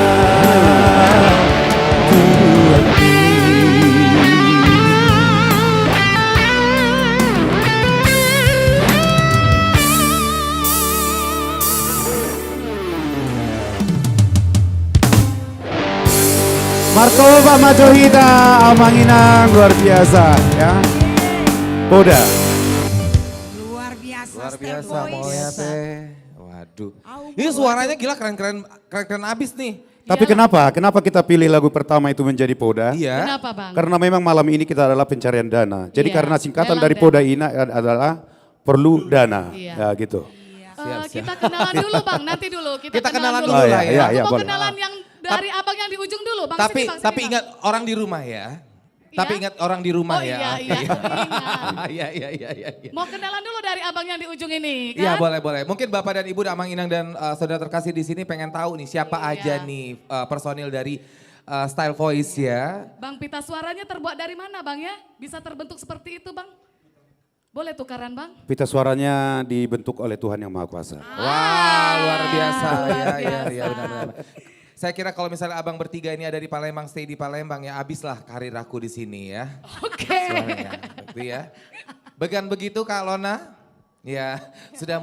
Markoba Majohita Amanginang luar biasa ya. Poda. Luar biasa. Luar biasa maunya teh. Waduh. Ini suaranya gila keren abis nih. Tapi kenapa? Kenapa kita pilih lagu pertama itu menjadi Poda? Iya. Kenapa Bang? Karena memang malam ini kita adalah pencarian dana. Jadi Iya, karena singkatan lelang dari dana. Poda ini adalah perlu dana. Iya. Ya gitu. Kita kenalan dulu Bang, nanti dulu. Kita kenalan dulu. dulu lah ya. Iya, Aku mau boleh. kenalan yang dari abang yang di ujung dulu. Bang, Tapi sini, Bang, sini, Bang. ingat orang di rumah ya. Tapi ingat orang di rumah Oh, ya. iya. Iya. Mau kenalan dulu dari abang yang di ujung ini kan? Iya boleh. Mungkin Bapak dan Ibu Amang Inang dan saudara terkasih di sini pengen tahu nih siapa aja nih personil dari Style Voice ya. Bang, pita suaranya terbuat dari mana Bang ya? Bisa terbentuk seperti itu Bang? Boleh tukaran Bang? Pita suaranya dibentuk oleh Tuhan Yang Maha Kuasa. Wah luar biasa. Iya benar. Saya kira kalau misalnya abang bertiga ini ada di Palembang, stay di Palembang ya, abislah karir aku di sini ya. Oke. Suaranya, gitu ya. Bagian begitu Kak Lona, ya sudah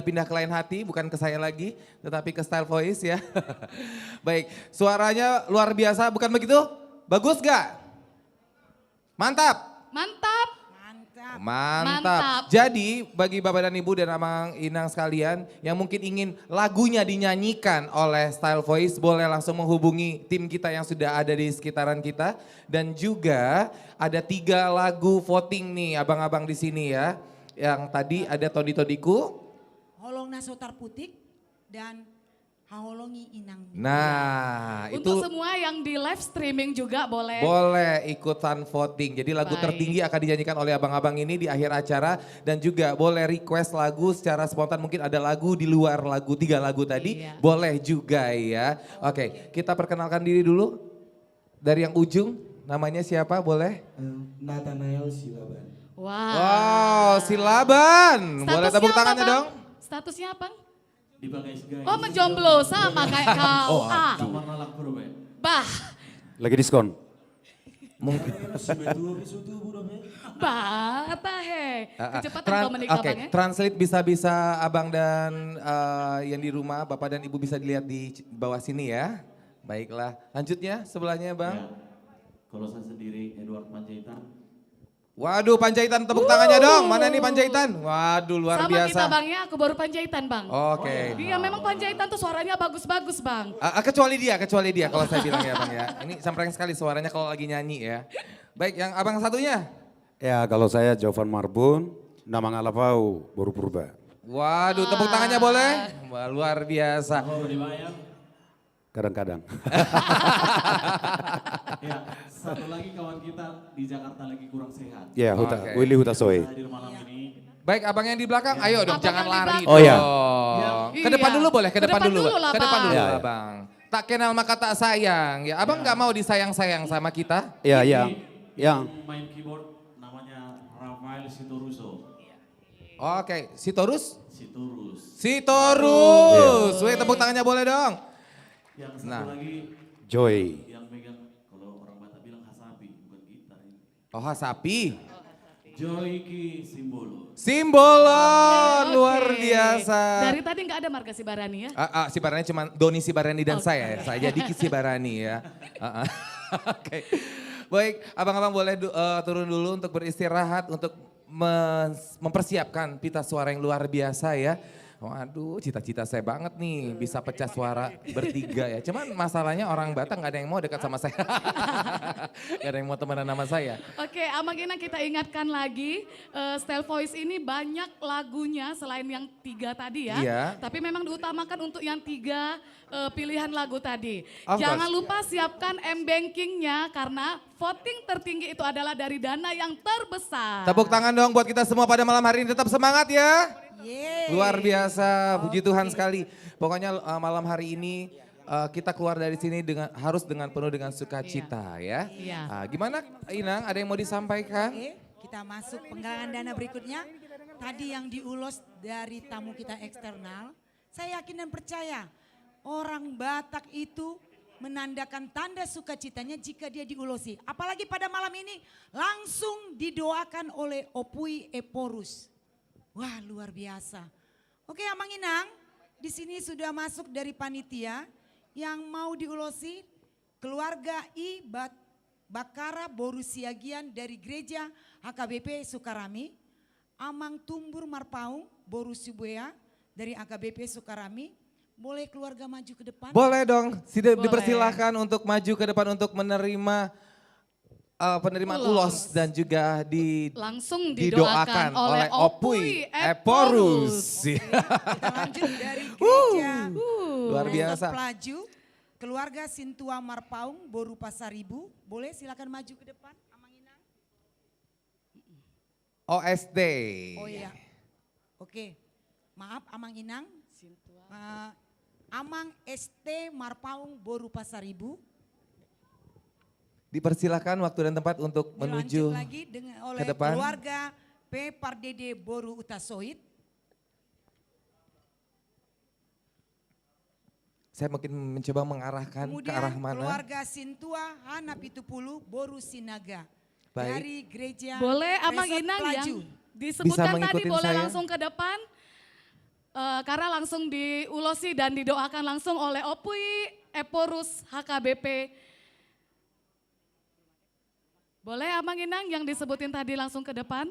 pindah ke lain hati, bukan ke saya lagi, tetapi ke Style Voice ya. Baik, suaranya luar biasa, bukan begitu? Bagus gak? Mantap? Mantap. Jadi bagi Bapak dan Ibu dan Amang Inang sekalian yang mungkin ingin lagunya dinyanyikan oleh Style Voice boleh langsung menghubungi tim kita yang sudah ada di sekitaran kita. Dan juga ada 3 lagu voting nih abang-abang di sini ya. Yang tadi ada Todi Todiku. Holong Nasotar Putik dan Haholongi Inang. Nah Untuk itu semua yang di live streaming juga boleh. boleh ikutan voting. Jadi lagu Baik. tertinggi akan dinyanyikan oleh abang-abang ini di akhir acara. Dan juga boleh request lagu secara spontan. Mungkin ada lagu di luar lagu 3 lagu tadi. Iya. Boleh juga ya. Oke, kita perkenalkan diri dulu. Dari yang ujung, namanya siapa boleh? Nathanael Silaban. Wow. Silaban. Boleh Statusnya tepuk apa, tangannya Bang? dong. Statusnya apa? Dipakai guys. Oh menjomblo sama kayak kau. Warna lakpur, Pak. Bah. Lagi diskon. Mungkin. Bah, apa he? Kecepatan kau menikah Oke, Bang ya? translate bisa abang dan yang di rumah, Bapak dan Ibu bisa dilihat di bawah sini ya. Baiklah, lanjutnya sebelahnya Bang. Kalau saya sendiri Edward Panjaitan. Waduh Panjaitan, tepuk tangannya dong. Mana nih Panjaitan? Waduh luar Sama biasa. kita Bang ya, aku baru Panjaitan Bang. Oke. Iya memang Panjaitan tuh suaranya bagus-bagus Bang. Kecuali dia kalau saya bilang ya Bang ya. Ini sampreng sekali suaranya kalau lagi nyanyi ya. Baik, yang abang satunya. Ya, kalau saya Jovan Marbun, nama ngalapau Boru Purba. Waduh, tepuk tangannya boleh? Wah, luar biasa. Oh, dibayar. Kadang-kadang. Ya, satu lagi kawan kita di Jakarta lagi kurang sehat. Ya, Oke. Willy Hutasoe. Hadir malam ini. Baik, abang yang di belakang, ayo dong, Abang jangan yang di lari belakang. Oh, iya. dong. Ke Iya. depan dulu boleh, ke depan dulu. lah, Ke depan Bang. dulu, Ya, ya. abang. Tak kenal maka tak sayang. Ya, abang nggak mau disayang-sayang sama kita? Ya, Ini yang. main keyboard namanya Rafael Sitoruso. Oke, Sitorus? Sitorus. Sitorus. Wih, tepuk tangannya boleh dong. Yang satu Nah. lagi Joy. yang megang, kalau orang Batak bilang hasapi, bukan gitar ini. Oh, sapi. Joyki Simbolo. Simbolo, luar Oke. biasa. Dari tadi nggak ada marga Sibarani ya? Sibarani cuma Doni Sibarani dan saya. Saya Diki Sibarani ya. Oke. Baik, abang-abang boleh turun dulu untuk beristirahat, untuk mempersiapkan pita suara yang luar biasa ya. Waduh, cita-cita saya banget nih bisa pecah suara bertiga ya. Cuman masalahnya orang Batak nggak ada yang mau dekat sama saya. Gak ada yang mau temenan sama saya. Oke, Amang Inang kita ingatkan lagi, Style Voice ini banyak lagunya selain yang 3 tadi ya. Iya. Tapi memang diutamakan untuk yang 3 pilihan lagu tadi. Of Jangan course. lupa siapkan M-Bankingnya karena voting tertinggi itu adalah dari dana yang terbesar. Tepuk tangan dong buat kita semua pada malam hari ini. Tetap semangat ya. Luar biasa, puji Tuhan sekali. Pokoknya malam hari ini kita keluar dari sini harus dengan penuh dengan sukacita ya. Iya. Gimana Inang, ada yang mau disampaikan? Oke, kita masuk penggalangan dana berikutnya. Tadi yang diulos dari tamu kita eksternal, saya yakin dan percaya orang Batak itu menandakan tanda sukacitanya jika dia diulosi. Apalagi pada malam ini langsung didoakan oleh Opui Eporus. Wah, luar biasa. Oke, Amang Inang, di sini sudah masuk dari panitia yang mau diulosi keluarga Bakara Boru Siagian dari gereja HKBP Sukarami, Amang Tumbur Marpaung Boru Sibuya dari HKBP Sukarami. Boleh keluarga maju ke depan? Boleh dong, Boleh. dipersilahkan untuk maju ke depan untuk menerima penerimaan ulos dan juga langsung didoakan oleh Opui Eporus. Kita lanjut dari gereja Luar Resort biasa. Pelaju, keluarga Sintua Marpaung Boru Pasaribu. Boleh silakan maju ke depan, Amang Inang. OSD. Oh iya, oke. Maaf Amang Inang. Amang ST Marpaung Boru Pasaribu. Dipersilakan waktu dan tempat untuk menuju Dilanjut lagi oleh ke depan. keluarga P. Pardede Boru Utasoid. Saya mungkin mencoba mengarahkan ke Kemudian arah mana. keluarga Sintua Hana Pitupulu Boru Sinaga. Baik. Dari gereja Boleh Amang Resort Inang Pelaju. yang disebutkan tadi mengikutin boleh saya? langsung ke depan. Karena langsung diulosi dan didoakan langsung oleh Opui Eporus HKBP. Boleh Amang Inang yang disebutin tadi langsung ke depan?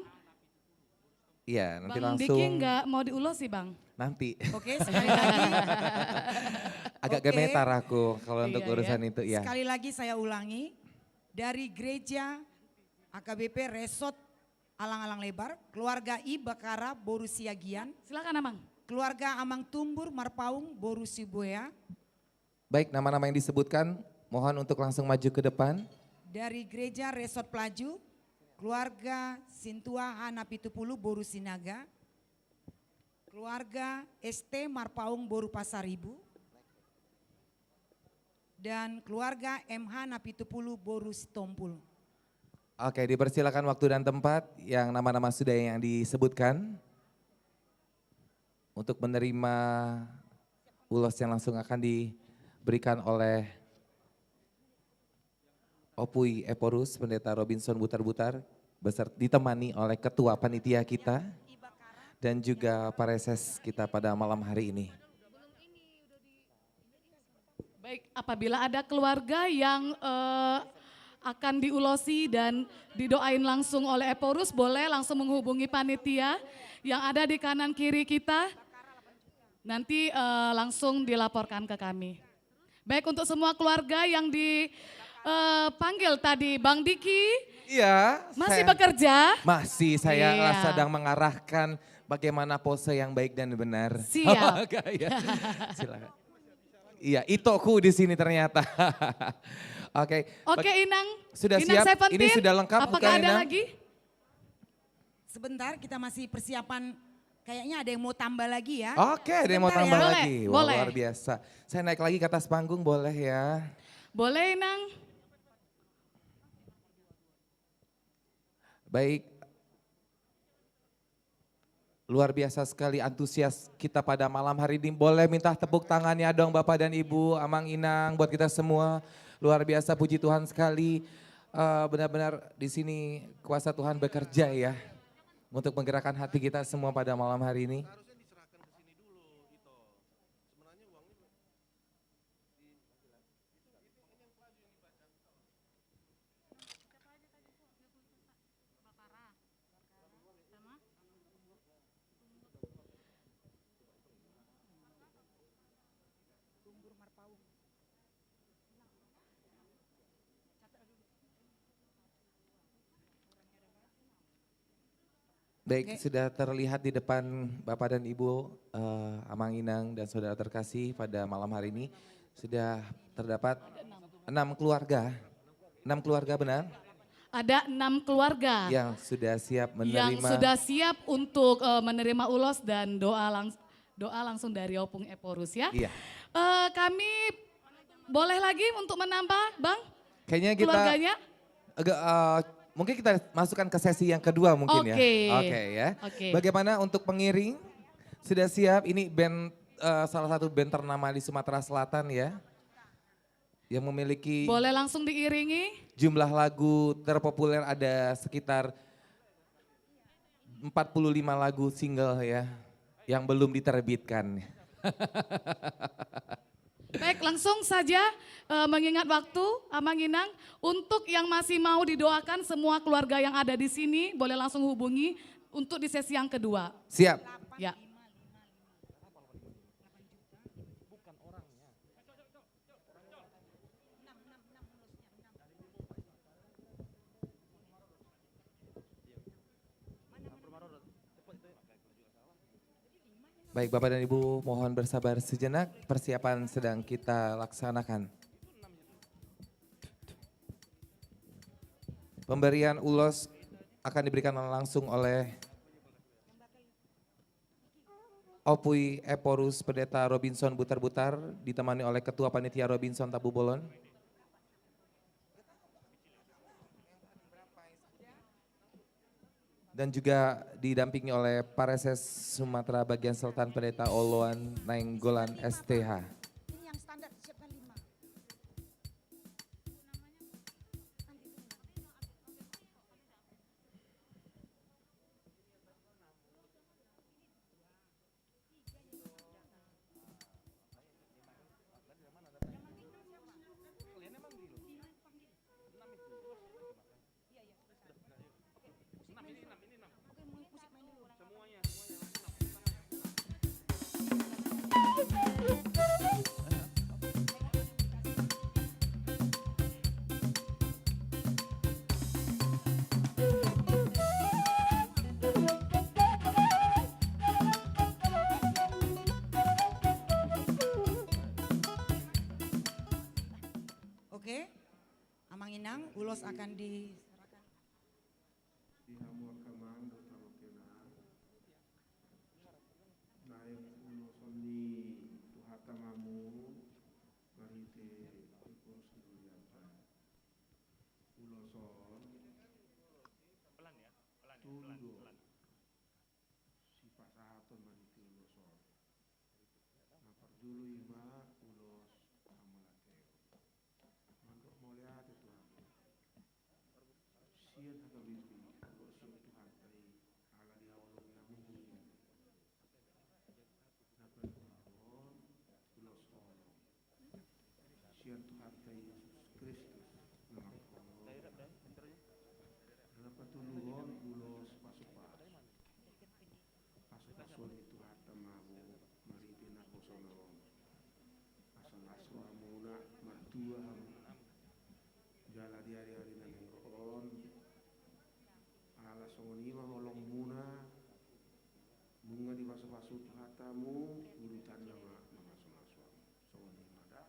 Iya, nanti Bang langsung. Diki nggak mau diulosi Bang? Nanti. Oke, sekali lagi. Agak Oke. gemetar aku kalau untuk Iya, urusan itu ya. Sekali lagi saya ulangi. Dari gereja AKBP Resort Alang-Alang Lebar, keluarga I Bakara Boru Siagian. Silakan Amang. Keluarga Amang Tumbur Marpaung Boru Sibuya. Baik, nama-nama yang disebutkan mohon untuk langsung maju ke depan. Dari gereja Resort Pelaju, keluarga Sintua Hana Pitupulu Boru Sinaga. Keluarga ST Marpaung Boru Pasaribu. Dan keluarga MH Napitupulu Boru Sitompul. Oke, dipersilakan waktu dan tempat yang nama-nama sudah yang disebutkan untuk menerima ulos yang langsung akan diberikan oleh Opui Eporus, Pendeta Robinson Butar-Butar, ditemani oleh Ketua Panitia kita dan juga pareses kita pada malam hari ini. Baik, apabila ada keluarga yang akan diulosi dan didoain langsung oleh Eporus, boleh langsung menghubungi panitia yang ada di kanan kiri kita. Nanti langsung dilaporkan ke kami. Baik, untuk semua keluarga yang dipanggil tadi, Bang Diki, Iya. Masih bekerja? Masih, saya Iya. sedang mengarahkan bagaimana pose yang baik dan benar. Siap. Iya. Silakan. Iya, itoku di sini ternyata. Oke. Oke Inang. Sudah Inang siap? Ini 17, sudah lengkap apakah bukan ada Inang? lagi? Sebentar, kita masih persiapan. Kayaknya ada yang mau tambah lagi ya. Oke, ada yang mau Sebentar tambah ya. lagi. Wah, boleh. luar biasa. Saya naik lagi ke atas panggung boleh ya? Boleh Inang. Baik. Luar biasa sekali antusias kita pada malam hari ini. Boleh minta tepuk tangannya dong Bapak dan Ibu, Amang Inang buat kita semua. Luar biasa, puji Tuhan sekali. Benar-benar di sini kuasa Tuhan bekerja ya. Untuk menggerakkan hati kita semua pada malam hari ini. Baik, sudah terlihat di depan Bapak dan Ibu Amang Inang dan saudara terkasih pada malam hari ini sudah terdapat 6 keluarga. 6 keluarga benar? Ada 6 keluarga Yang sudah siap menerima. yang sudah siap untuk menerima ulos dan doa langsung dari Opung Eporus ya. Iya. Kami boleh lagi untuk menambah Bang? Kayaknya kita Keluarganya? mungkin kita masukkan ke sesi yang kedua mungkin ya. Oke ya. Oke. Bagaimana untuk pengiring? Sudah siap? Ini band salah satu band ternama di Sumatera Selatan ya. Yang memiliki Boleh langsung diiringi? jumlah lagu terpopuler ada sekitar 45 lagu single ya. Yang belum diterbitkan. Baik, langsung saja mengingat waktu, Amang Inang, untuk yang masih mau didoakan semua keluarga yang ada di sini, boleh langsung hubungi untuk di sesi yang kedua. Siap. Ya. Baik Bapak dan Ibu mohon bersabar sejenak, persiapan sedang kita laksanakan. Pemberian ulos akan diberikan langsung oleh Opui Eporus Pendeta Robinson Butar-Butar ditemani oleh Ketua Panitia Robinson Tabu Bolon. Dan juga didampingi oleh Pareses Sumatera Bagian Selatan Pendeta Oloan Nainggolan STH. Ini yang standar siapkan 5. Oke, Amang Inang, ulos akan diserahkan. Songonima molong muna, bunga di basu-basu hatamu, urutan nama masuk-masuk. Songonima dah.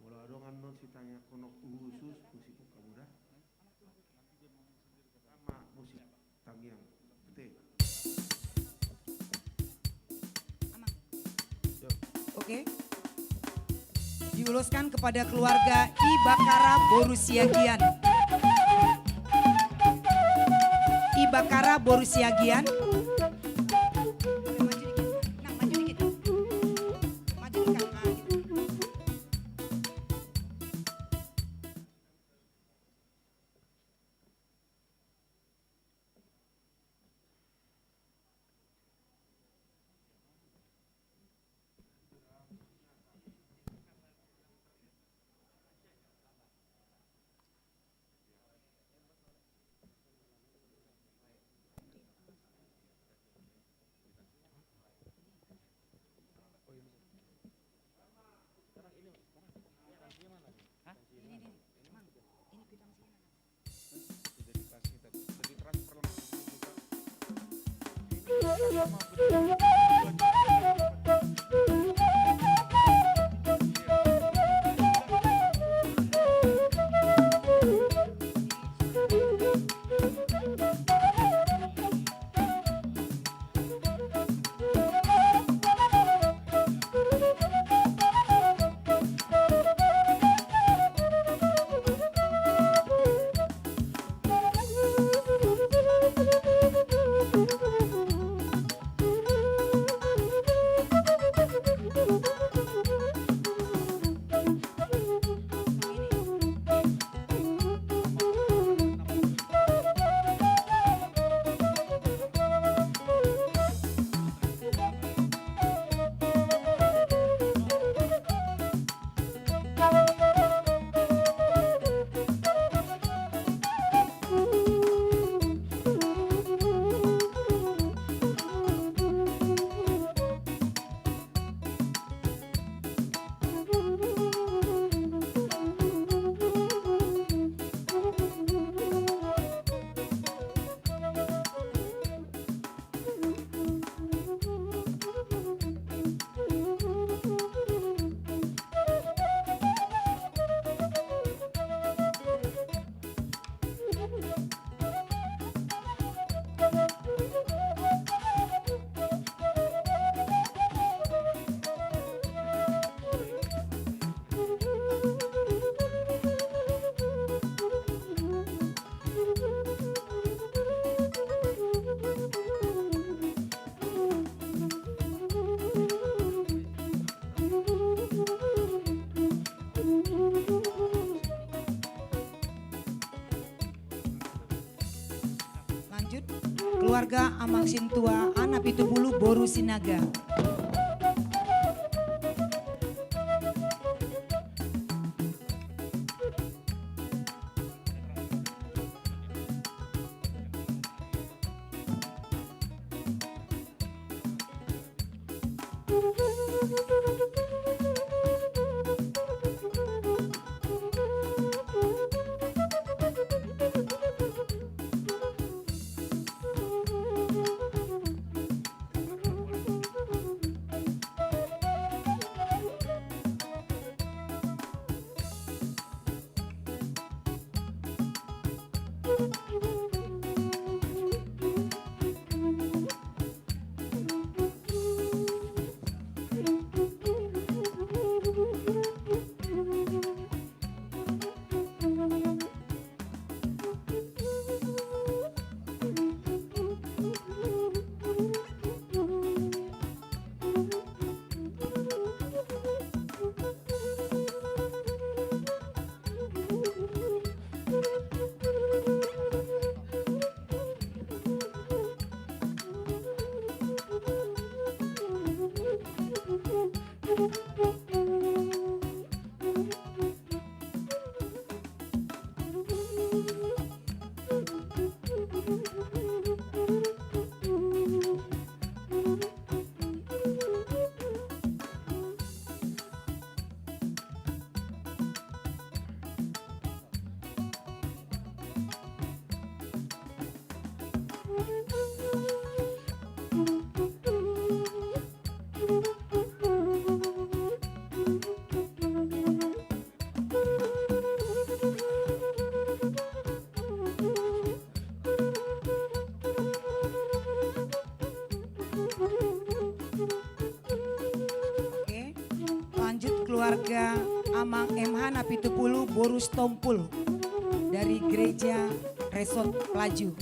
Mula dongan non si tanya konok khusus musik kamu dah. Sama musik tanggiang. Betul. Oke. Diuluskan kepada keluarga Ibakara Borusiagian. Ibakara Borusiagian. Keluarga Amang Sintua Anak Pitupulu Boru Sinaga. keluarga Amang MH Napitupulu Borus Tompul dari Gereja Resort Pelaju.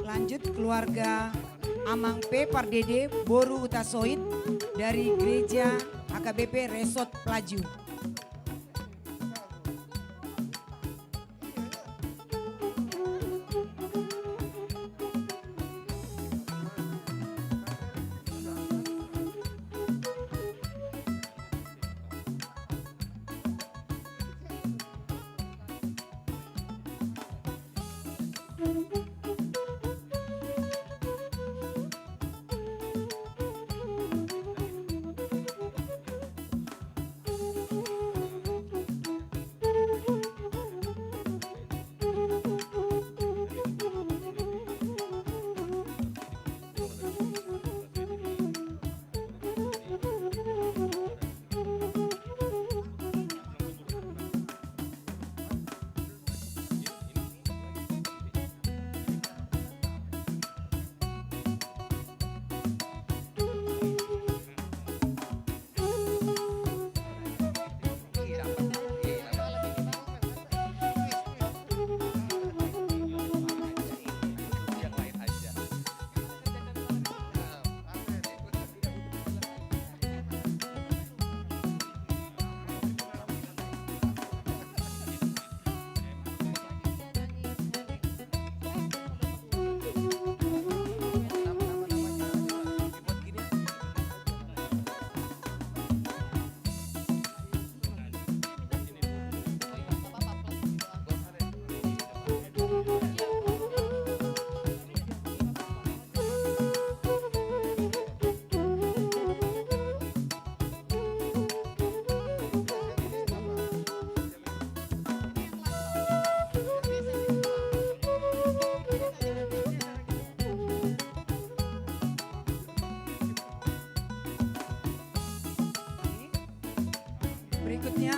Lanjut keluarga Amang P. Pardede Boru Utasoid dari Gereja AKBP Resort Pelaju. Berikutnya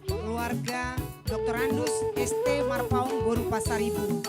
keluarga Dr. Andus ST Marpaung Boru Pasaribu.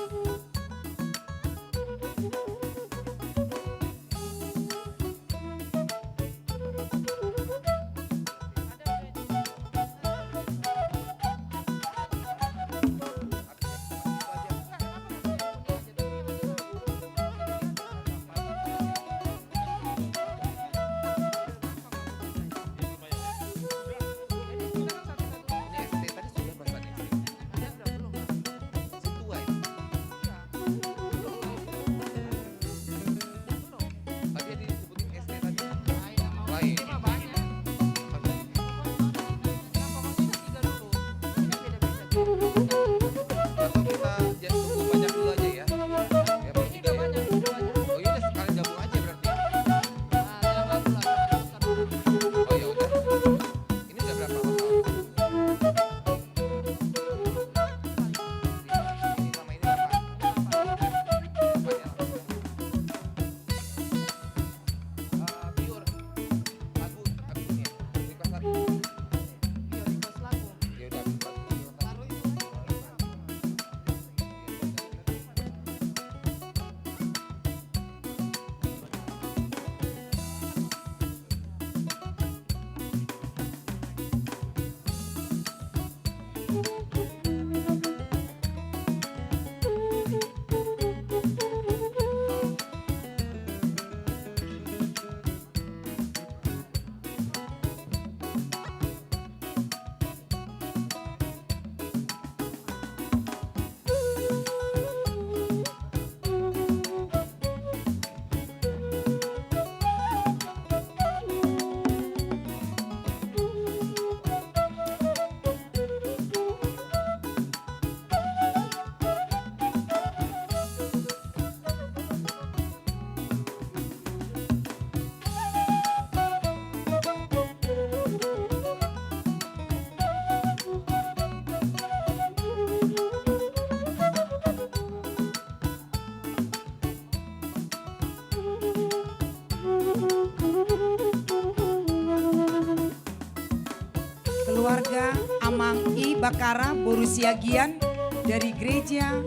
keluarga Amang I Bakara Borusiagian dari gereja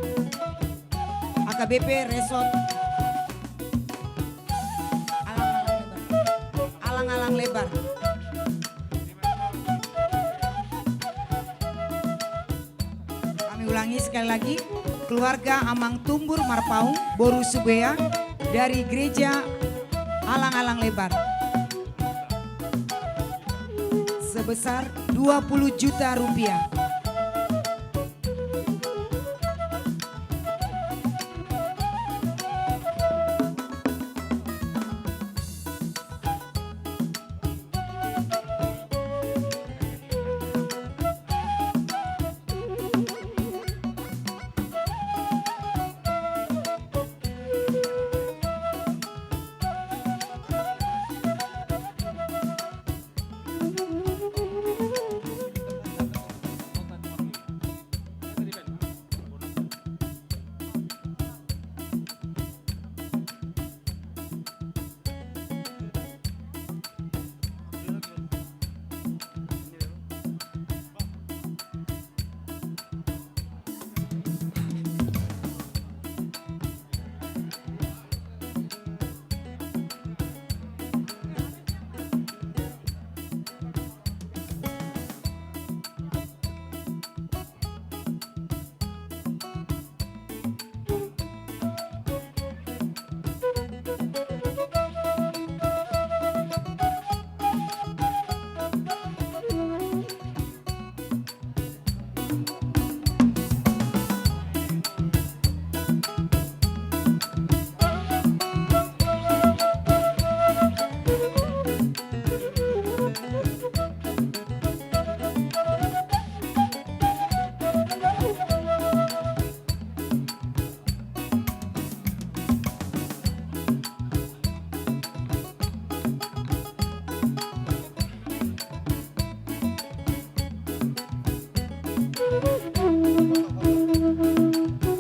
AKBP Resort Alang-alang lebar. Kami ulangi sekali lagi, keluarga Amang Tumbur Marpaung Boru Subea dari gereja Alang-alang lebar. Sebesar 20 juta rupiah.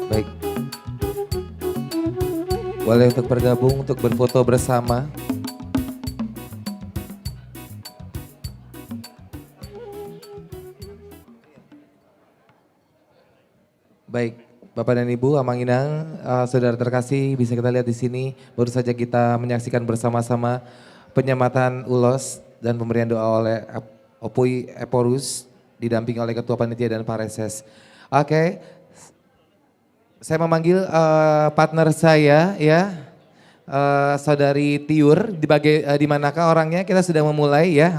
Baik. Boleh untuk bergabung, untuk berfoto bersama. Baik, Bapak dan Ibu, Amang Inang, saudara terkasih, bisa kita lihat di sini, baru saja kita menyaksikan bersama-sama penyematan ulos dan pemberian doa oleh Opui Eporus, didampingi oleh Ketua Panitia dan Pareses. Oke, saya memanggil partner saya ya, Saudari Tiur, di manakah orangnya? Kita sudah memulai ya.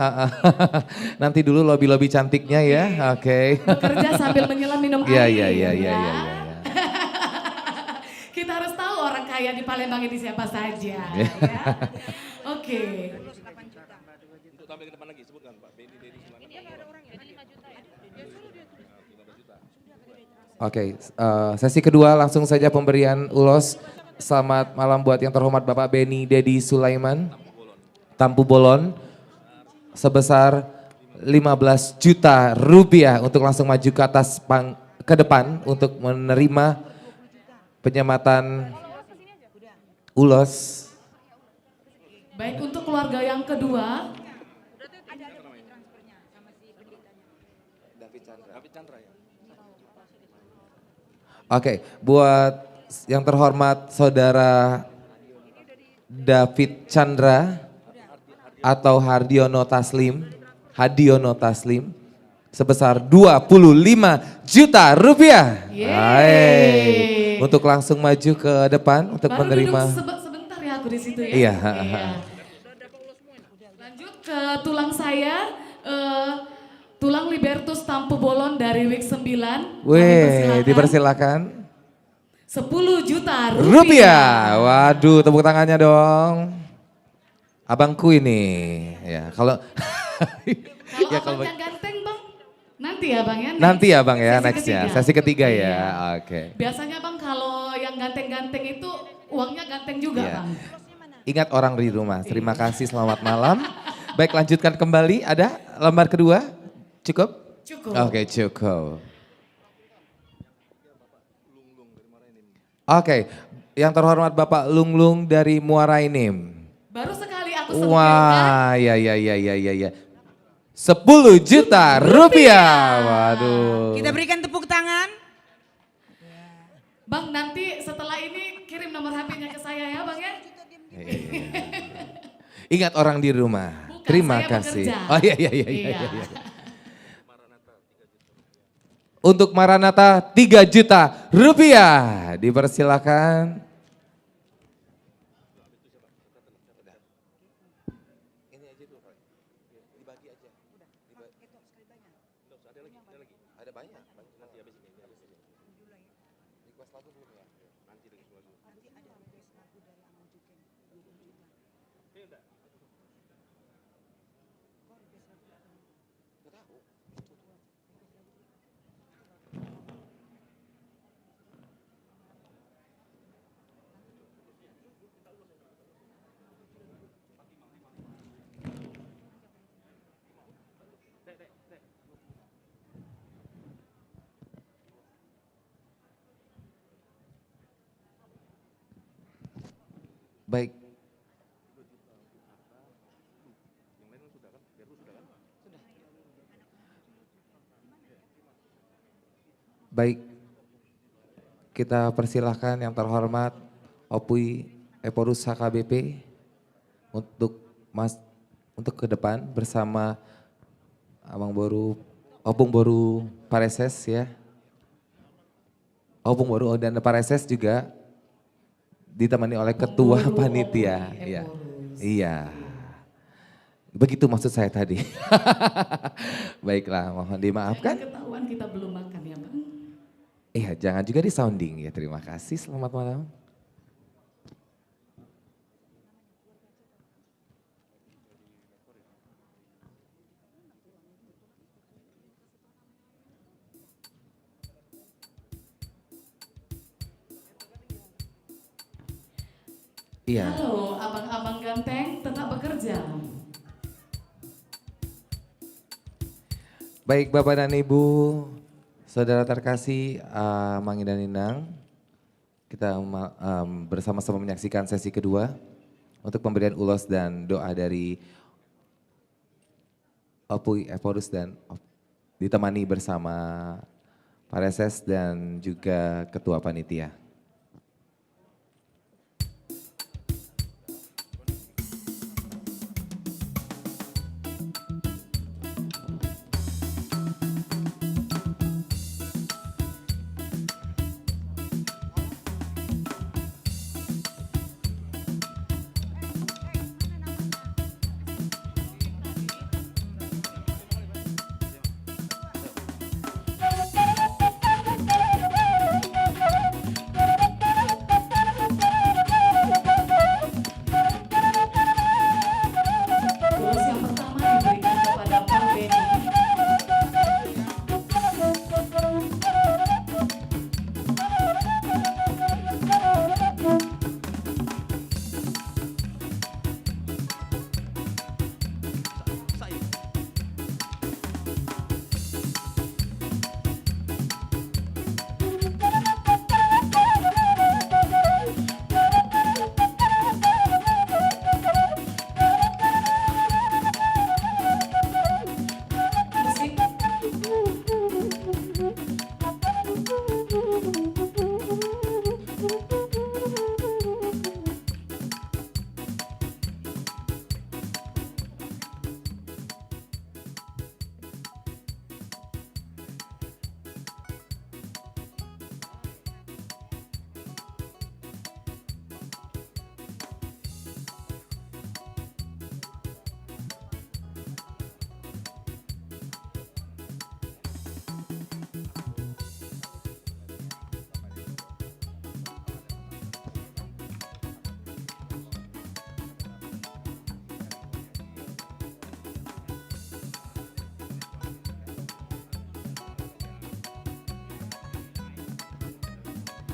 Nanti dulu lobi-lobi cantiknya ya. Oke. Bekerja sambil menyelam minum air. Iya. Kita harus tahu orang kaya di Palembang ini siapa saja. Ya. Oke. Untuk tampil ke depan lagi, sebutkan Pak. Beni Dedi silakan. Oke, sesi kedua langsung saja pemberian ulos. Selamat malam buat yang terhormat Bapak Beni Dedi Sulaiman, Tampu Bolon, sebesar 15 juta rupiah untuk langsung maju ke atas ke depan untuk menerima penyematan ulos. Baik, untuk keluarga yang kedua. Oke, buat yang terhormat Saudara David Chandra atau Hadiono Taslim, sebesar 25 juta rupiah. Hai, untuk langsung maju ke depan untuk baru menerima. Duduk sebentar ya aku di situ ya. Iya. Lanjut ke tulang saya, tulang Libertus Tampu Bolon dari Week 9. Wih, dipersilakan. 10 juta rupiah. Waduh, tepuk tangannya dong. Abangku ini. Ya, kalau ya, kalau yang ganteng Bang, nanti ya Bang ya. Nanti ya Bang ya, nextnya. Sesi ketiga ya, oke. Biasanya Bang kalau yang ganteng-ganteng itu uangnya ganteng juga Bang. Ingat orang di rumah, terima kasih, selamat malam. Baik, lanjutkan kembali, ada lembar kedua, cukup? Cukup. Oke, cukup. Oke, yang terhormat Bapak Lunglung dari Muara Enim. Baru sekali aku sebutkan. Wah, ya. 10 juta rupiah. Waduh. Kita berikan tepuk tangan. Bang, nanti setelah ini kirim nomor HP-nya ke saya ya Bang ya. Ingat orang di rumah. Bukan, Terima saya kasih. bekerja. Oh iya. Untuk Maranatha 3 juta rupiah. Dipersilakan. Baik. Baik. Kita persilahkan yang terhormat Opui Eporus HKBP untuk ke depan bersama Opung Boru Pareses ya. Opung Boru dan Pareses juga ditemani oleh ketua panitia. Iya. Begitu maksud saya tadi. Baiklah, mohon dimaafkan. Ketahuan kita belum makan ya Bang. Iya, jangan juga di sounding ya. Terima kasih, selamat malam. Iya. Halo, abang-abang ganteng tetap bekerja. Baik Bapak dan Ibu, saudara terkasih Mangi dan Inang, kita bersama-sama menyaksikan sesi kedua untuk pemberian ulos dan doa dari Opui Eporus dan ditemani bersama Pareses dan juga ketua panitia.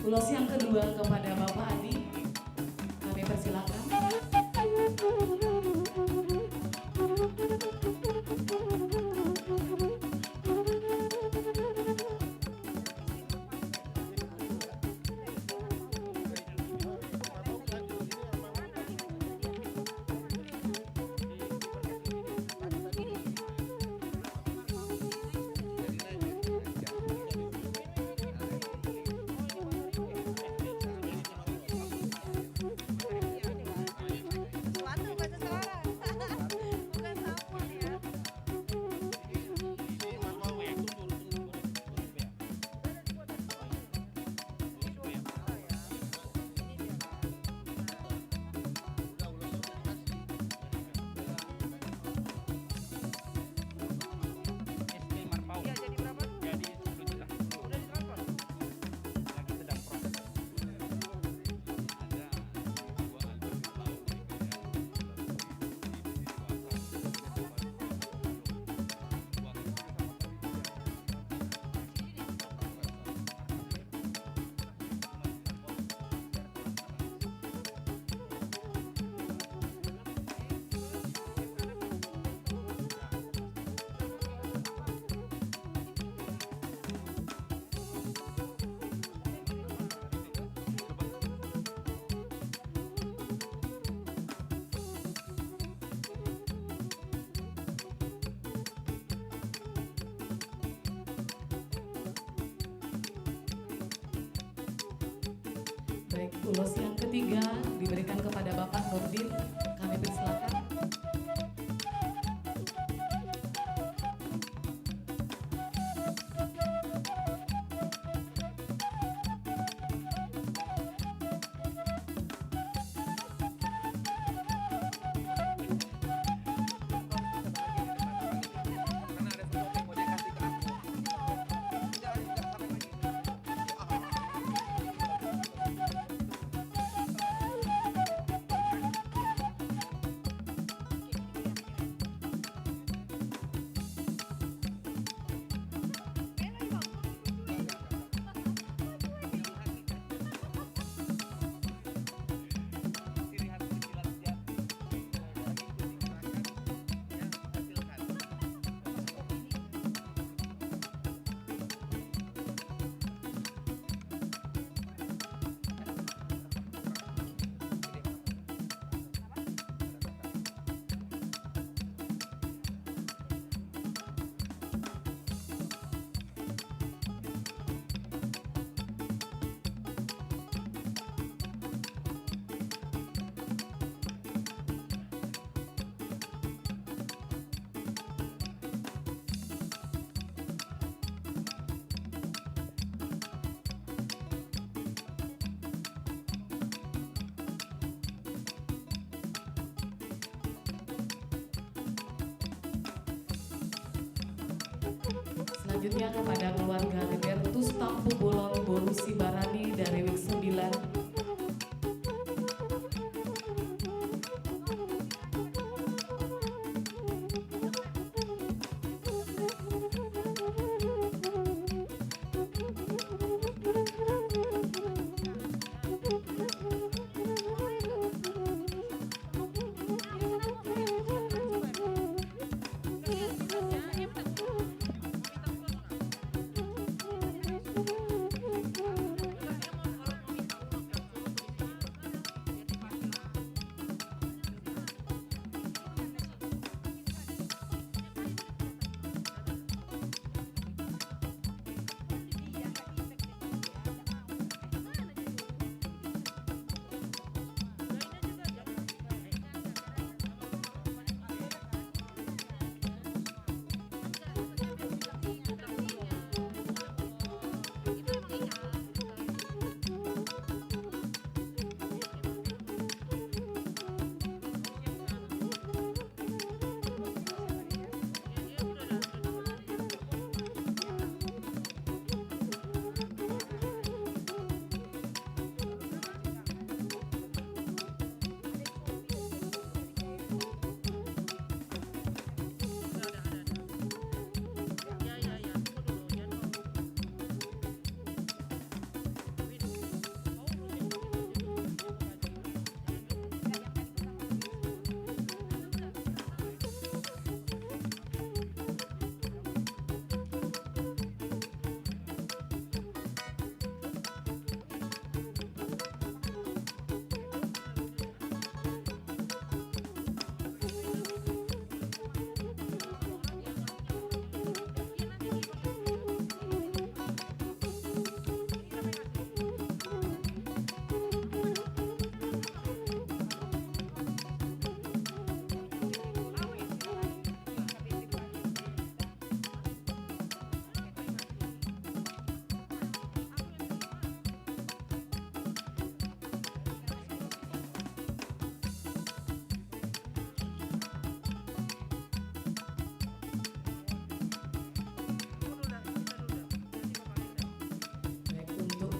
Ulos yang kedua kepada Bapak Adi, kami persilakan. Baik, ulos yang ketiga diberikan kepada Bapak Nurdin. Kami persilakan. Selanjutnya kepada keluarga Libertus Tampu Bolon Bolusi Barani dari Wik 9.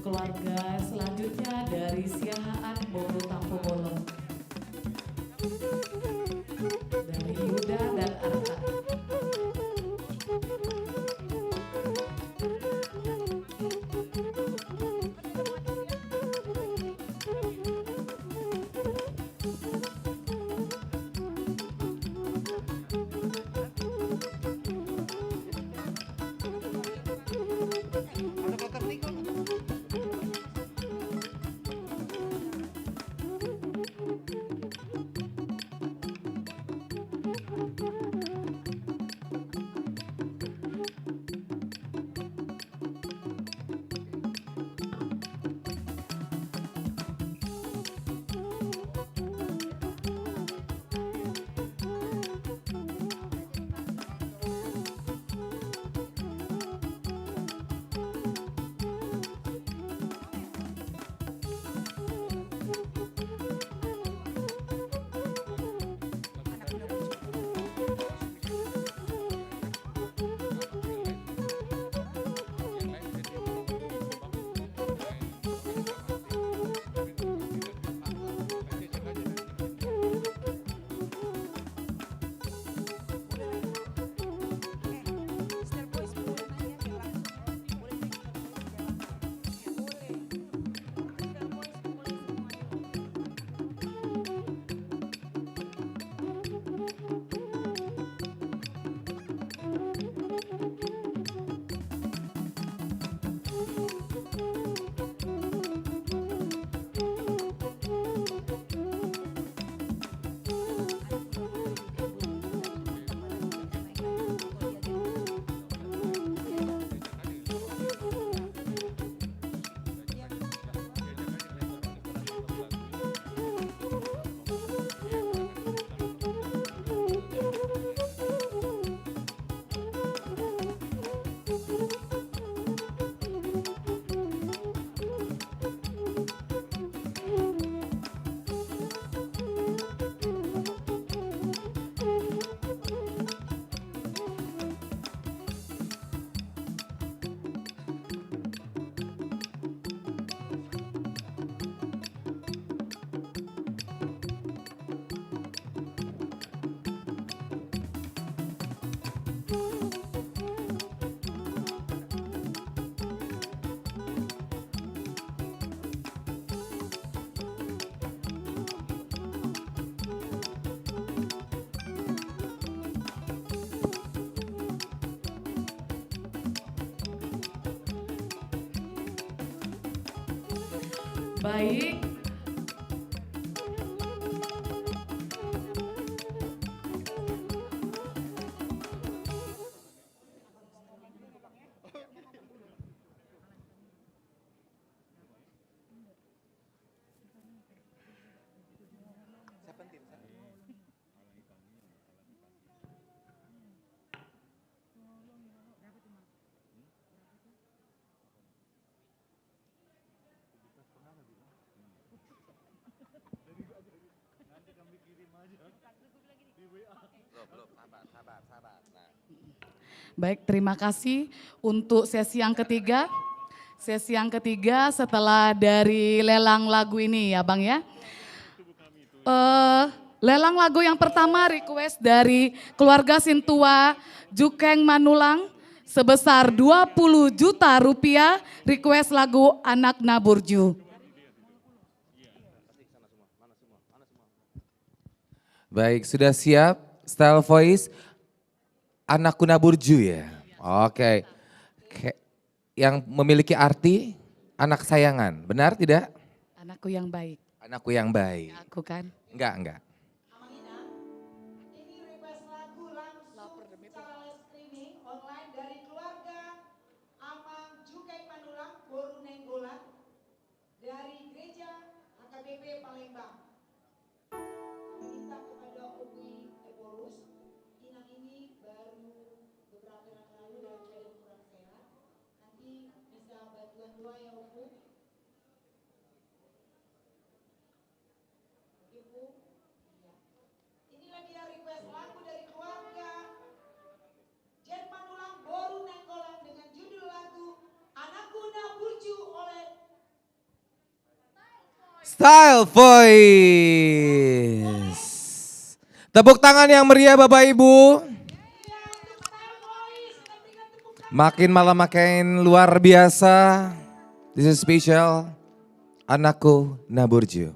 Keluarga selanjutnya dari Siahaan Bolu Tampu Bolon dari Yuda dan Arta. Baik. Baik, terima kasih untuk sesi yang ketiga. Sesi yang ketiga setelah dari lelang lagu ini ya Bang ya. Lelang lagu yang pertama request dari keluarga Sintua Jukeng Manulang sebesar 20 juta rupiah, request lagu Anak Naburju. Baik, sudah siap? Style voice, Anakku Naburju ya? Oke. Yang memiliki arti anak kesayangan, benar tidak? Anakku yang baik. Anakku yang baik. Aku kan? Enggak. Ini request lagu langsung secara live streaming online dari keluarga Amang Jukeng Manulang Boru Nenggolan dari Gereja HKBP Palembang. Minta kepada Umi Ebolus, Inang ini baru beberapa yang lalu dalam keadaan kurang sehat. Nanti bisa bantuan doa ya Ibu. Ibu, ya. Inilah dia request lagu dari keluarga Jen Manulang Boru Nenggolan dengan judul lagu Anakku Naburju oleh Style voice. Tepuk tangan yang meriah Bapak Ibu. Makin malam makin luar biasa. This is special. Anakku Naburju.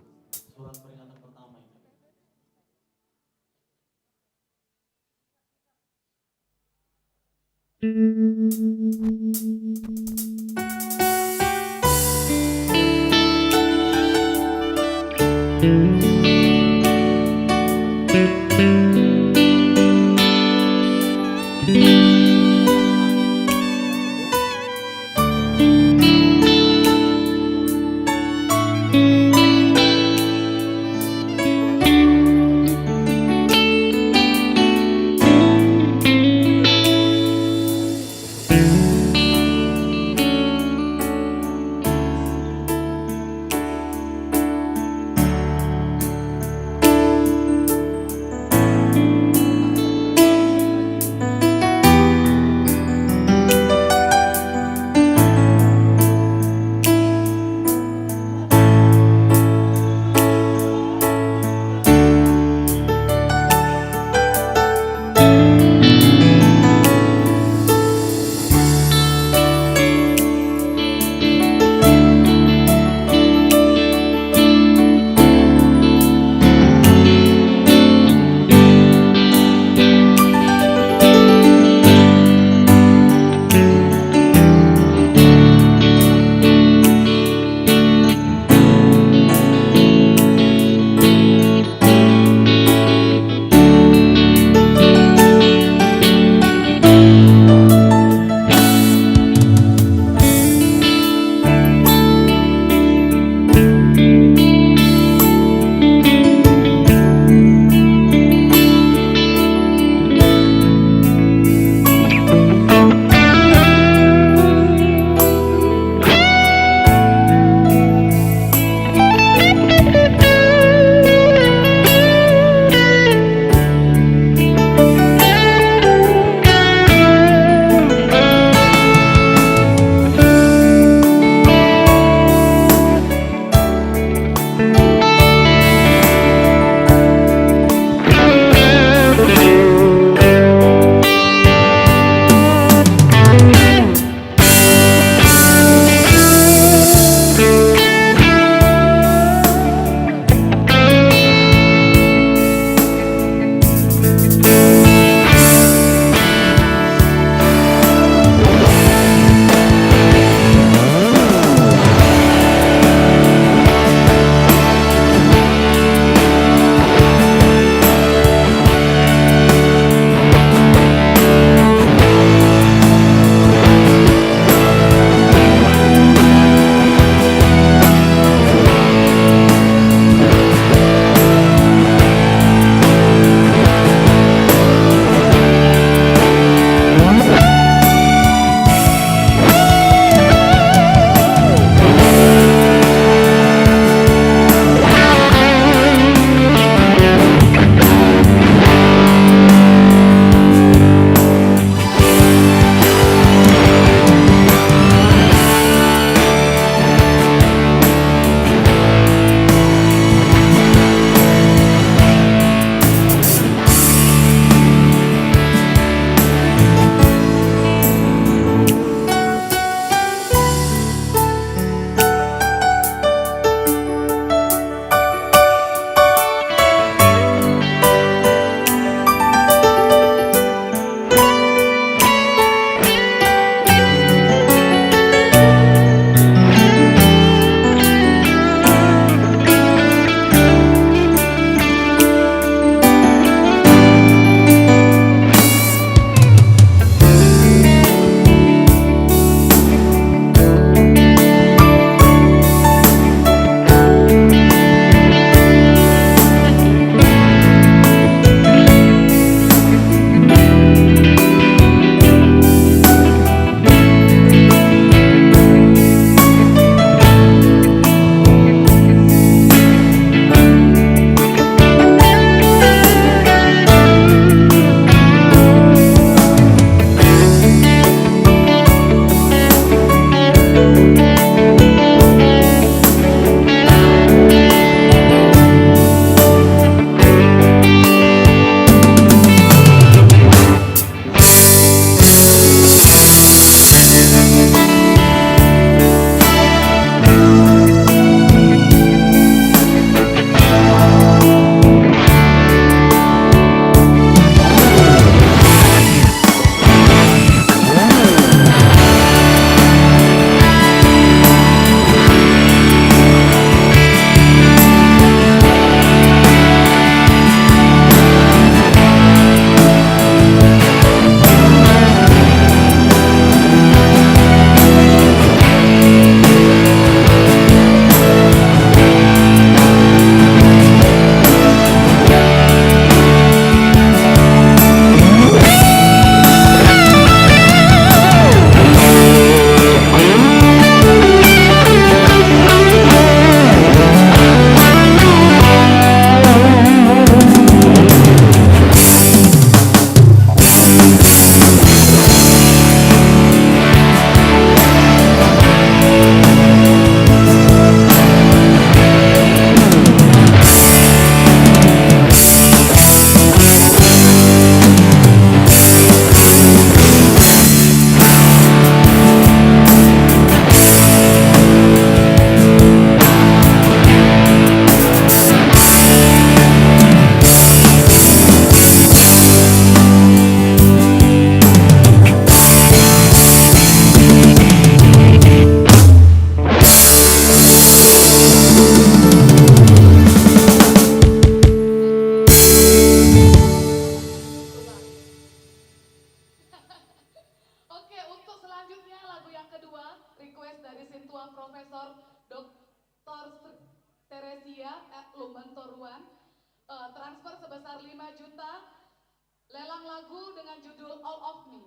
Oke, untuk selanjutnya lagu yang kedua, request dari Sintua Profesor Dr. Teresia Lumentoruan, transfer sebesar 5 juta, lelang lagu dengan judul All of Me.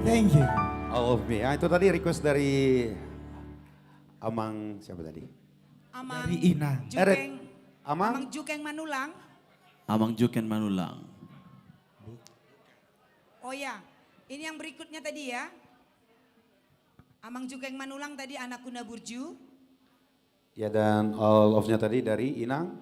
Thank you. All of me. Ah, itu tadi request dari Amang siapa tadi? Amang Dari Ina. Jukeng, Amang? Amang Jukeng Manulang. Amang Juken Manulang. Oh ya, ini yang berikutnya tadi ya. Amang Jukeng Manulang tadi anak Kuna Burju. Ya, dan all of-nya tadi dari Inang.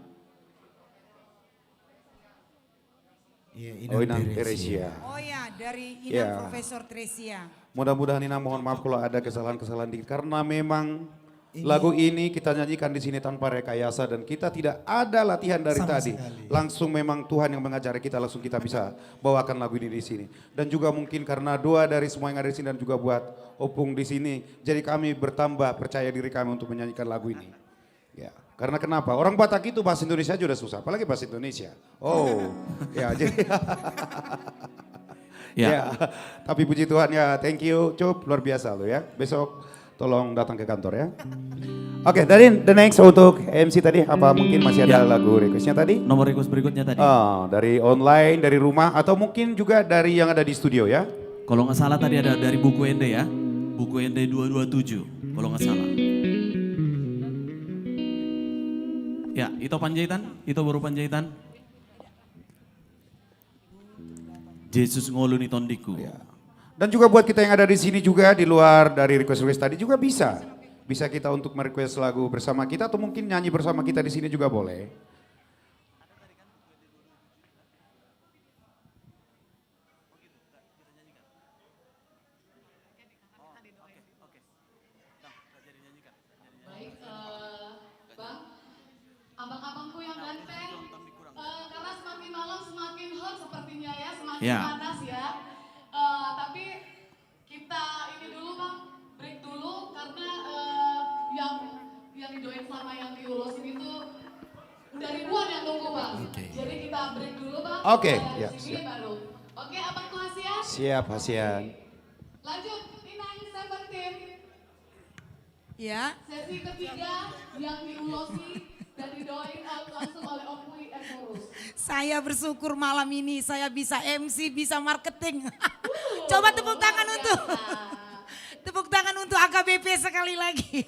Iya, Inang Teresia. Oh ya, dari Inang Ya. Profesor Tresia. Mudah-mudahan Inang mohon maaf kalau ada kesalahan-kesalahan dikit karena memang lagu ini kita nyanyikan di sini tanpa rekayasa dan kita tidak ada latihan dari Sama tadi. sekali. Langsung memang Tuhan yang mengajari kita, langsung kita bisa bawakan lagu ini di sini. Dan juga mungkin karena doa dari semua yang ada di sini dan juga buat Opung di sini. Jadi kami bertambah percaya diri kami untuk menyanyikan lagu ini. Ya, karena kenapa? Orang Batak itu bahasa Indonesia juga susah, apalagi bahasa Indonesia. Oh, ya jadi. Ya, tapi puji Tuhan ya, thank you, Cup, luar biasa lo ya. Besok tolong datang ke kantor ya. Oke, dari the next untuk MC tadi, apa mungkin masih ada lagu requestnya tadi? Nomor request berikutnya tadi. Oh, dari online, dari rumah, atau mungkin juga dari yang ada di studio ya? Kalau nggak salah tadi ada dari buku Ende ya. Buku Ende 227, kalau nggak salah. Ya, itu Panjaitan, itu baru Panjaitan. Yesus ngoluni tondiku. Dan juga buat kita yang ada di sini juga di luar dari request-request tadi juga bisa. Bisa kita untuk merequest lagu bersama kita atau mungkin nyanyi bersama kita di sini juga boleh. Baik, Bang, abang-abangku yang ganteng, karena semakin malam semakin hot sepertinya ya, semakin Ya. panas ya. Tapi kita ini dulu Bang, break dulu karena yang didoain sama yang diulosin itu udah ribuan yang nunggu Bang. Jadi kita break dulu Bang. Oke, dari ya, sini siap. baru. Oke, abangku Hasian. Siap, Hasian. Lanjut, Inang Seventeen. Ya. Sesi ketiga yang diulosi dan didoain langsung oleh Opui Ekorus. Saya bersyukur malam ini saya bisa MC, bisa marketing. Coba tepuk tangan tepuk tangan untuk AKBP sekali lagi.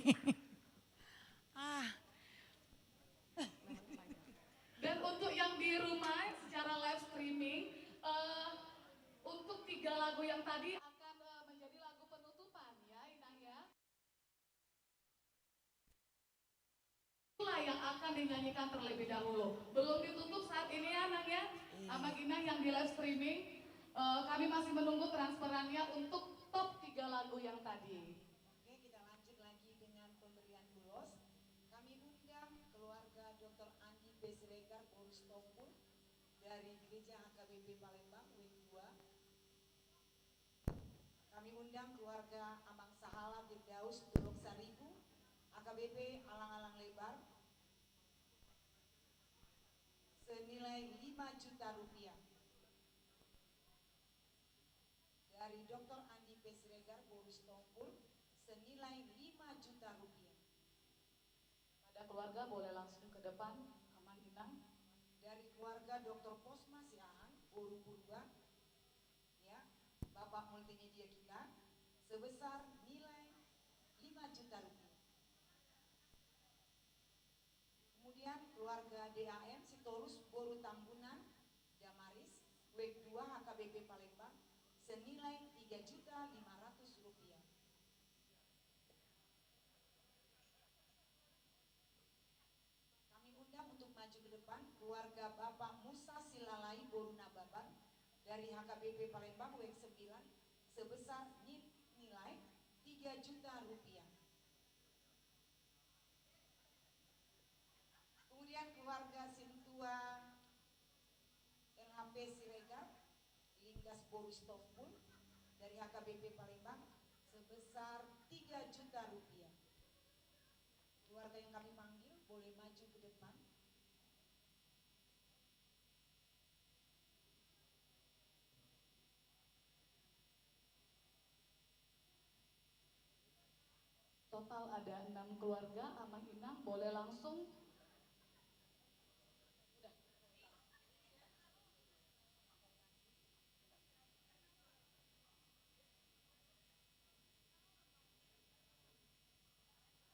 Dan untuk yang di rumah secara live streaming, untuk 3 lagu yang tadi akan menjadi lagu penutupan ya Inang ya. Itulah yang akan dinyanyikan terlebih dahulu. Belum ditutup saat ini ya Nang ya. Abang Inang yang di live streaming, kami masih menunggu transferannya untuk top 3 lagu yang tadi. Oke, kita lanjut lagi dengan pemberian ulos. Kami undang keluarga Dr. Andi B. Siregar Boris Tompul dari Gereja HKBP Palembang Wing 2. Kami undang keluarga Amang Sahala Firdaus Dolok Saribu AKBP Alang-Alang Lebar senilai 5 juta rupiah. Dari Dr. Andi P. Siregar Boris Tompul senilai 5 juta rupiah. Pada keluarga boleh langsung ke depan, Aman Inang. Dari keluarga Dr. Posma Siahaan, Boru Purba, ya, Bapak multimedia kita, sebesar nilai 5 juta rupiah. Kemudian keluarga DAM Sitorus Boru Tambunan, Damaris, WEG 2 HKBP Palembang, senilai 3.500.000 rupiah. Kami undang untuk maju ke depan keluarga Bapak Musa Silalai Boruna Baban dari HKBP Palembang WEG 9 sebesar nilai 3 juta rupiah. Kemudian keluarga Sintua LHP Siregar Linggas Boris Tompul dari HKBP Palembang sebesar 3 juta rupiah. Keluarga yang kami panggil boleh maju ke depan. total ada 6 keluarga, Amang Inang boleh langsung.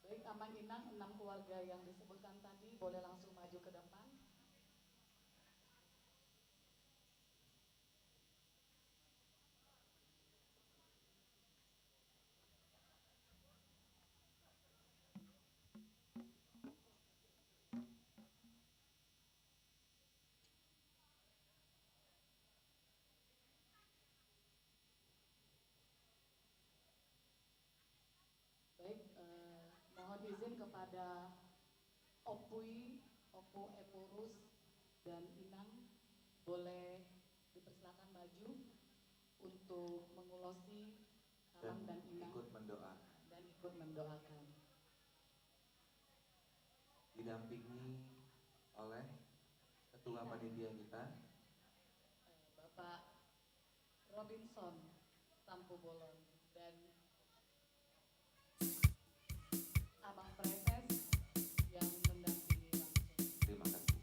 Baik, Amang Inang 6 keluarga yang disebutkan tadi boleh langsung maju ke depan. Baik, mohon izin kepada Opui, Opo Eporus, dan Inang boleh dipersilakan maju untuk mengulosi Amang dan Inang ikut mendoakan. dan ikut mendoakan. Didampingi oleh Ketua Panitia kita, Bapak Robinson Tampu Bolon dan Abang Preses yang mendampingi langsung. Terima kasih.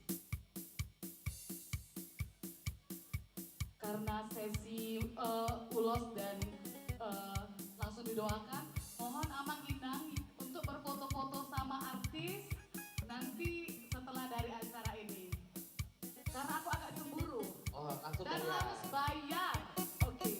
Karena sesi ulos dan langsung didoakan, mohon Amang Inang untuk berfoto-foto sama artis nanti setelah dari acara ini. Karena aku agak cemburu. Oh, langsung dan bayar. harus bayar. Oke.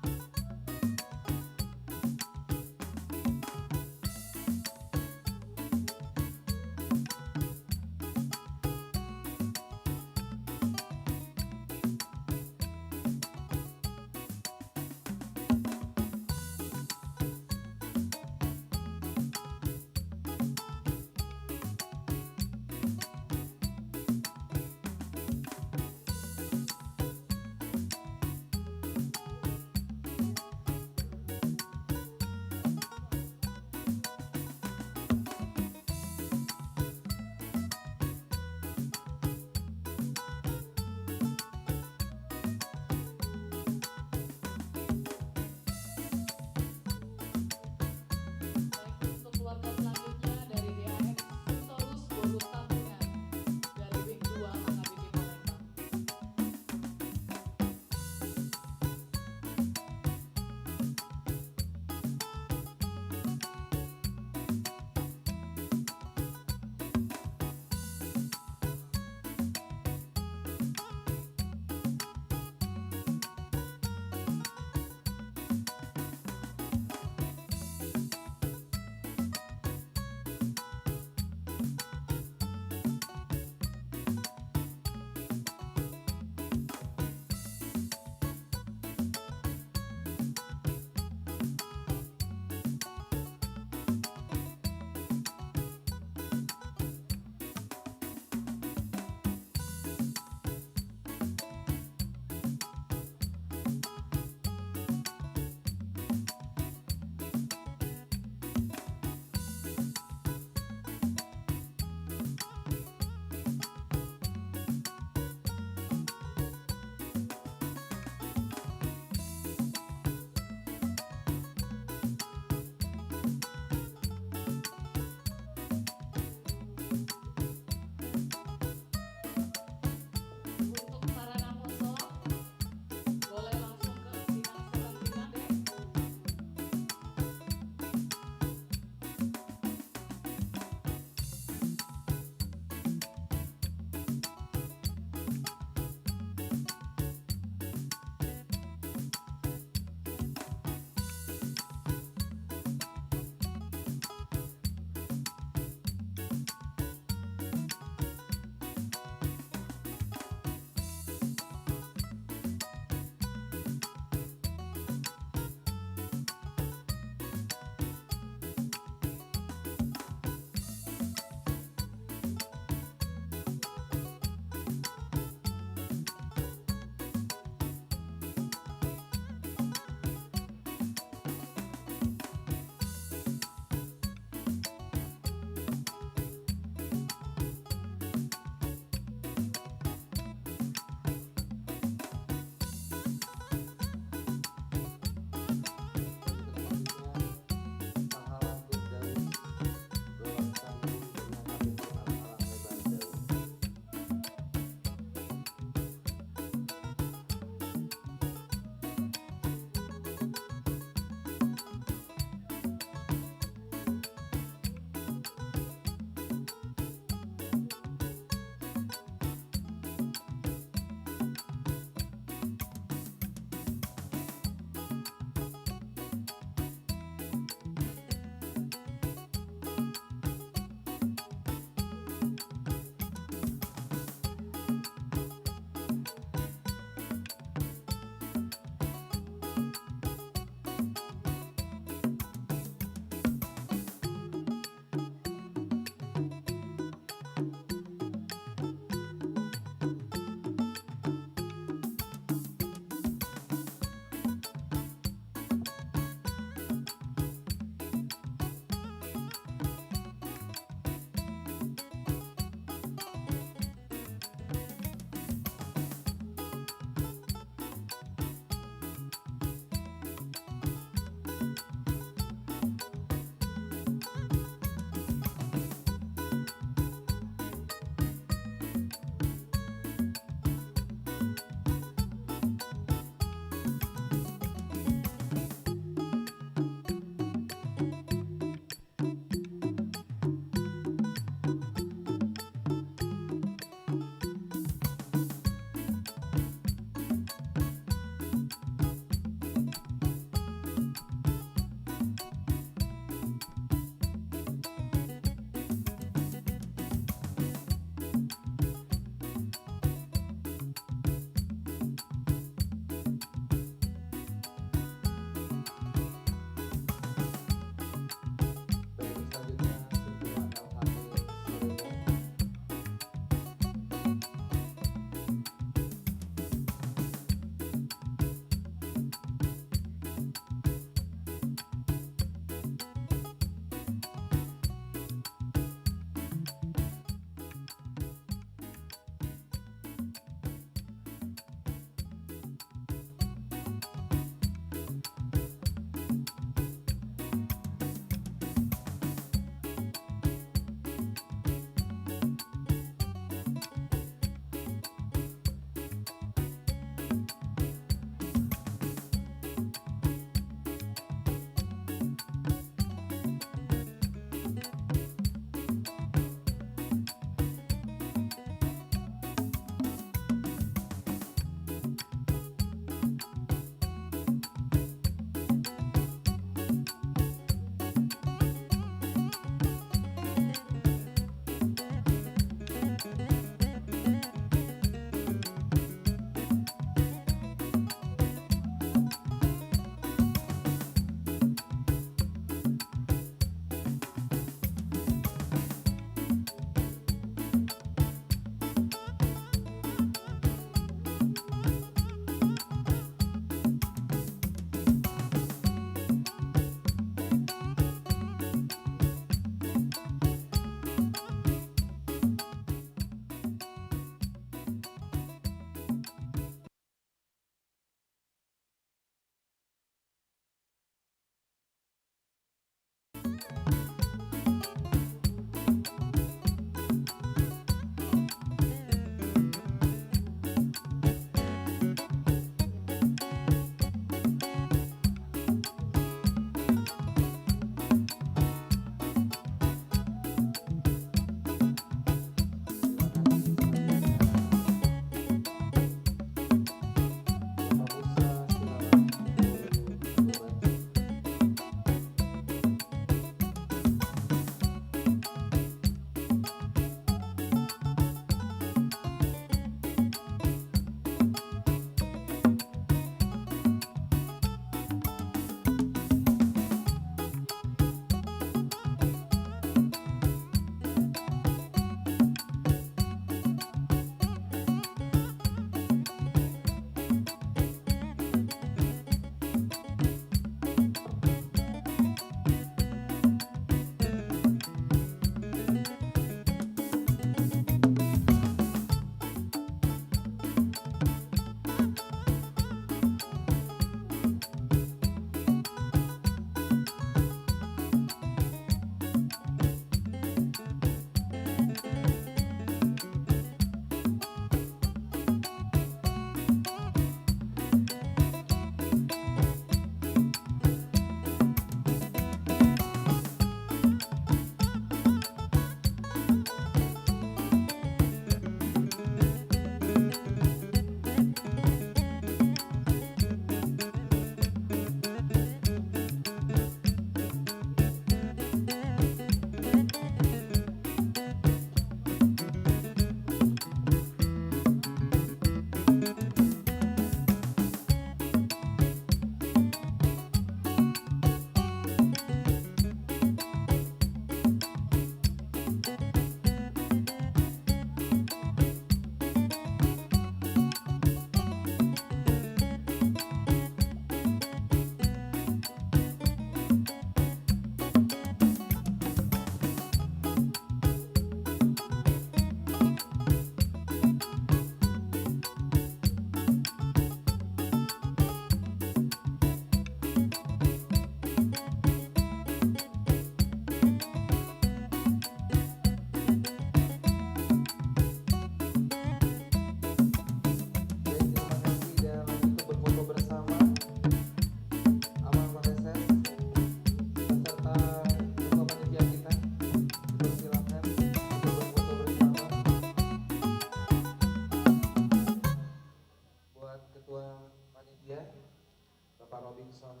Robinson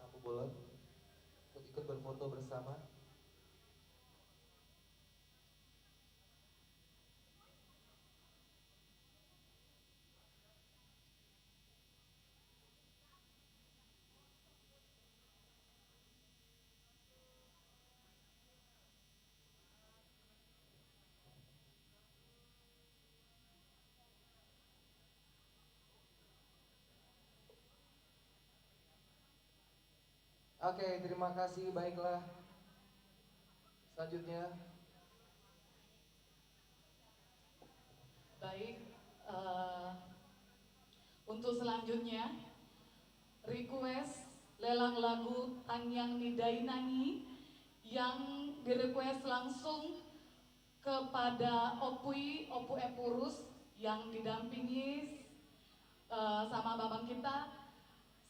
Tampubolon untuk ikut berfoto bersama. Oke, terima kasih. Baiklah. Selanjutnya. Baik, untuk selanjutnya request lelang lagu Tanyang Nidainangi yang direquest langsung kepada Opu Epurus yang didampingi sama babang kita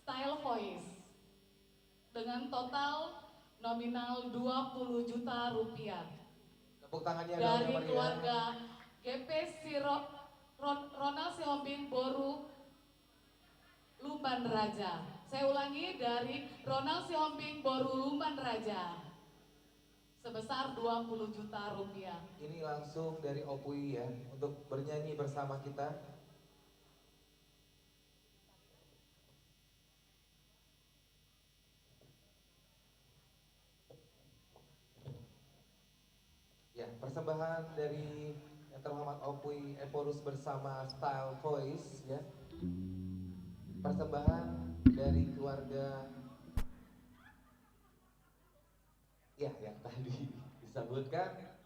Style Voice dengan total nominal 20 juta rupiah. Tepuk tangannya dari dong, keluarga GP Ronald Sihombing Boru Lumban Raja. Saya ulangi, dari Ronald Sihombing Boru Lumban Raja sebesar 20 juta rupiah. Ini langsung dari Opui ya, untuk bernyanyi bersama kita. Ya, persembahan dari yang terhormat Opui Eporus bersama Style Voice ya. Persembahan dari keluarga ya yang tadi disebutkan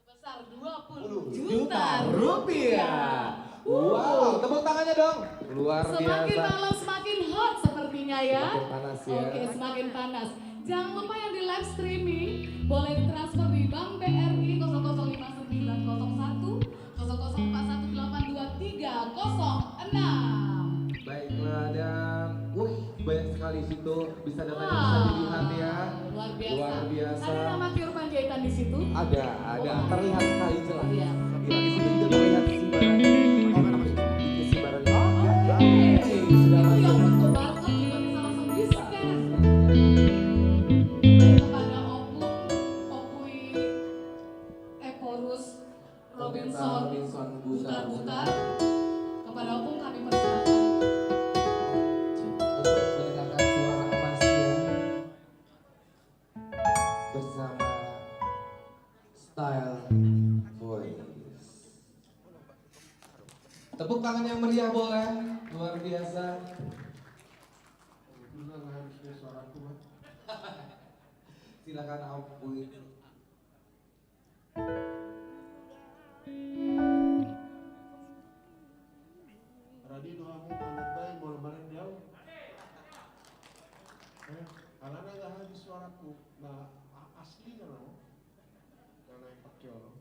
sebesar 20 juta rupiah. Wow, tepuk tangannya dong. Luar biasa. Semakin malam semakin hot sepertinya ya. Semakin panas ya. Oke, semakin panas. Jangan lupa yang di live streaming boleh ditransfer di Bank BRI 0059901 001818236. Baiklah, dan banyak sekali situ, bisa datanya bisa dilihat ya. Luar biasa. Luar biasa. Ada nama Tiur Panjaitan di situ? Ada, terlihat sekali jelas. Iya. Ya, di situ juga terlihat Sibaran. Sibaran. Sudah masuk. Yang untuk barcode juga bisa langsung di-scan. Kepada Opui Eporus Robinson Butar-Butar. Kepada Opung kami persilakan untuk mendengarkan suara emasnya bersama Style Voice. Tepuk tangan yang meriah boleh, luar biasa. Silakan Opui. Radi doamu anak baik mau lebaran jauh. Karena nggak habis suaraku, nah aslinya loh, karena yang pakai loh.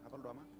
Apa doa mah?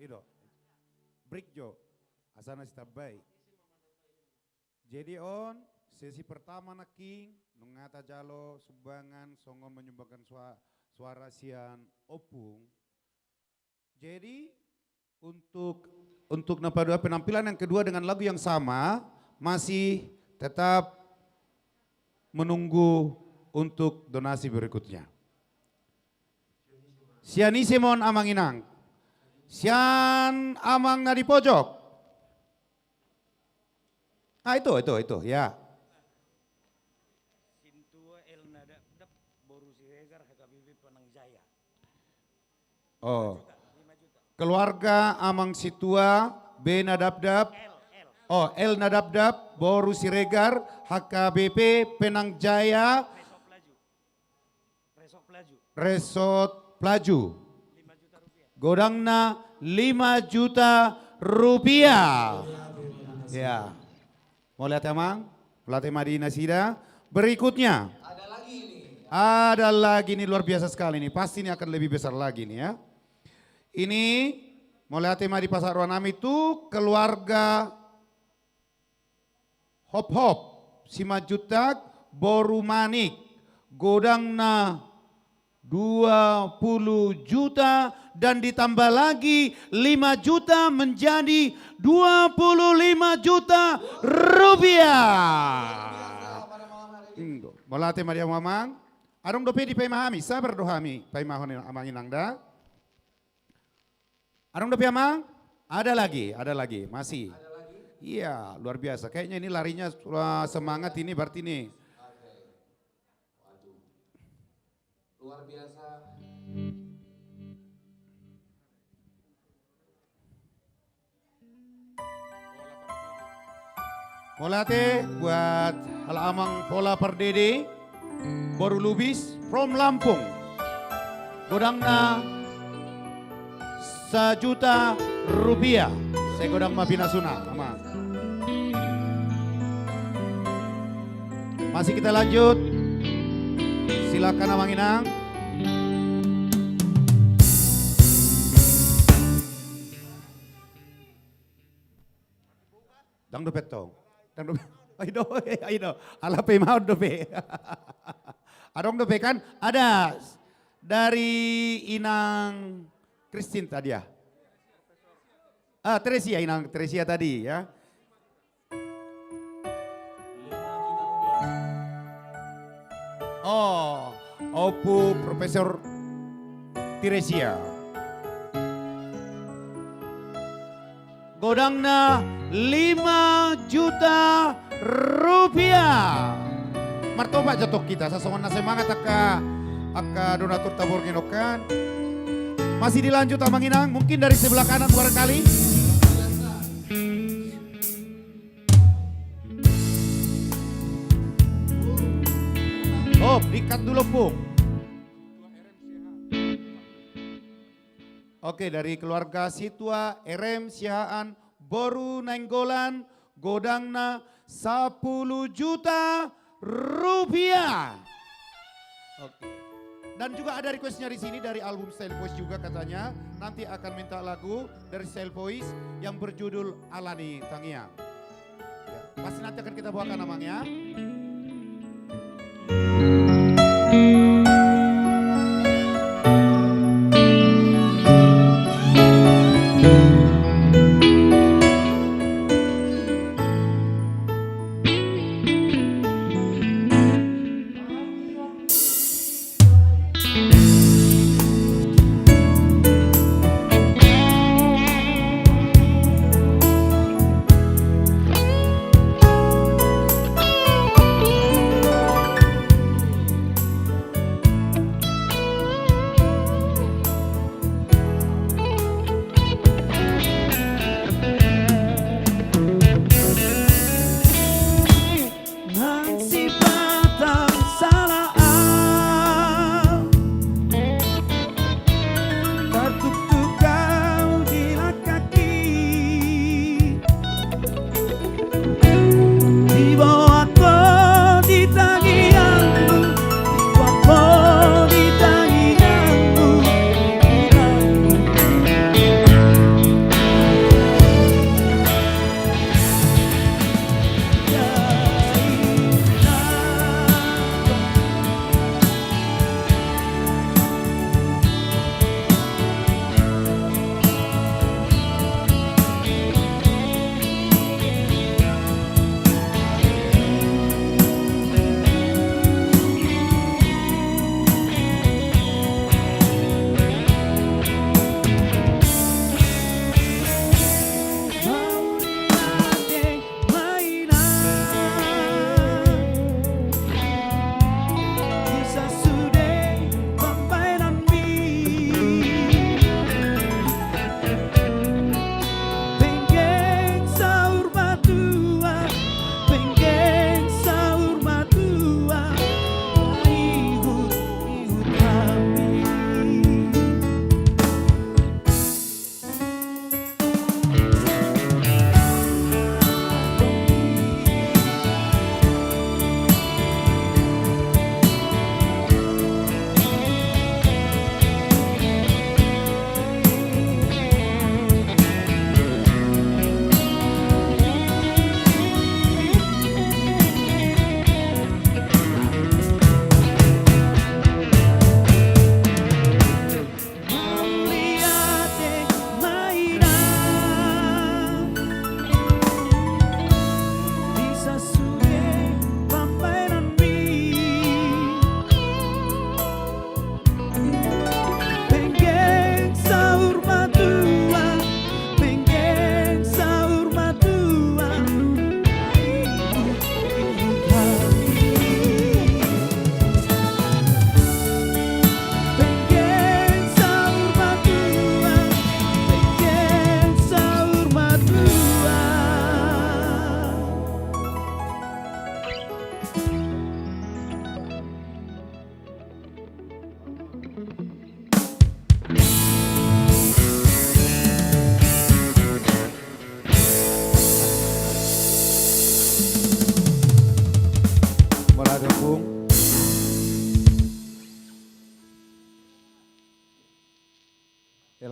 Ido. Break jo. Asana sitabai. Jadi on sesi pertama naking nungata jalo sumbangan songo menyumbangkan suara sian opung. Jadi untuk penampilan yang kedua dengan lagu yang sama masih tetap menunggu untuk donasi berikutnya. Sianisimon Amanginang. Sian Amang na di pojok. Ah itu ya. Oh. Keluarga Amang Situa B Nadabdab. Oh, L Nadabdab, Boru Siregar, HKBP Penang Jaya. Resort Plaju. Godangna 5 juta rupiah. Ya. Mau lihat emang? Pelatih Madinah Sida. Berikutnya. Ada lagi nih luar biasa sekali nih. Pasti ini akan lebih besar lagi nih ya. Ini mau lihat tema di Pasar Ruanami itu keluarga Hop 5 juta Boru Manik. Godangna 20 juta dan ditambah lagi 5 juta menjadi 25 juta rupiah. Mola tema dia mamang. Arong dope di paimahami, sabar dohami paimahon amangin angda. Arong dope amang? Ada lagi, masih. Iya, luar biasa. Kayaknya ini larinya semangat ini berarti nih. Luar biasa. Molate buat Alamang Pola Perdede Boru Lubis from Lampung. Godangna 1 juta rupiah. Saya godang Mabina Suna. Masih kita lanjut. Silakan Amang Inang. Dang dopet tong. Dang dopet. Aido. Ala pe mau dope. Adong dope kan ada dari Inang Christine tadi ya. Tresia Inang Tresia tadi ya. Oh, Opu Profesor Teresia. Godangna 5 juta rupiah. Martoba jatuh kita, sasongan na semangat aka donatur tabur nginokan. Masih dilanjut Amang Inang, mungkin dari sebelah kanan barangkali. Oh, dikat dulu Pung. Oke, dari keluarga Situa, RM Sihaan, Boru Nainggolan, Godangna 10 juta rupiah. Oke. Dan juga ada requestnya di sini dari album Style Voice juga katanya. Nanti akan minta lagu dari Style Voice yang berjudul Alani Tangiang. Ya, pasti nanti akan kita bawakan namanya.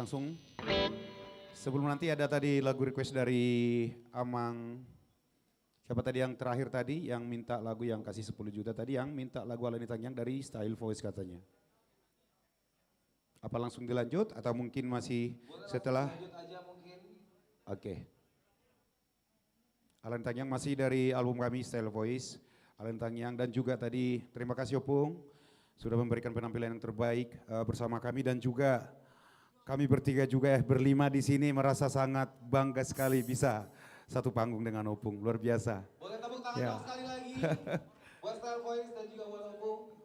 langsung. Sebelum nanti ada tadi lagu request dari Amang. Siapa tadi yang terakhir tadi yang minta lagu yang kasih 10 juta tadi yang minta lagu Alani Tangyang dari Style Voice katanya. Apa langsung dilanjut atau mungkin masih setelah? Oke. Alani Tangyang masih dari album kami Style Voice. Alani Tangyang dan juga tadi terima kasih Opung sudah memberikan penampilan yang terbaik bersama kami dan juga kami bertiga juga berlima di sini merasa sangat bangga sekali bisa satu panggung dengan Opung, luar biasa. Boleh tepuk tangan dong sekali lagi buat Style Voice dan juga buat Opung.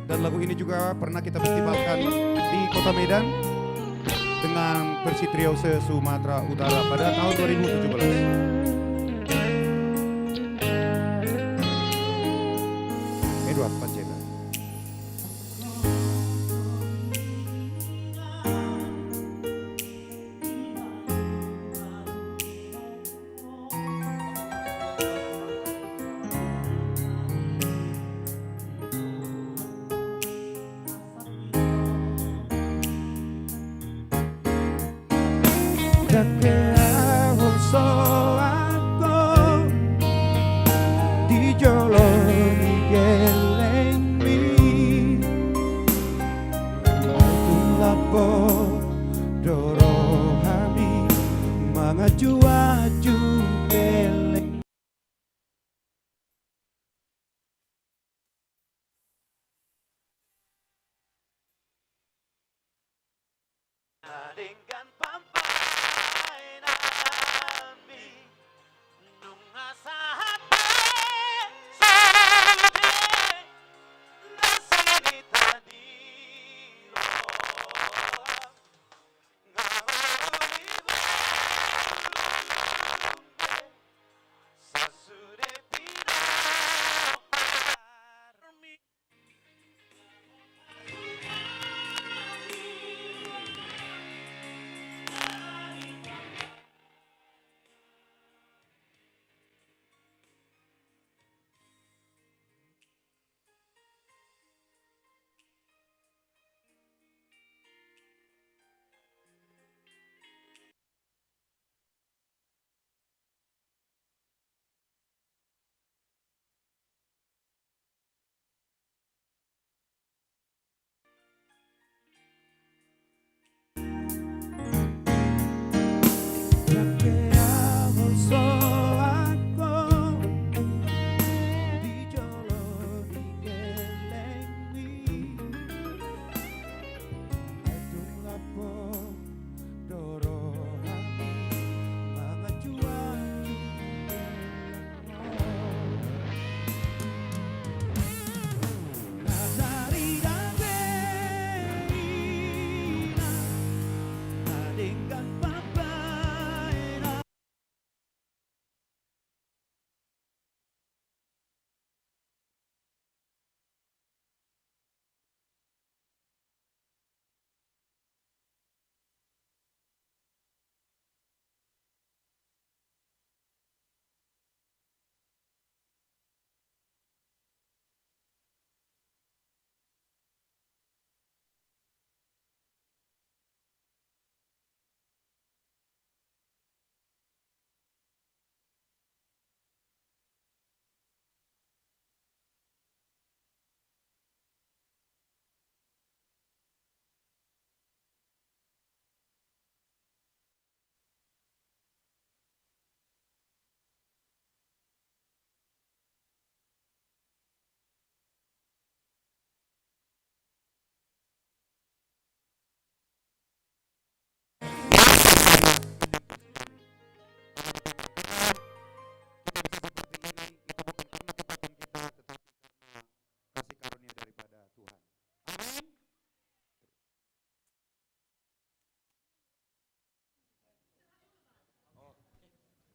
Dan lagu ini juga pernah kita festivalkan di Kota Medan dengan versi trio se-Sumatera Utara pada tahun 2017. Edward Panceta.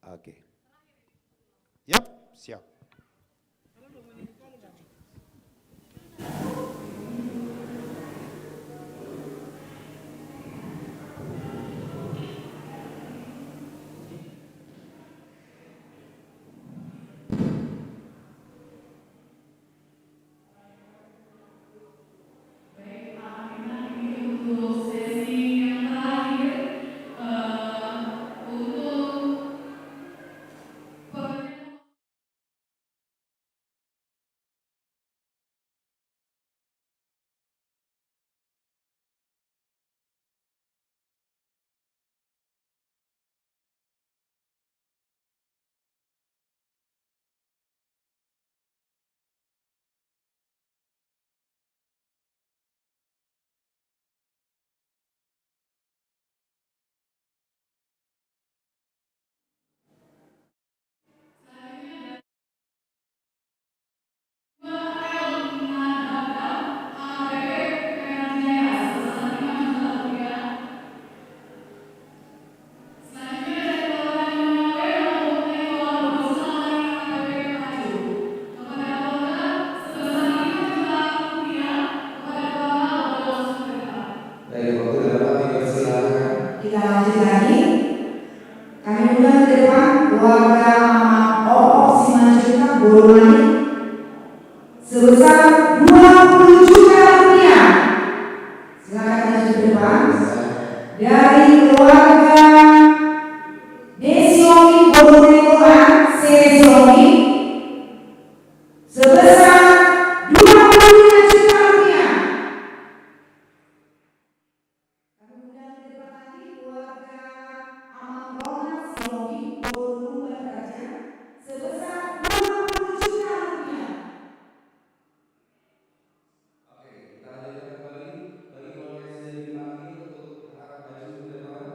Oke. Yap, siap. undang ke depan keluarga Amang Simanjuntak Boromani sebesar 20 juta rupiah. Silakan maju ke depan. Dari keluarga Desiomi Boronegoro Sesiomi sebesar 25 juta rupiah. Kami undang ke depan lagi keluarga Amang Ronas Siomi Boronegoro Baraja sebesar 20 juta rupiah. Oke, kita lanjutkan kembali bagi keluarga yang sudah dipanggil untuk harap maju ke depan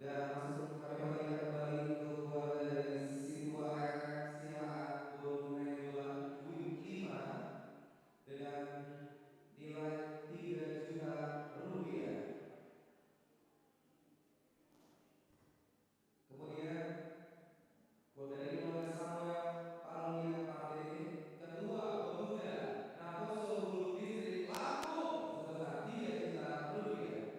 dan langsung kami panggilkan kembali untuk keluarga dari Situa RR Silaan Borneo 5 dengan nilai 3 juta rupiah. Kemudian dari keluarga Samuel Palungian Pardede, Ketua Pemuda Naposo Hulu Distrik Lampung sebesar 3 juta rupiah.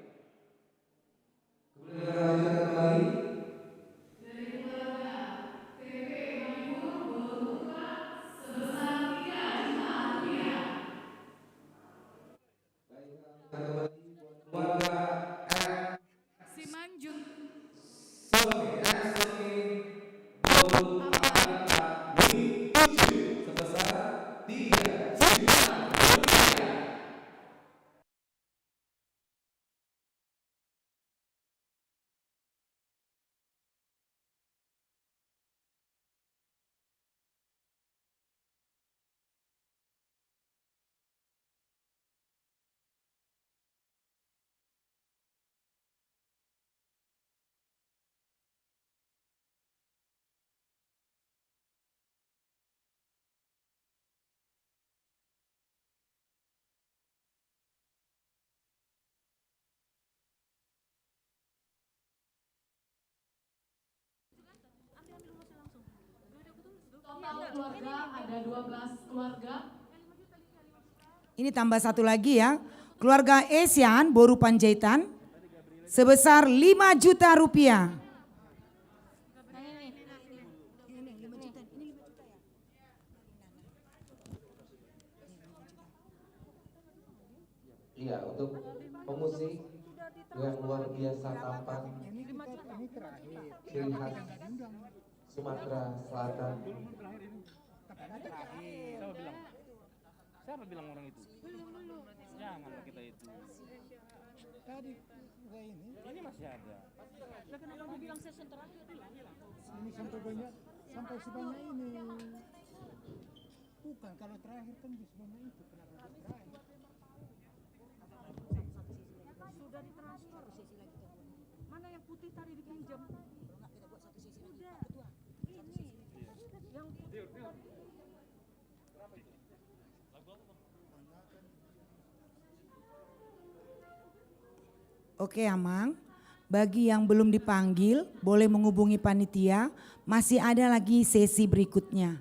Kemudian kita lanjutkan kembali Dari keluarga TP Manipur Boluka sebesar 3 juta rupiah. keluarga Simanjun sebesar 3 juta rupiah. Total keluarga ada 12 keluarga. Ini tambah satu lagi ya. Keluarga Esian Boru Panjaitan sebesar 5 juta rupiah. Iya, untuk pemusik yang luar biasa tampan, ciri khas Sumatera Selatan. Siapa bilang orang itu? Jangan kita itu. Tadi ini masih ada. Lah kenapa kamu bilang session terakhir bilang? Ini sampai banyak, sampai sebanyak ini. Bukan, kalau terakhir kan di sebanyak itu, kenapa terakhir? Sudah ditransfer sesi lagi. Mana yang putih tadi dipinjam? Kalau nggak kita buat satu sesi lagi. Udah. Ini yang putih. Berapa itu? Oke Amang, bagi yang belum dipanggil boleh menghubungi panitia, masih ada lagi sesi berikutnya.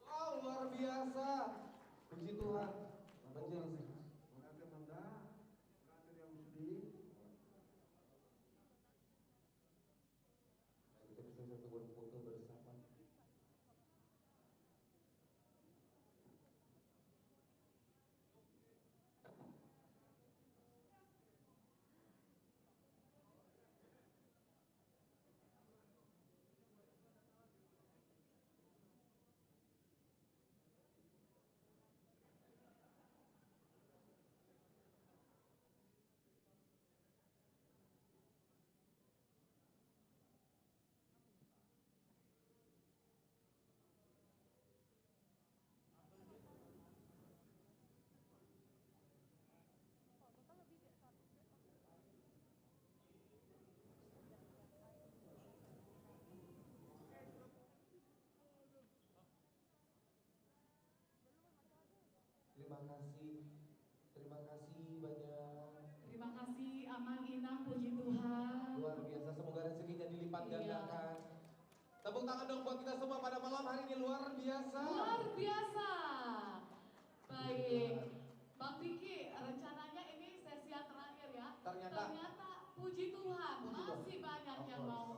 Wow, luar biasa. Puji Tuhan. Majelis. Terima kasih banyak. Terima kasih Amang Inang, puji Tuhan. Luar biasa, semoga rezekinya dilipat gandakan. Tepuk tangan dong buat kita semua pada malam hari ini, luar biasa. Luar biasa. Baik, Bang Diki, rencananya ini sesi yang terakhir ya. Ternyata puji Tuhan, masih banyak yang mau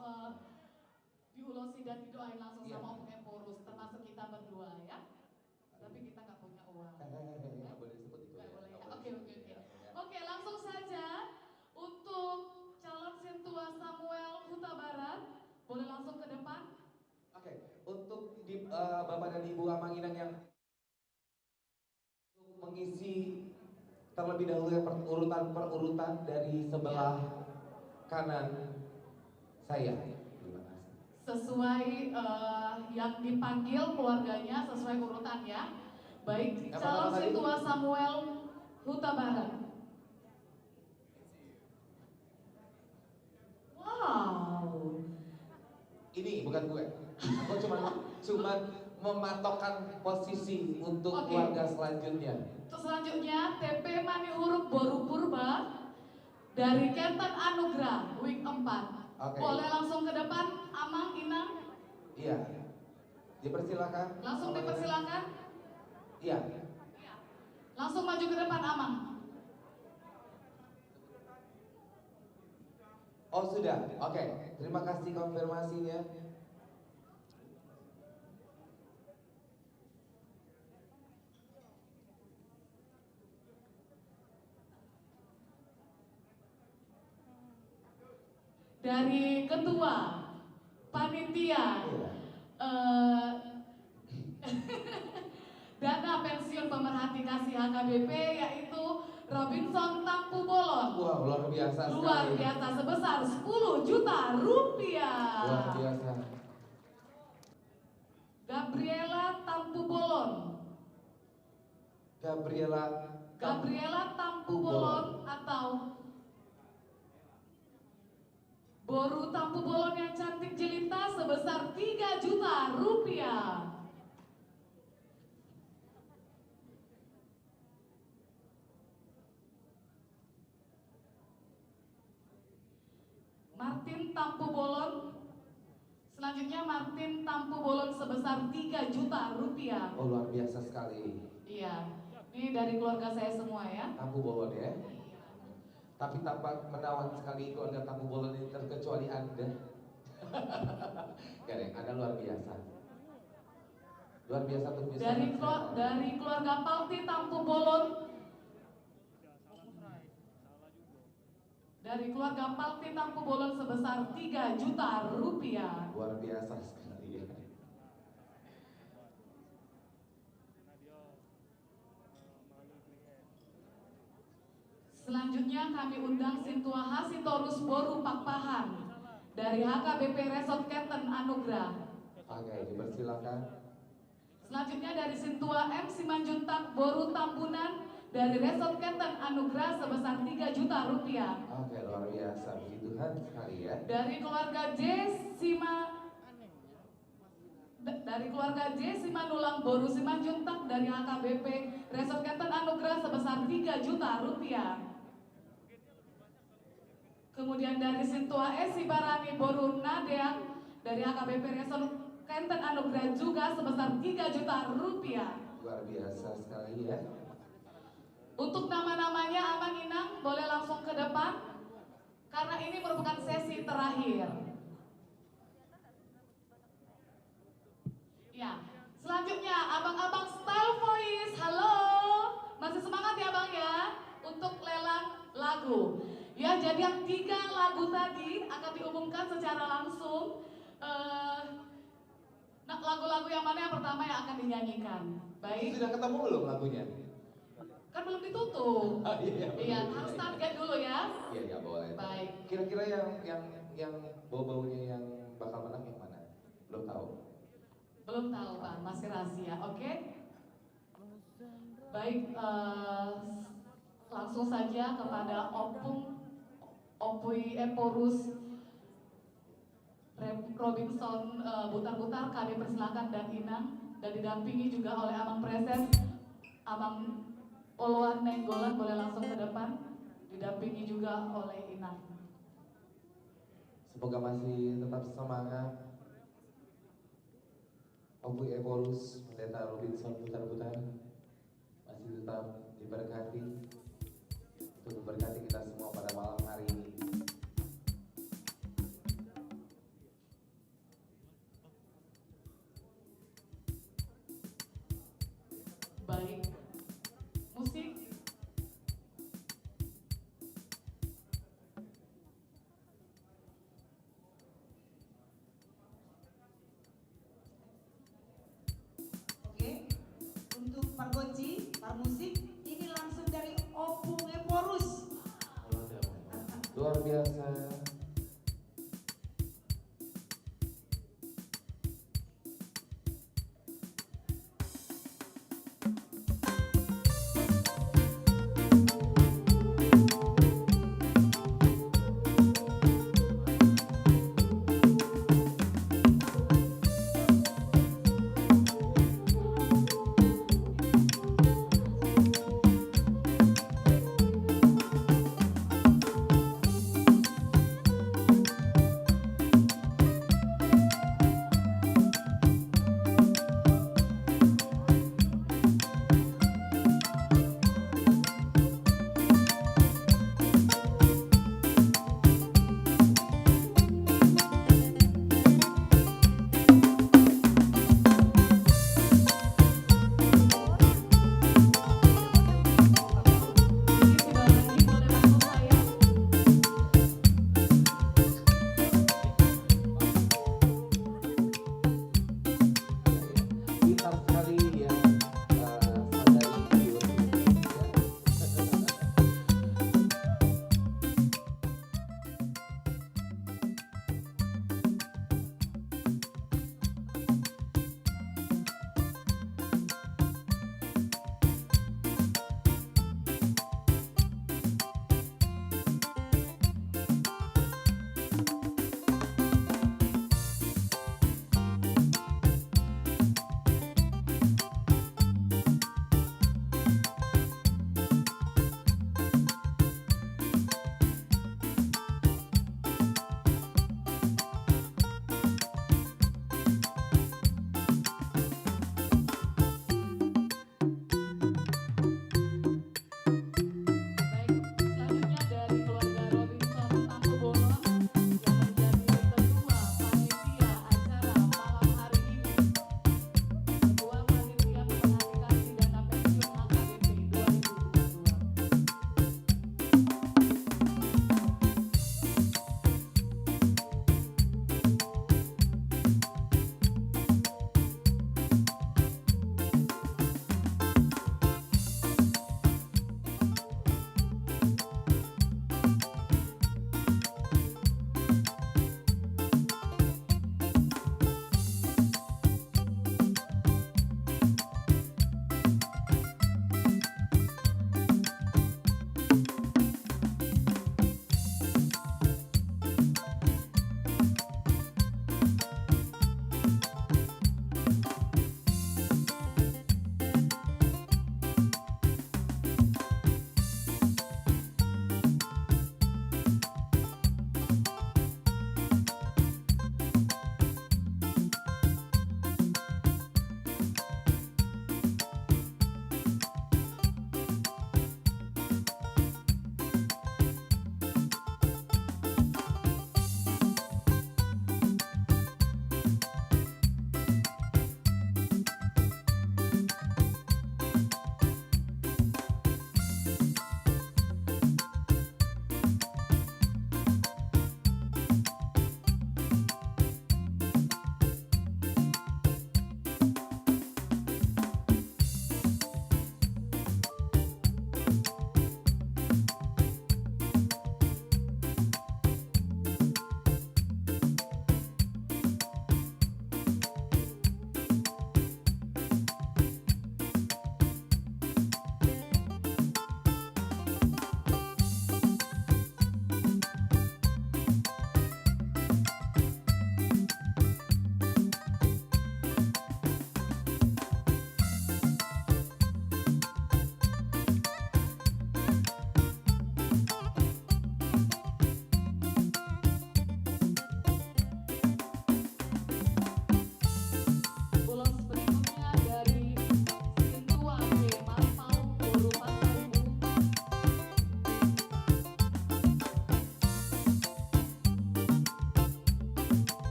diulosi dan didoain langsung sama Om Emporus, termasuk kita berdua ya. Tapi kita nggak punya uang. Nggak boleh disebut itu ya. Oke. Oke, langsung saja untuk calon Sintua Samuel Huta Barat, boleh langsung ke depan. Oke, untuk Bapak dan Ibu Amang Inang yang mengisi terlebih dahulu ya perurutan dari sebelah kanan saya. Sesuai yang dipanggil keluarganya, sesuai urutan ya. Baik, calon Sintua Samuel Huta Barat. Wow. Ini bukan gue. Aku cuma mematokkan posisi untuk keluarga selanjutnya. Untuk selanjutnya TP Mani Huruf Boru Purba dari Kenten Anugrah Week 4. Boleh langsung ke depan, Amang Inang? Iya. Dipersilakan. Langsung dipersilakan? Iya. Langsung maju ke depan, Amang. Oh sudah, oke. Terima kasih konfirmasinya. Dari Ketua Panitia Dana Pensiun Pemerhati Kasih HKBP yaitu Robinson Tampu Bolon. Wah, luar biasa sekali. Luar biasa sebesar 10 juta rupiah. Luar biasa. Gabriela Tampu Bolon. Gabriela Tampu Bolon atau Boru Tampu Bolon yang cantik jelita sebesar 3 juta rupiah. Martin Tampu Bolon. Selanjutnya Martin Tampu Bolon sebesar 3 juta rupiah. Oh luar biasa sekali. Iya, ini dari keluarga saya semua ya. Tampu Bolon ya. Tapi tampak menawan sekali keluarga Tampu Bolon ini terkecuali Anda. Gak Anda luar biasa. Luar biasa tuh bisa. Dari keluarga Palti Tampu Bolon. Dari keluarga Palti Tampu Bolon sebesar 3 juta rupiah. Luar biasa sekali ya. Selanjutnya kami undang Sintua Hasitorus Boru Pakpahan dari HKBP Resort Kenten Anugrah. Oke, dipersilakan. Selanjutnya dari Sintua M Simanjuntak Boru Tambunan dari Resort Kenten Anugrah sebesar 3 juta rupiah. Oke, luar biasa. Puji Tuhan sekali ya. Dari keluarga J Simanulang Boru Simanjuntak dari HKBP Resort Kenten Anugrah sebesar 3 juta rupiah. Kemudian dari Sintua S Sibarani Boru Nadeak dari HKBP Resort Kenten Anugerah juga sebesar 3 juta rupiah. Luar biasa sekali ya. Untuk nama-namanya Amang Inang boleh langsung ke depan karena ini merupakan sesi terakhir. Ya, selanjutnya abang-abang Style Voice, halo. Masih semangat ya bang ya untuk lelang lagu. Ya, jadi yang 3 lagu tadi akan diumumkan secara langsung. Lagu-lagu yang mana yang pertama yang akan dinyanyikan? Baik. Sudah ketemu belum lagunya? Kan belum ditutup. Iya, Iya, harus target dulu ya. Iya, boleh. Baik. Kira-kira yang bau-baunya yang bakal menang yang mana? Belum tahu. Belum tahu Pak, masih rahasia. Oke. Baik, langsung saja kepada Opui Eporus Robinson Butar-Butar, kami persilakan dan Inang, dan didampingi juga oleh Amang Preses, Amang Oloan Nenggolan boleh langsung ke depan, didampingi juga oleh Inang. Semoga masih tetap semangat. Opui Eporus, Pendeta Robinson Butar-Butar masih tetap diberkati untuk memberkati kita semua pada malam hari ini. Baik, musik. Oke, untuk Pargoci, Parmusik, ini langsung dari Opung Eporus. Luar biasa.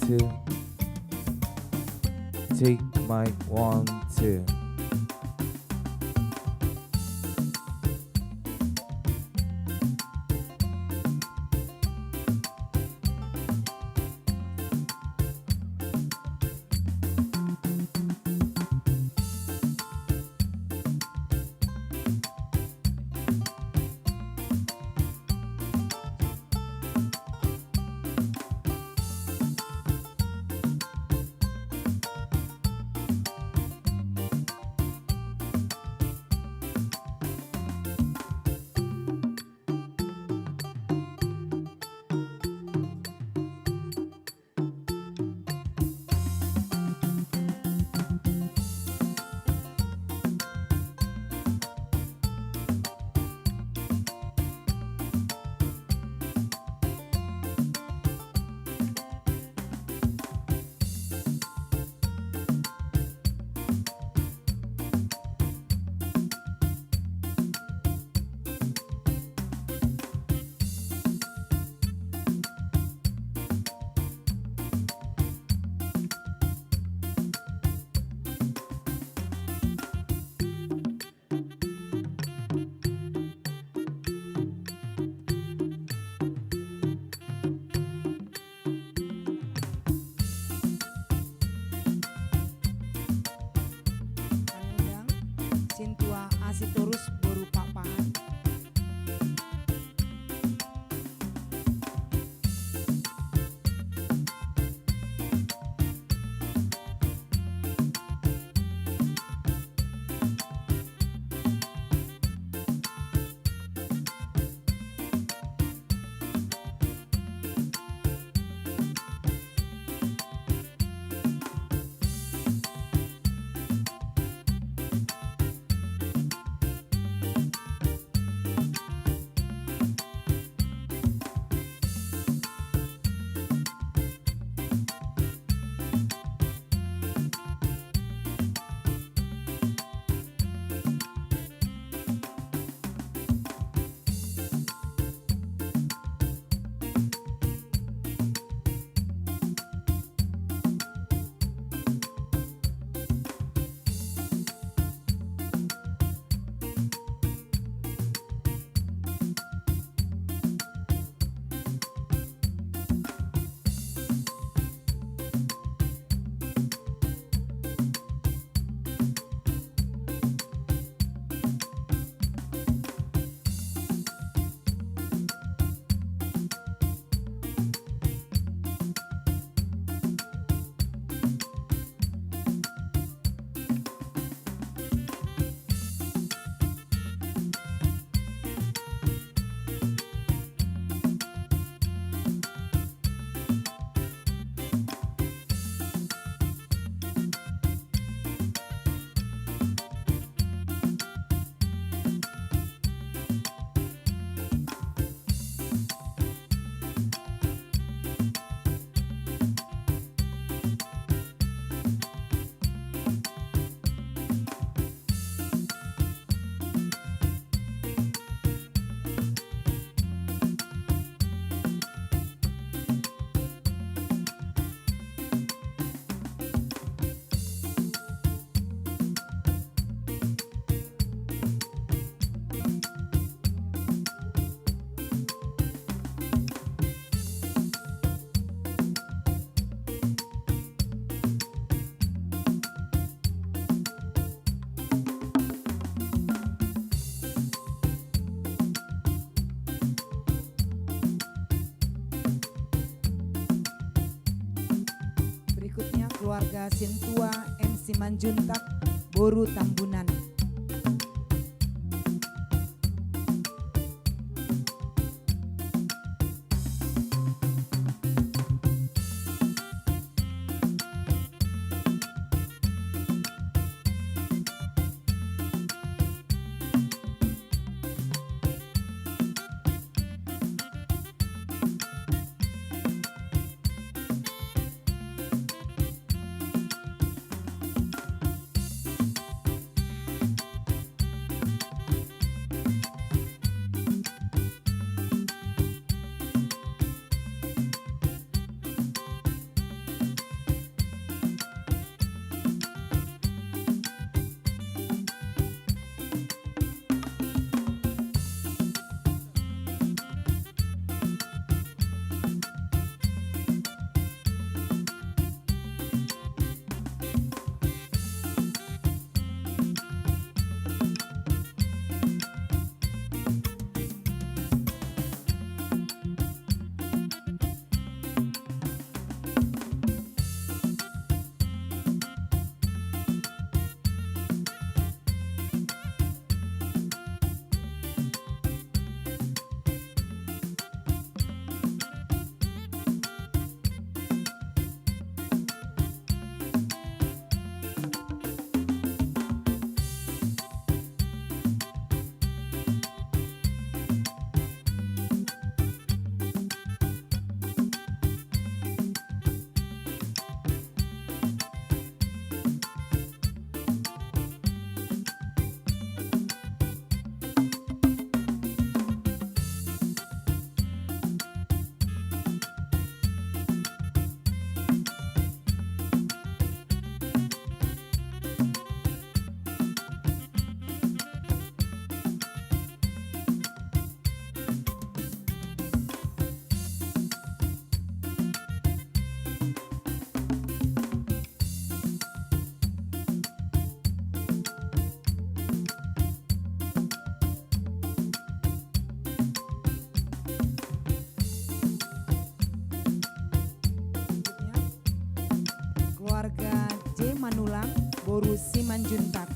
2. Take mic 1, 2. Sintua Asitorus Boru Papan. Keluarga Sintua MC Manjuntak Boru Tambunan. Manulang, Boru Simanjuntak.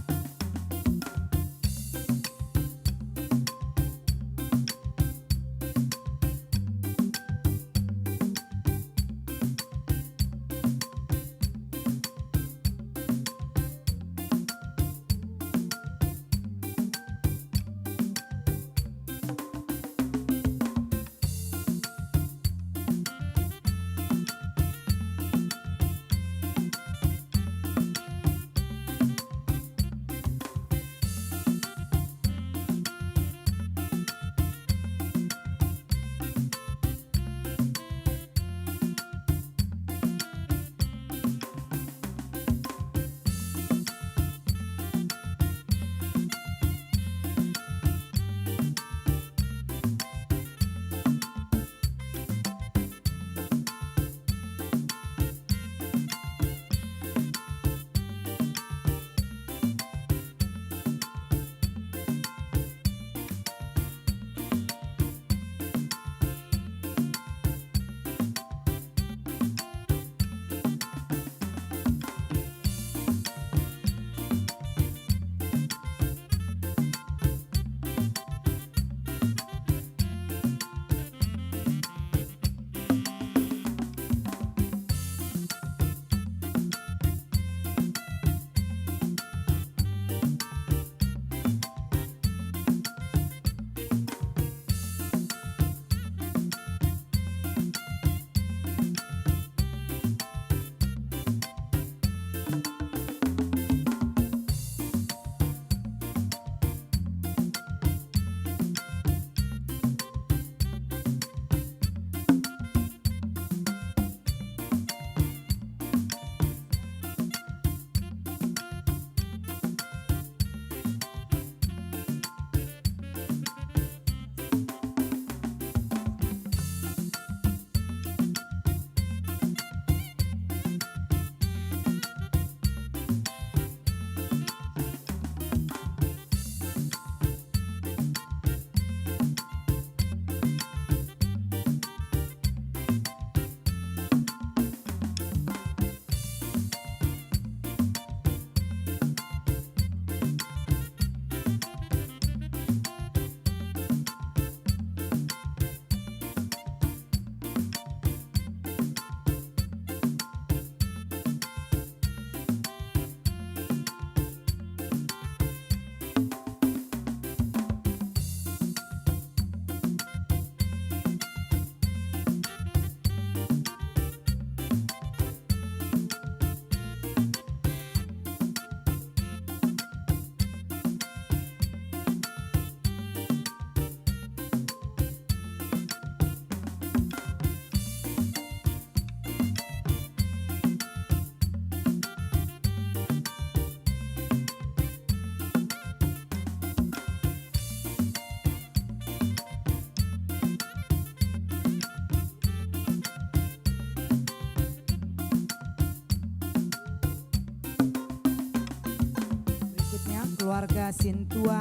Keluarga Sintua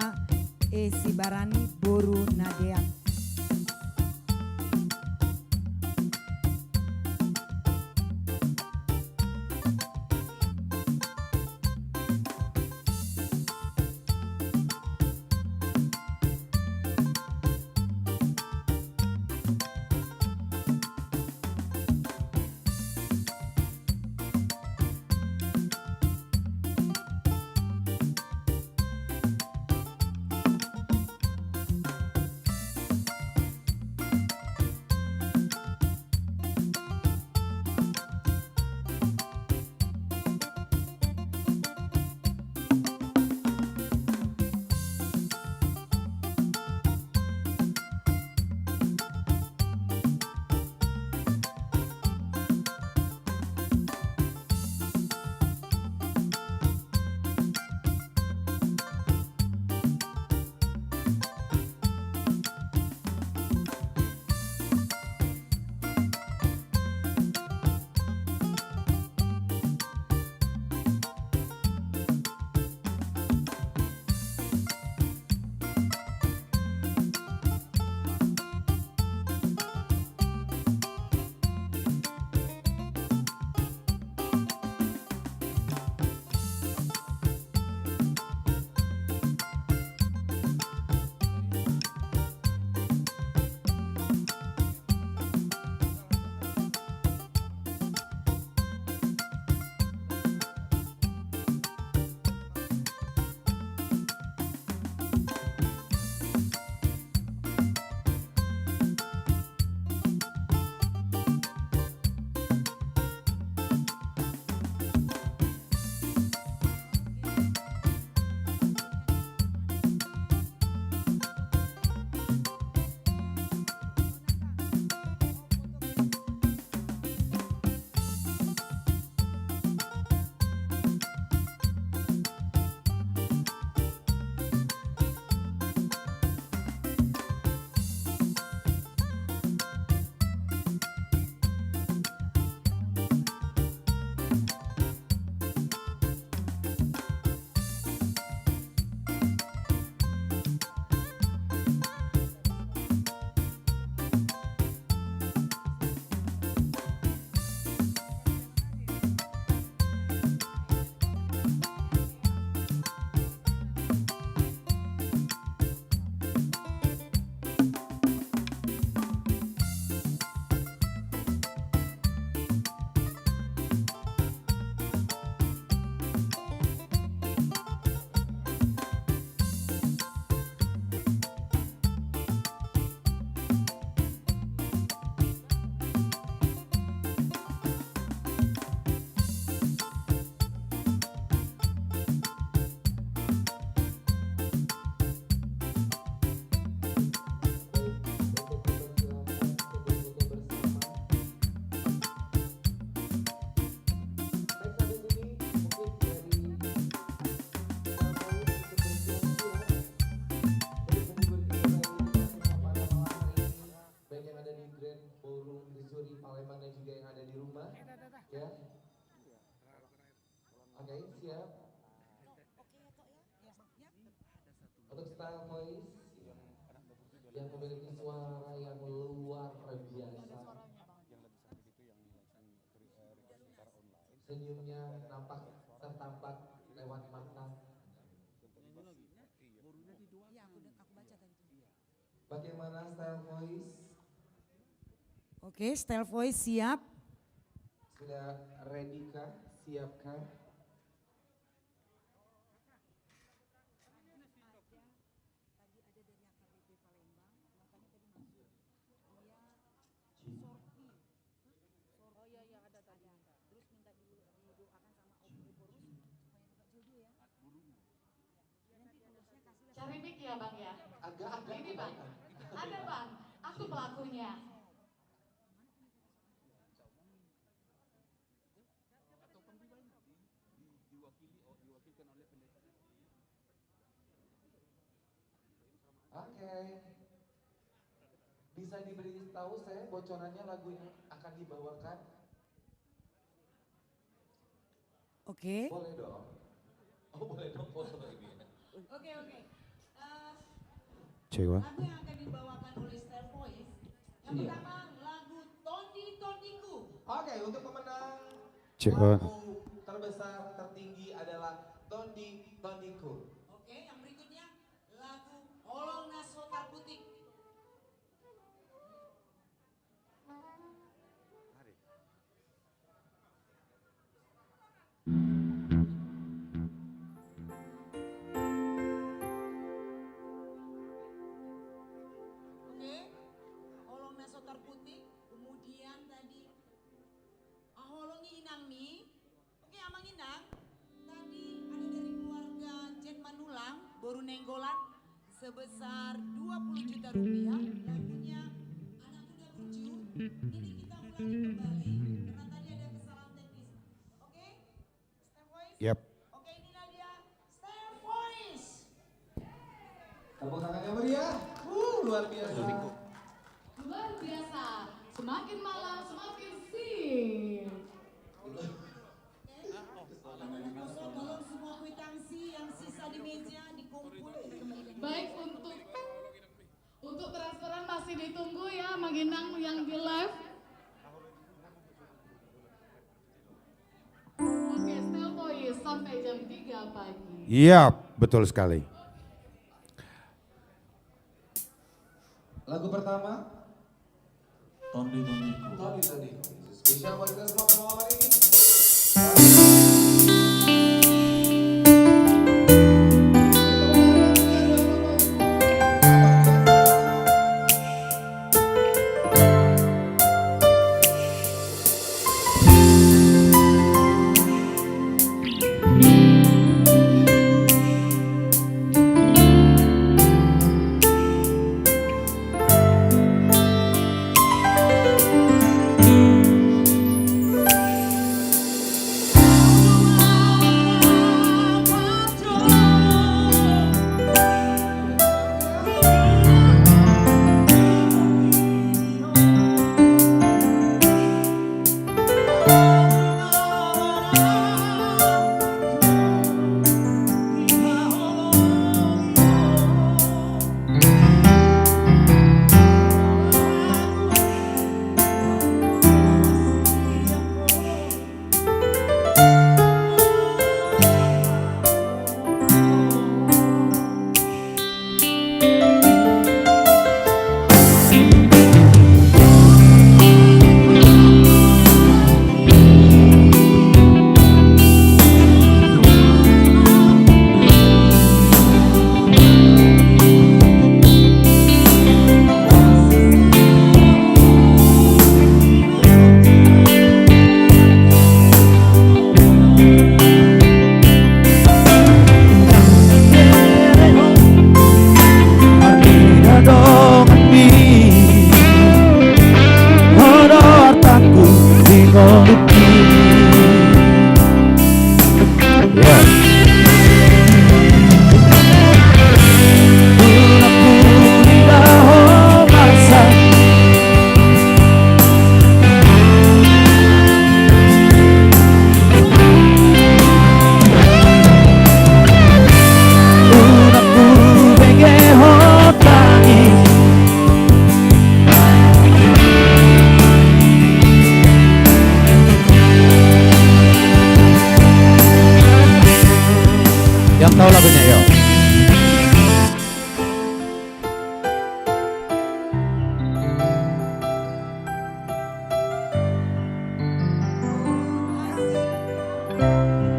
Sibarani Boru Nadeak. Ya. Oke, siap. Untuk style voice yang memiliki suara yang luar biasa. Senyumnya nampak tertampak lewat mata. Bagaimana style voice? Oke, style voice siap. Sudah ready kah? Siapkah? Cari mic ya Bang ya? Agak-agak. Ini Bang, ada Bang, aku pelakunya. Oke. Bisa diberitahu saya bocorannya lagu yang akan dibawakan? Oke. Boleh dong. Oh boleh dong foto ini. Oke. Cewa. Lagu yang akan dibawakan oleh Style Voice. Yang Iya. pertama lagu Tondiku. Oke, untuk pemenang Cewa. lagu terbesar tertinggi adalah Tondiku. Oke, yang berikutnya lagu Holong Naso Tarputik. Oke, Holong Naso Tarputik. Kemudian tadi Aholongi Inangmi. Oke, Amang Inang. Tadi ada dari keluarga Jet Manulang, Boru Nenggolan, sebesar 20 juta rupiah. Lagunya Anak Muda Berju. Ini kita ulangi kembali, karena tadi ada kesalahan teknis. Oke, Style Voice? Yap. Oke, inilah dia Style Voice. Tepuk tangannya meriah. Luar biasa. Luar biasa, semakin malam semakin sip. Tolong semua kwitansi yang sisa di meja dikumpulkan kembali. Baik, untuk transferan masih ditunggu ya Mang Inang yang di live. Oke, Style Voice sampai jam 3 pagi. Iya, betul sekali. Lagu pertama Tondiku. Spesial buat kita semua pada malam hari ini.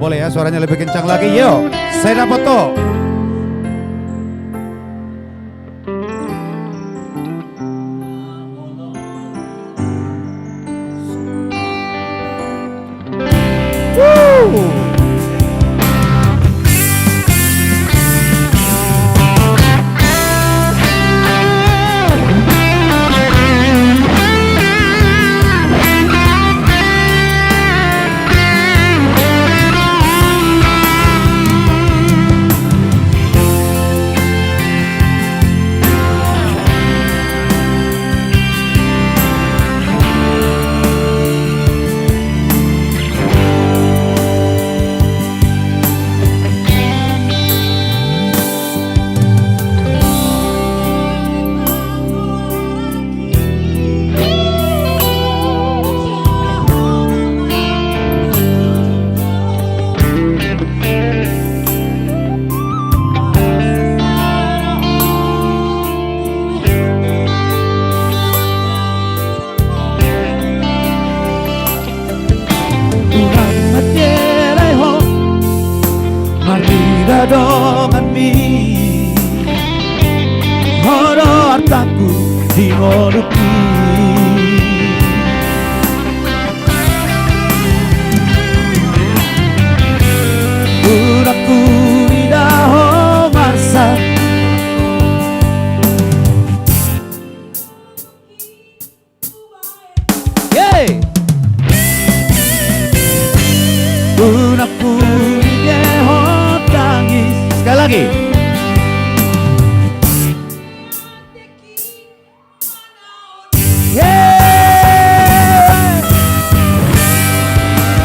boleh ya suaranya lebih kencang lagi. Yo, saya dapat foto. Dongan mi Horo artaku di moruki Uraku idaho masa Yeay Uraku idaho tangis Sekali lagi.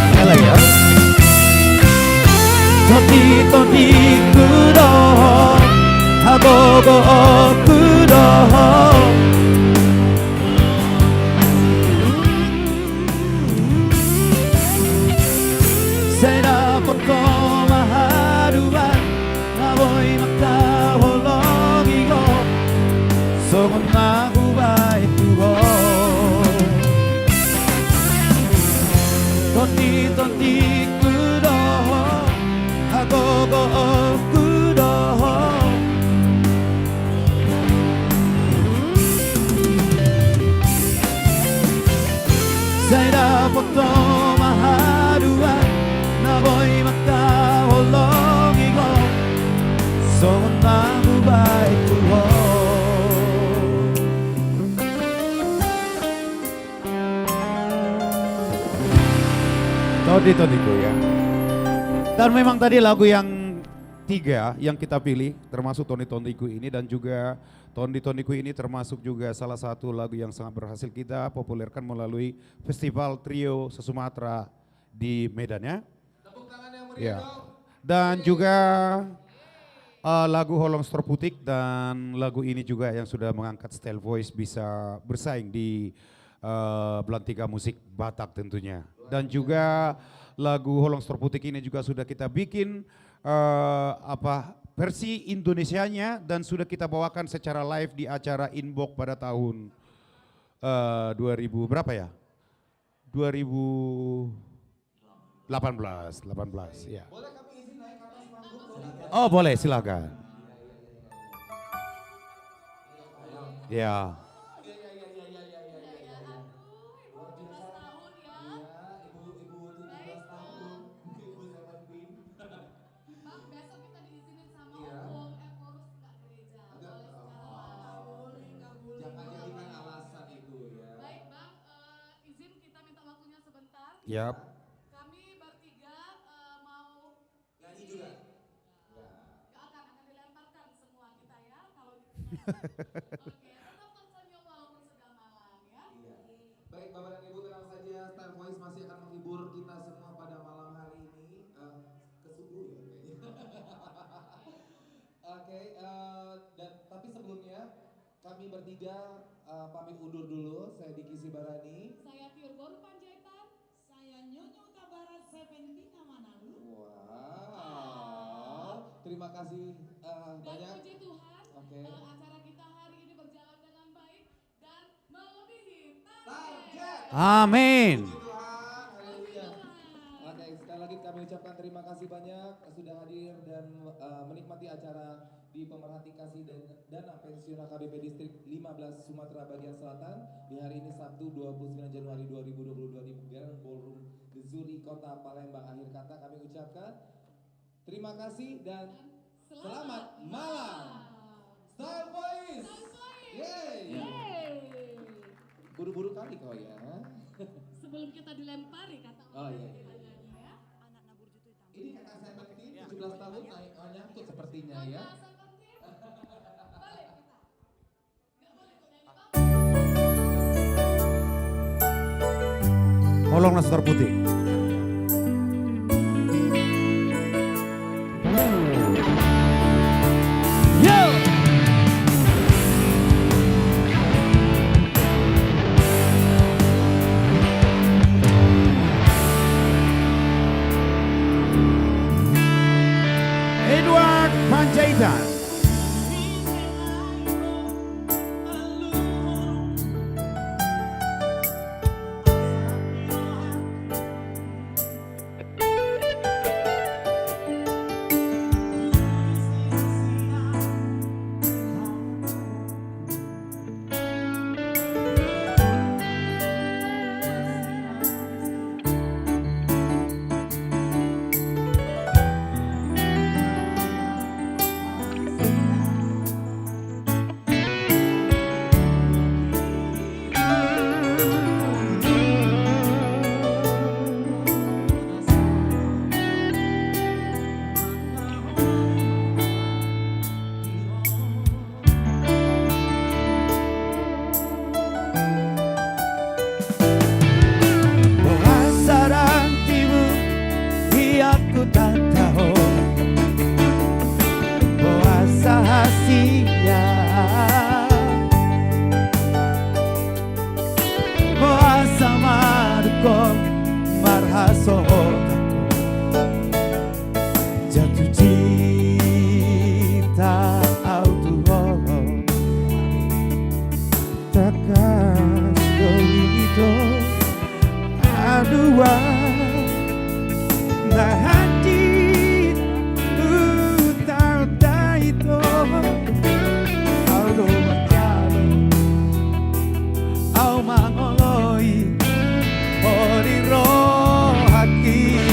Sekali lagi ya. Toti toti kudoho, hagogo kudoho. Saya foto maharuan. Voy makahologigo Sogon nahubai tuho Tonti tonti kudoho Hagogo kudoho Saya foto maharuan Na voy makahologigo Sogon nahubai tuho Todi-todiku ya. Dan memang tadi lagu yang 3 yang kita pilih termasuk Todi-todiku ini dan juga Todi-todiku ini termasuk juga salah satu lagu yang sangat berhasil kita populerkan melalui Festival Trio se-Sumatera di Medan ya. Tepuk tangan yang meriah dong. Dan juga lagu Holong Storputik dan lagu ini juga yang sudah mengangkat style voice bisa bersaing di Belantika Musik Batak tentunya. Dan juga lagu Holong Storputik ini juga sudah kita bikin versi Indonesianya dan sudah kita bawakan secara live di acara Inbox pada tahun 2000 berapa ya? 2018 ya. Oh boleh silakan. Ya. Yap. Kami bertiga mau nyanyi juga. Akan dilemparkan semua kita ya kalau Oke, tetap tersenyum walaupun sedang malam ya. Iya. Baik Bapak dan Ibu tenang saja, Style Voice masih akan menghibur kita semua pada malam hari ini. Kesubuh ya kayaknya. Oke, dan tapi sebelumnya kami bertiga pamit undur dulu. Saya Diki Sibarani. Saya Tiur Boru Panjaitan. Saya Nyonya Utabara Seventina Manalu. Wow, terima kasih banyak. Dan puji Tuhan, acara kita hari ini berjalan dengan baik dan melebihi target. Amin. Puji Tuhan, haleluya. Oke, sekali lagi kami ucapkan terima kasih banyak sudah hadir dan menikmati acara di pemerhati kasih dan dana pensiun HKBP Distrik 15 Sumatera Bagian Selatan di hari ini Sabtu 29 Januari 2022 di Grand Ballroom The Zuri Kota Palembang. Akhir kata kami ucapkan terima kasih dan selamat malam. Style Boys. Yeay. Buru-buru kali kau ya. Sebelum kita dilempari kata Oh iya. ya. Ini kakak saya Bekti 17 tahun nyangkut sepertinya ya. Tolonglah Saudara Putih. Edward Panjaitan. Jatuh cinta auto takkan begitu adua na hati tahu itu auto macalo au mangoloi oriro haki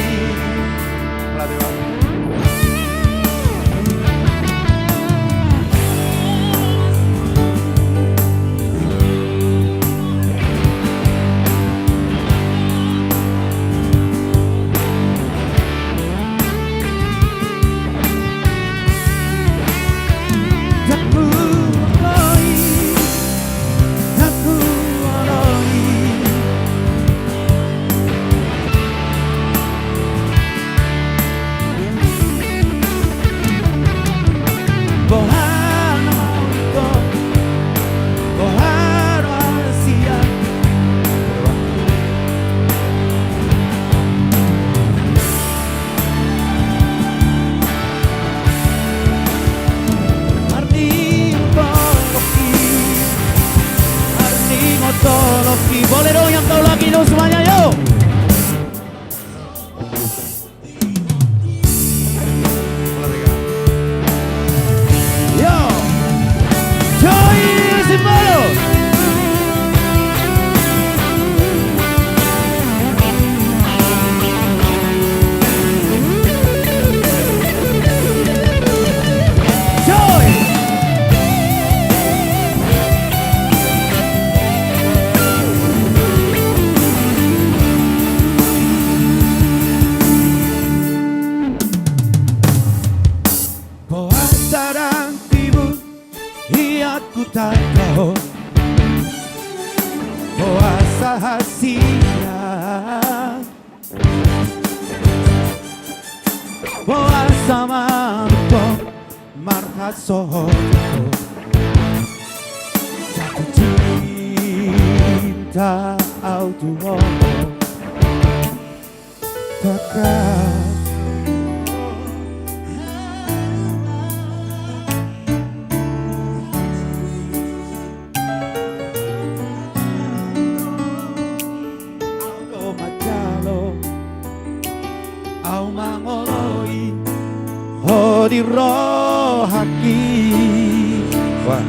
bolero yang tahu lagi dong semuanya yuk. Yo, Joy Simbolo. Aku tak tahu puasa hasilnya puasa mantap marhat soho jatuh cinta auto takkan au mangoloi hodi rohaki. Wah.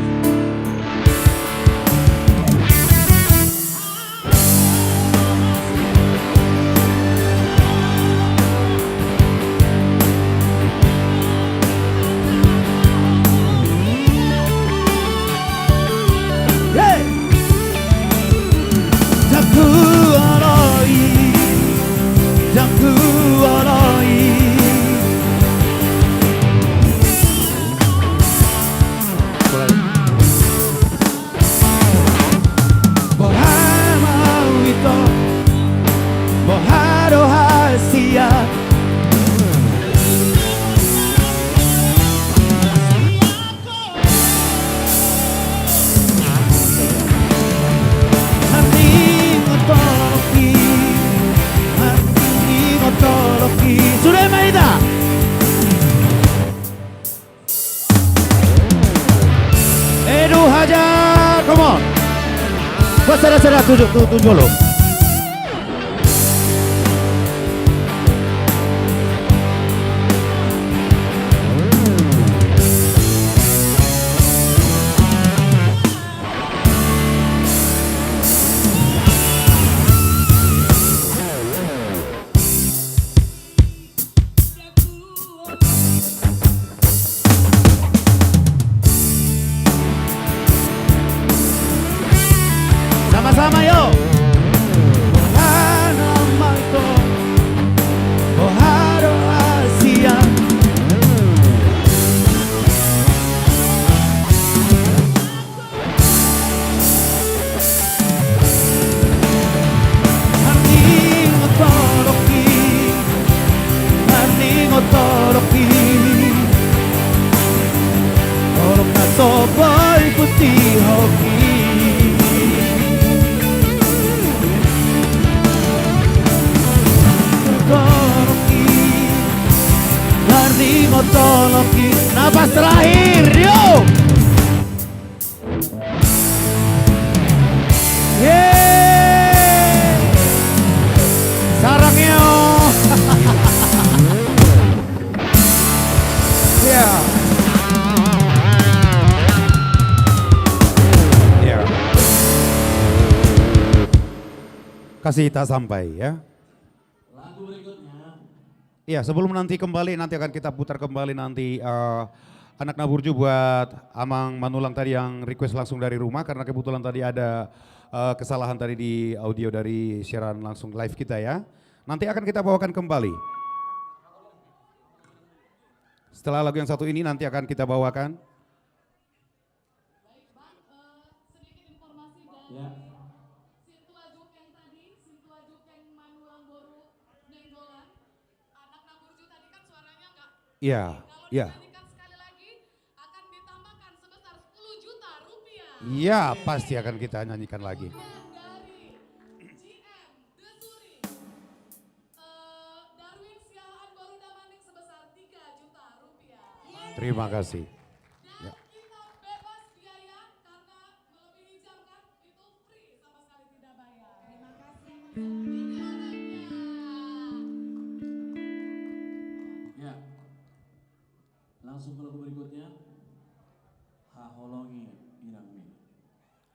Hey! Jaku aloi, jaku aloi. Bohama wito, boharo hasia. Suremanida. Edu Hajar, come on. Buat saudara-saudara tunjuk dulu. Sama-sama yuk. Bohana maito, boharo Asia. Harning otoroki, harning otoroki. Orok na soboy putih hoki. Otoloki, napas terakhir, yuk. Yeay, sarangnya. Ya. Ya. Kasih tak sampai ya. Ya, sebelum nanti akan kita putar kembali nanti anak Naburju buat Amang Manulang tadi yang request langsung dari rumah karena kebetulan tadi ada kesalahan tadi di audio dari siaran langsung live kita ya. Nanti akan kita bawakan kembali. Setelah lagu yang satu ini nanti akan kita bawakan. Ya. Iya, iya. Iya, pasti akan kita nyanyikan lagi. Terima kasih. Ya. Ya. Langsung ke lagu berikutnya. Haholongi Inangmi.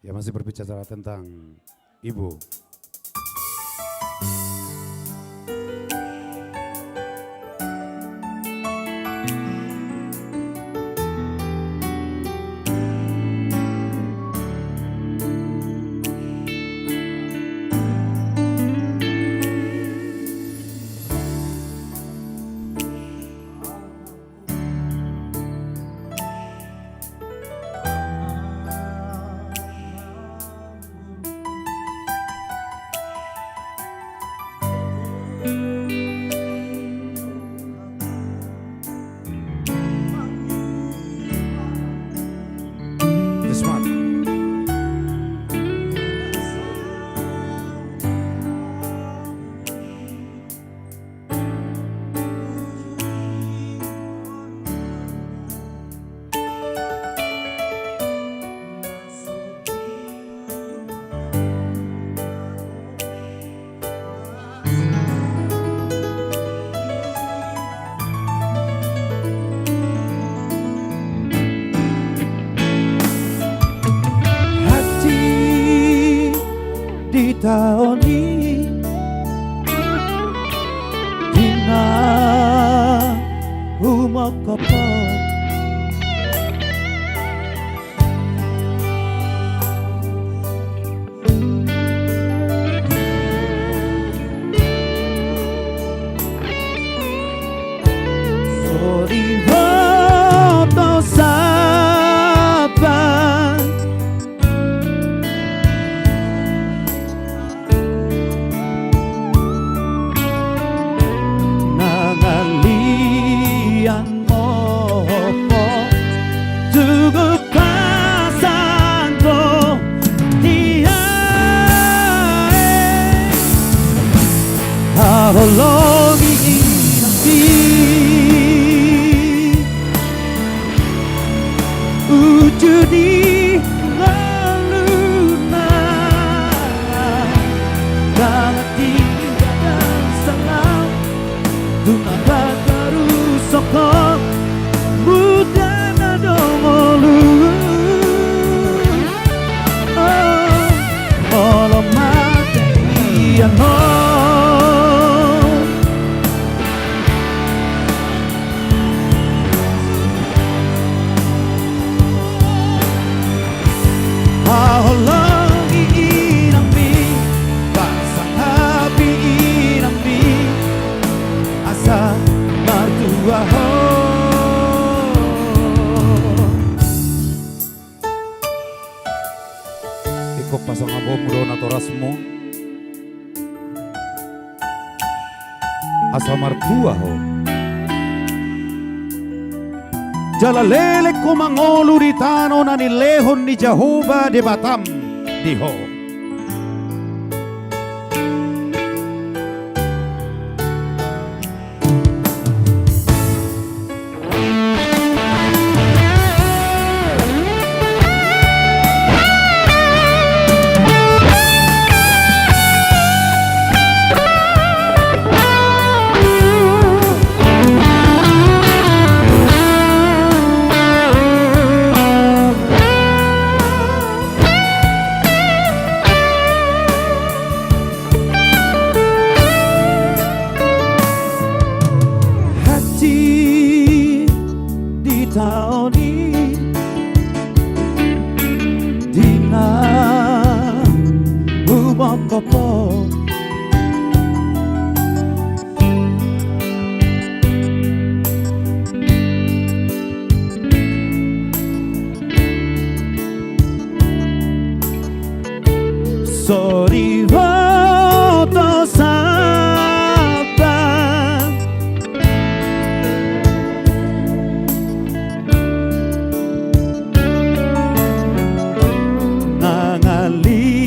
Ya, masih berbicara tentang ibu. bumokopo. Soriwoto saban nangalian mopo tugu pasangko tiae haholongi inampi ujudi laluna galati dan salam dunga baru sokok muda nadomolu olo mate iano haholongi inambi basang habi inambi asa martua ho Iko pasang abom dona torasmu asa martua ho Jalalele ko mangolu di tano na nilehon ni Jehovah di Batam diho. Taoni dina bumokopo Soriwoto saban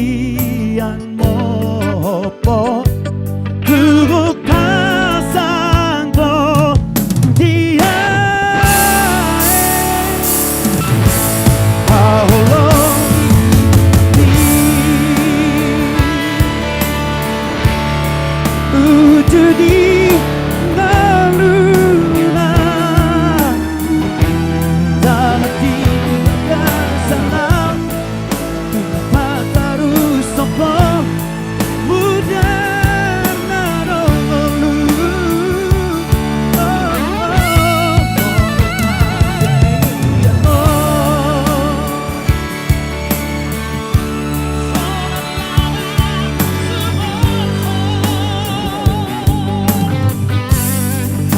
nangalian mopo tugu pasangko tiae haholongi ujudi ngaluna damati salam mataru sopo muda narolu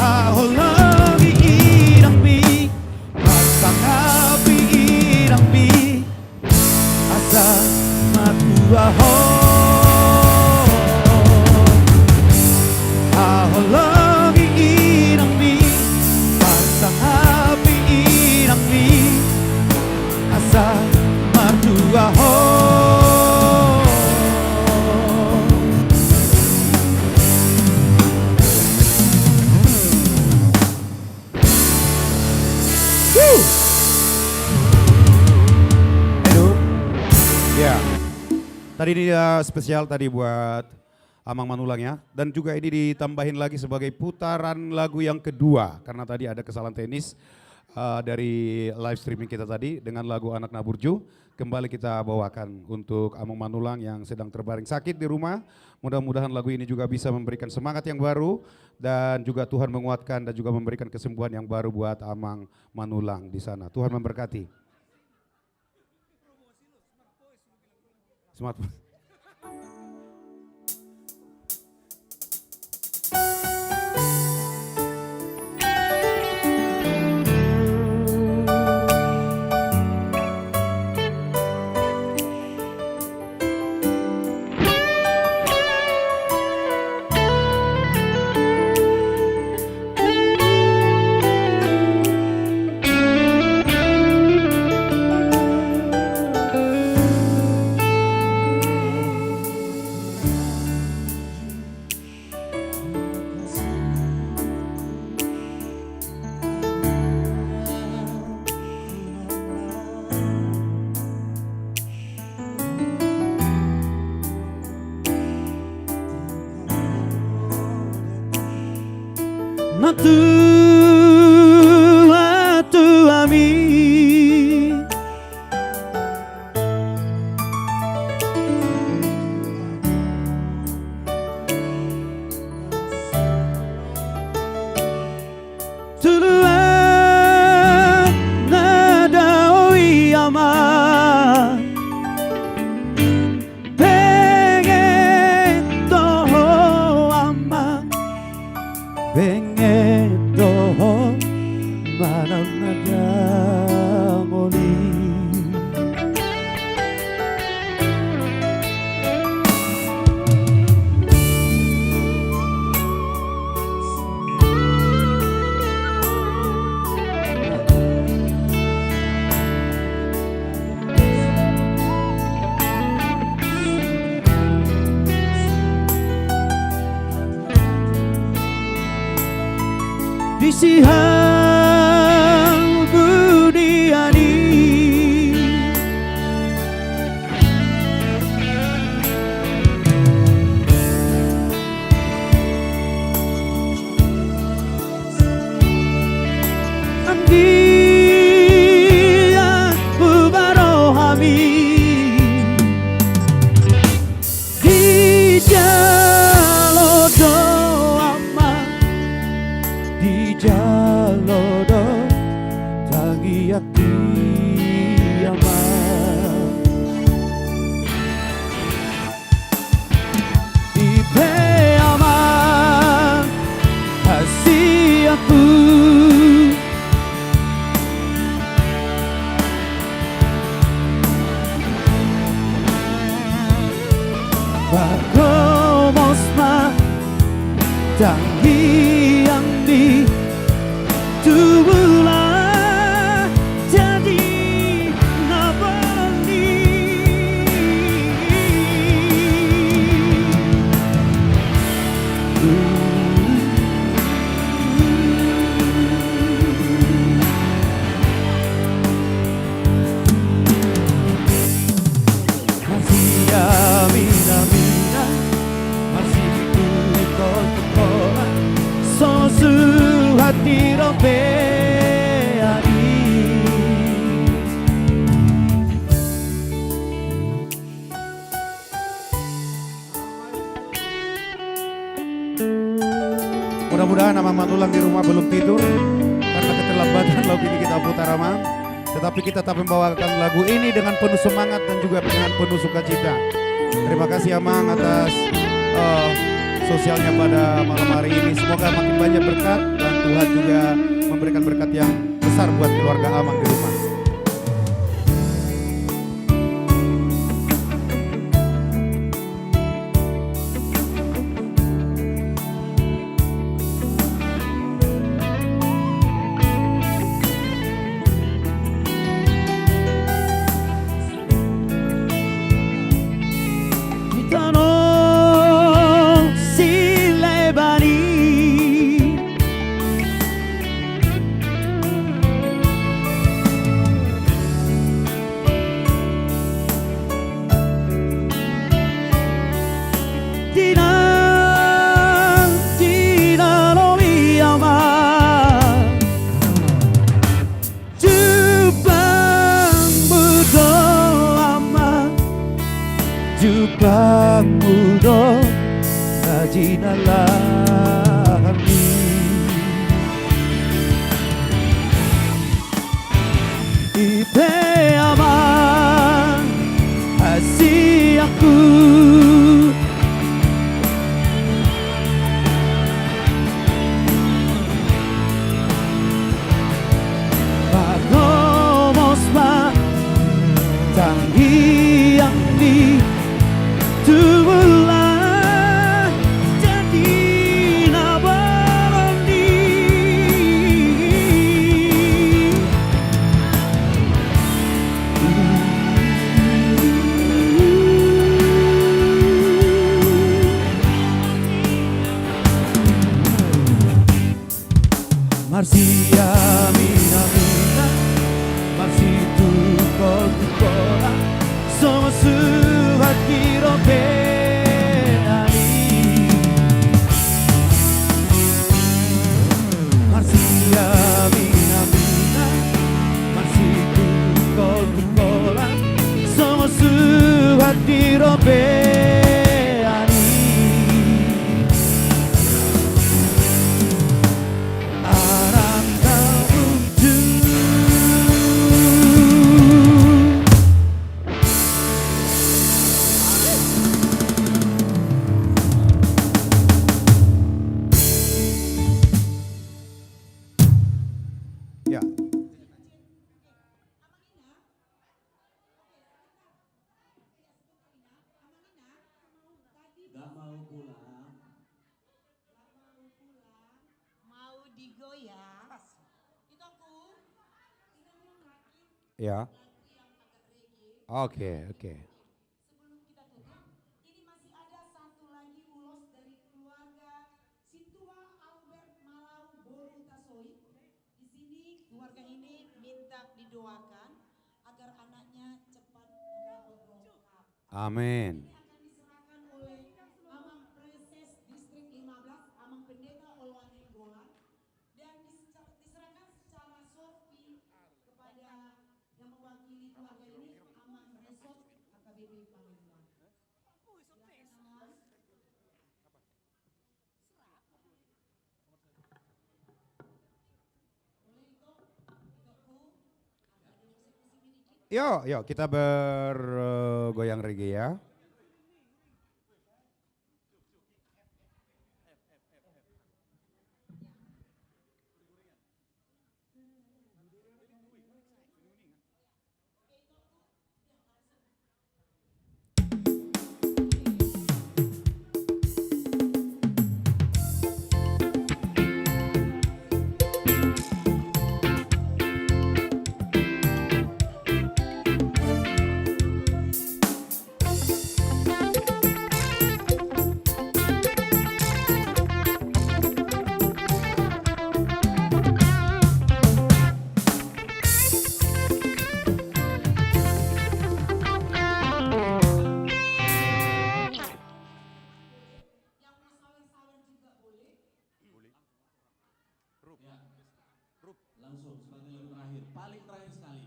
haholongi irambi pasang api irambi asa matua ho haholongi irambi pasang api irambi asa matua ho Ya, tadi ini spesial tadi buat Amang Manulang ya. Dan juga ini ditambahin lagi sebagai putaran lagu yang kedua. Karena tadi ada kesalahan teknis. dari live streaming kita tadi dengan lagu Anak Naburju. Kembali kita bawakan untuk Amang Manulang yang sedang terbaring sakit di rumah. Mudah-mudahan lagu ini juga bisa memberikan semangat yang baru dan juga Tuhan menguatkan dan juga memberikan kesembuhan yang baru buat Amang Manulang di sana. Tuhan memberkati. Selamat. Tua mi Tulua nada oi ama pengen toho ama pengen toho manang nada moli Bisihang budiani Andia bubarohami Di jalodo di jalodo tangi ati ama ibe ama kasih aku bagomosma tangi yang di tubuhlah jadi nabali masih mina masih ikut sosu hati rompeani Mudah-mudahan Amang Manulang di rumah belum tidur karena keterlambatan lagu ini kita putar Amang. Tetapi kita tetap membawakan lagu ini dengan penuh semangat dan juga dengan penuh sukacita. Terima kasih Amang atas sosialnya pada malam hari ini. Semoga makin banyak berkat dan Tuhan juga memberikan berkat yang besar buat keluarga Amang di rumah. menalami. Ipe aman kasih aku, Pagomos ba tanggi yang di tubulah jadi nabaroni. Marsia mina mina, marsi tukol tukola, somos suhat kirobenani. Marsia mina mina, marsi tukol tukola, somos suhat kirobenani. Ya. Mau digoyang. Itu aku. Ya. Oke, oke. Sebelum kita tutup, ini masih ada satu lagi ulos dari keluarga Situa Albert Malau Boru Tasoi. Di sini keluarga ini minta didoakan agar anaknya cepat berlengkap. Amin. Ini akan diserahkan oleh Amang Preses Distrik 15, Amang Pendeta Olwane Golan, dan diserahkan secara sorti kepada yang mewakili keluarga ini, Amang Resort AKBP Palembang. Silakan Amang. Yuk, yuk kita bergoyang reggae ya. Langsung sebagai lagu terakhir, paling terakhir sekali.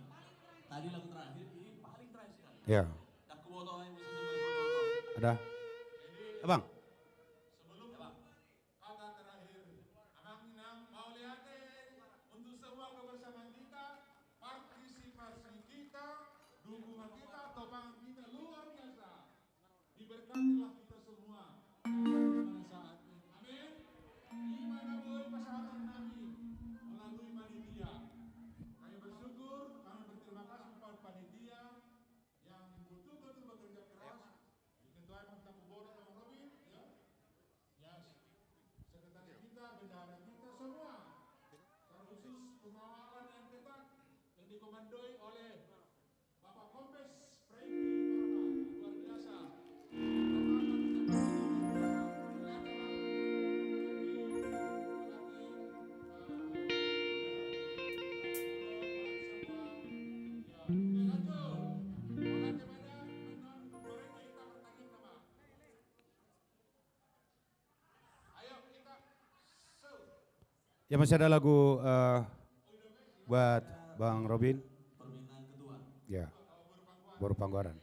Tadi lagu terakhir, ini paling terakhir sekali. Ya. Ada. Abang. Untuk semua kebersamaan kita, partisipasi kita, dukungan kita, topangan kita luar biasa. Diberkatilah kita semua. Pada saat ini. Amin. Gimana boleh persahabatan kami melalui panitia. Kami bersyukur, kami berterima kasih kepada panitia yang betul-betul bekerja keras. Diketuai Pak Kapolda dan Robin, ya. Ya, sekretaris kita, bendahara kita semua. Terkhusus pengawalan yang ketat yang dikomandoi oleh Bapak Kombes Franky luar biasa. Ya masih ada lagu buat Bang Robin. Permintaan ketua. Ya. Boru Panggoran.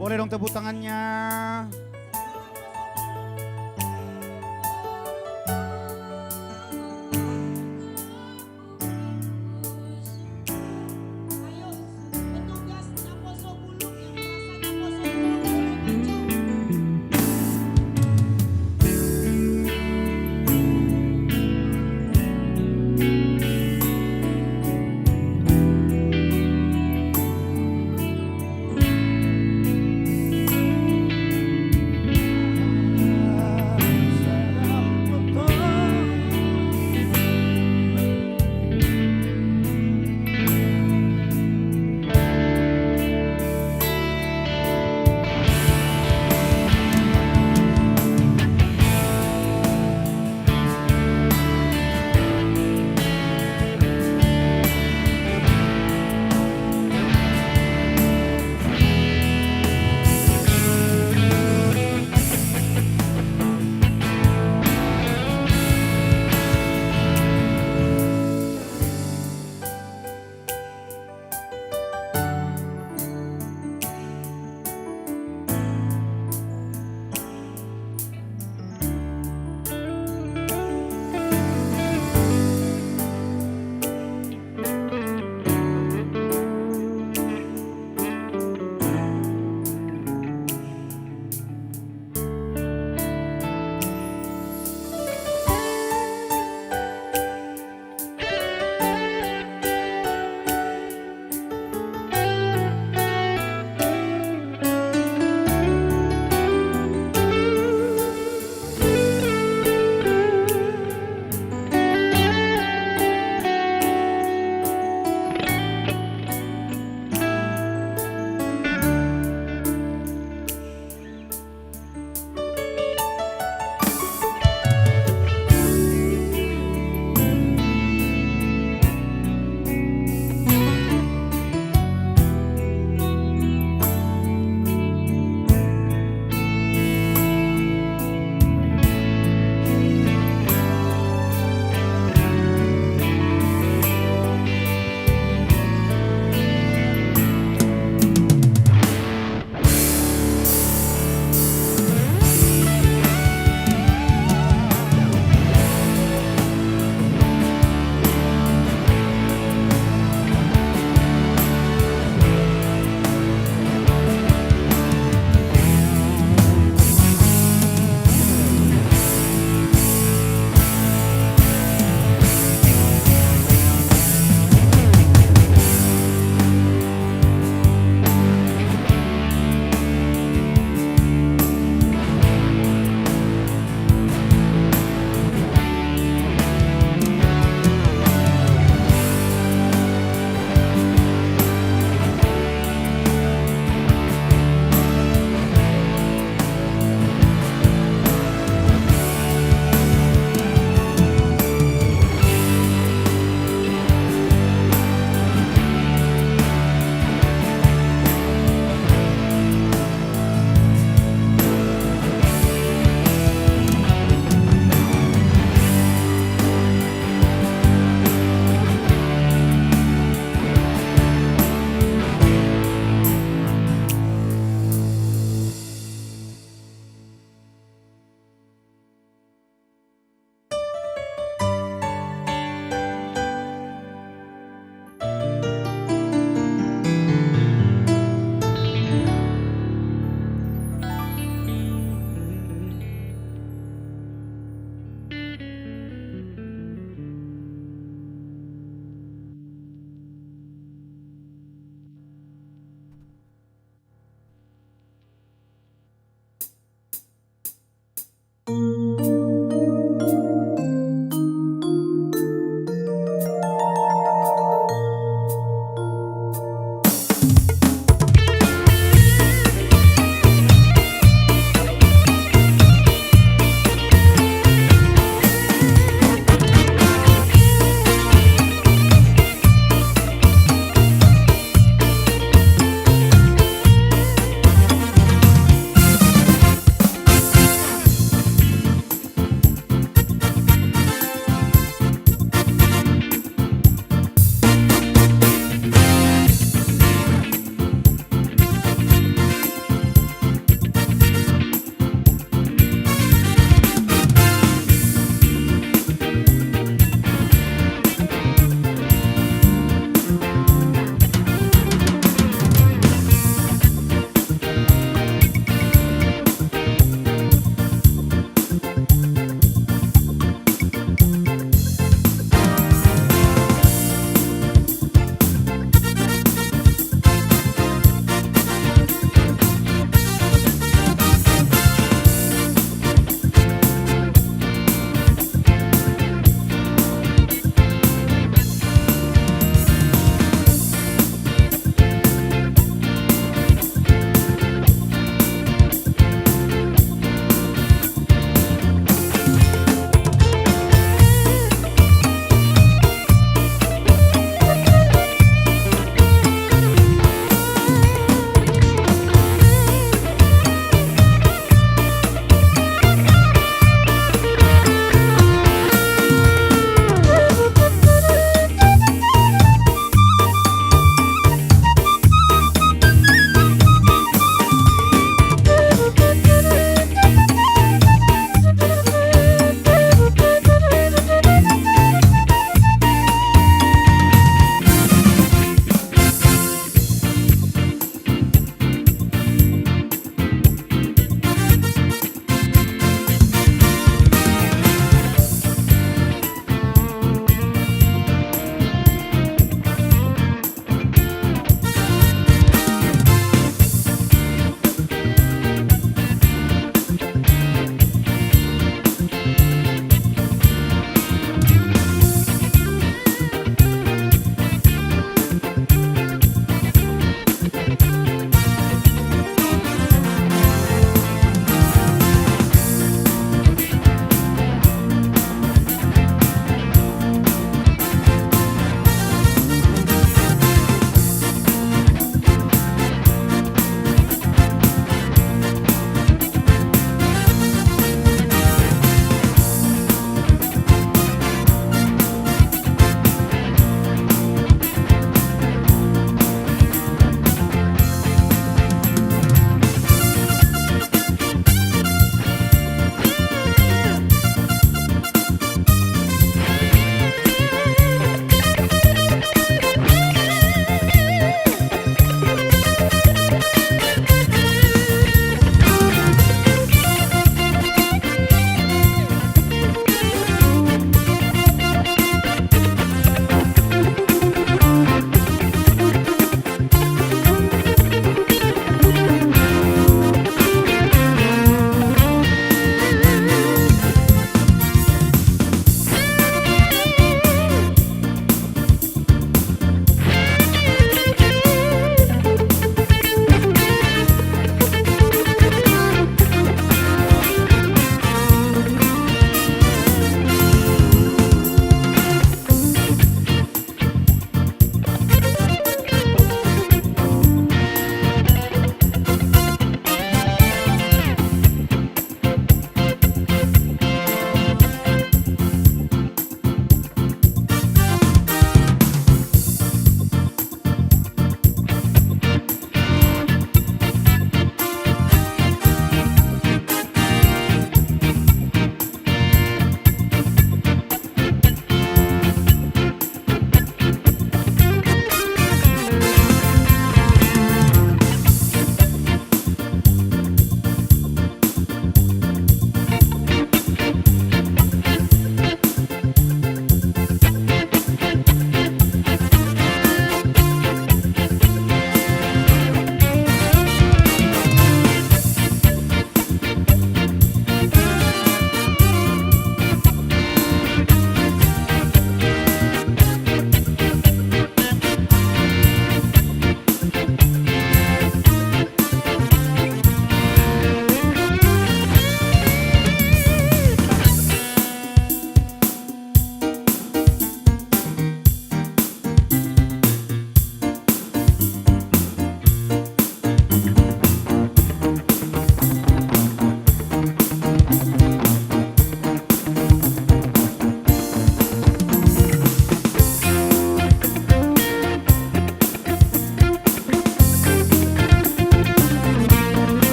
Boleh dong tepuk tangannya.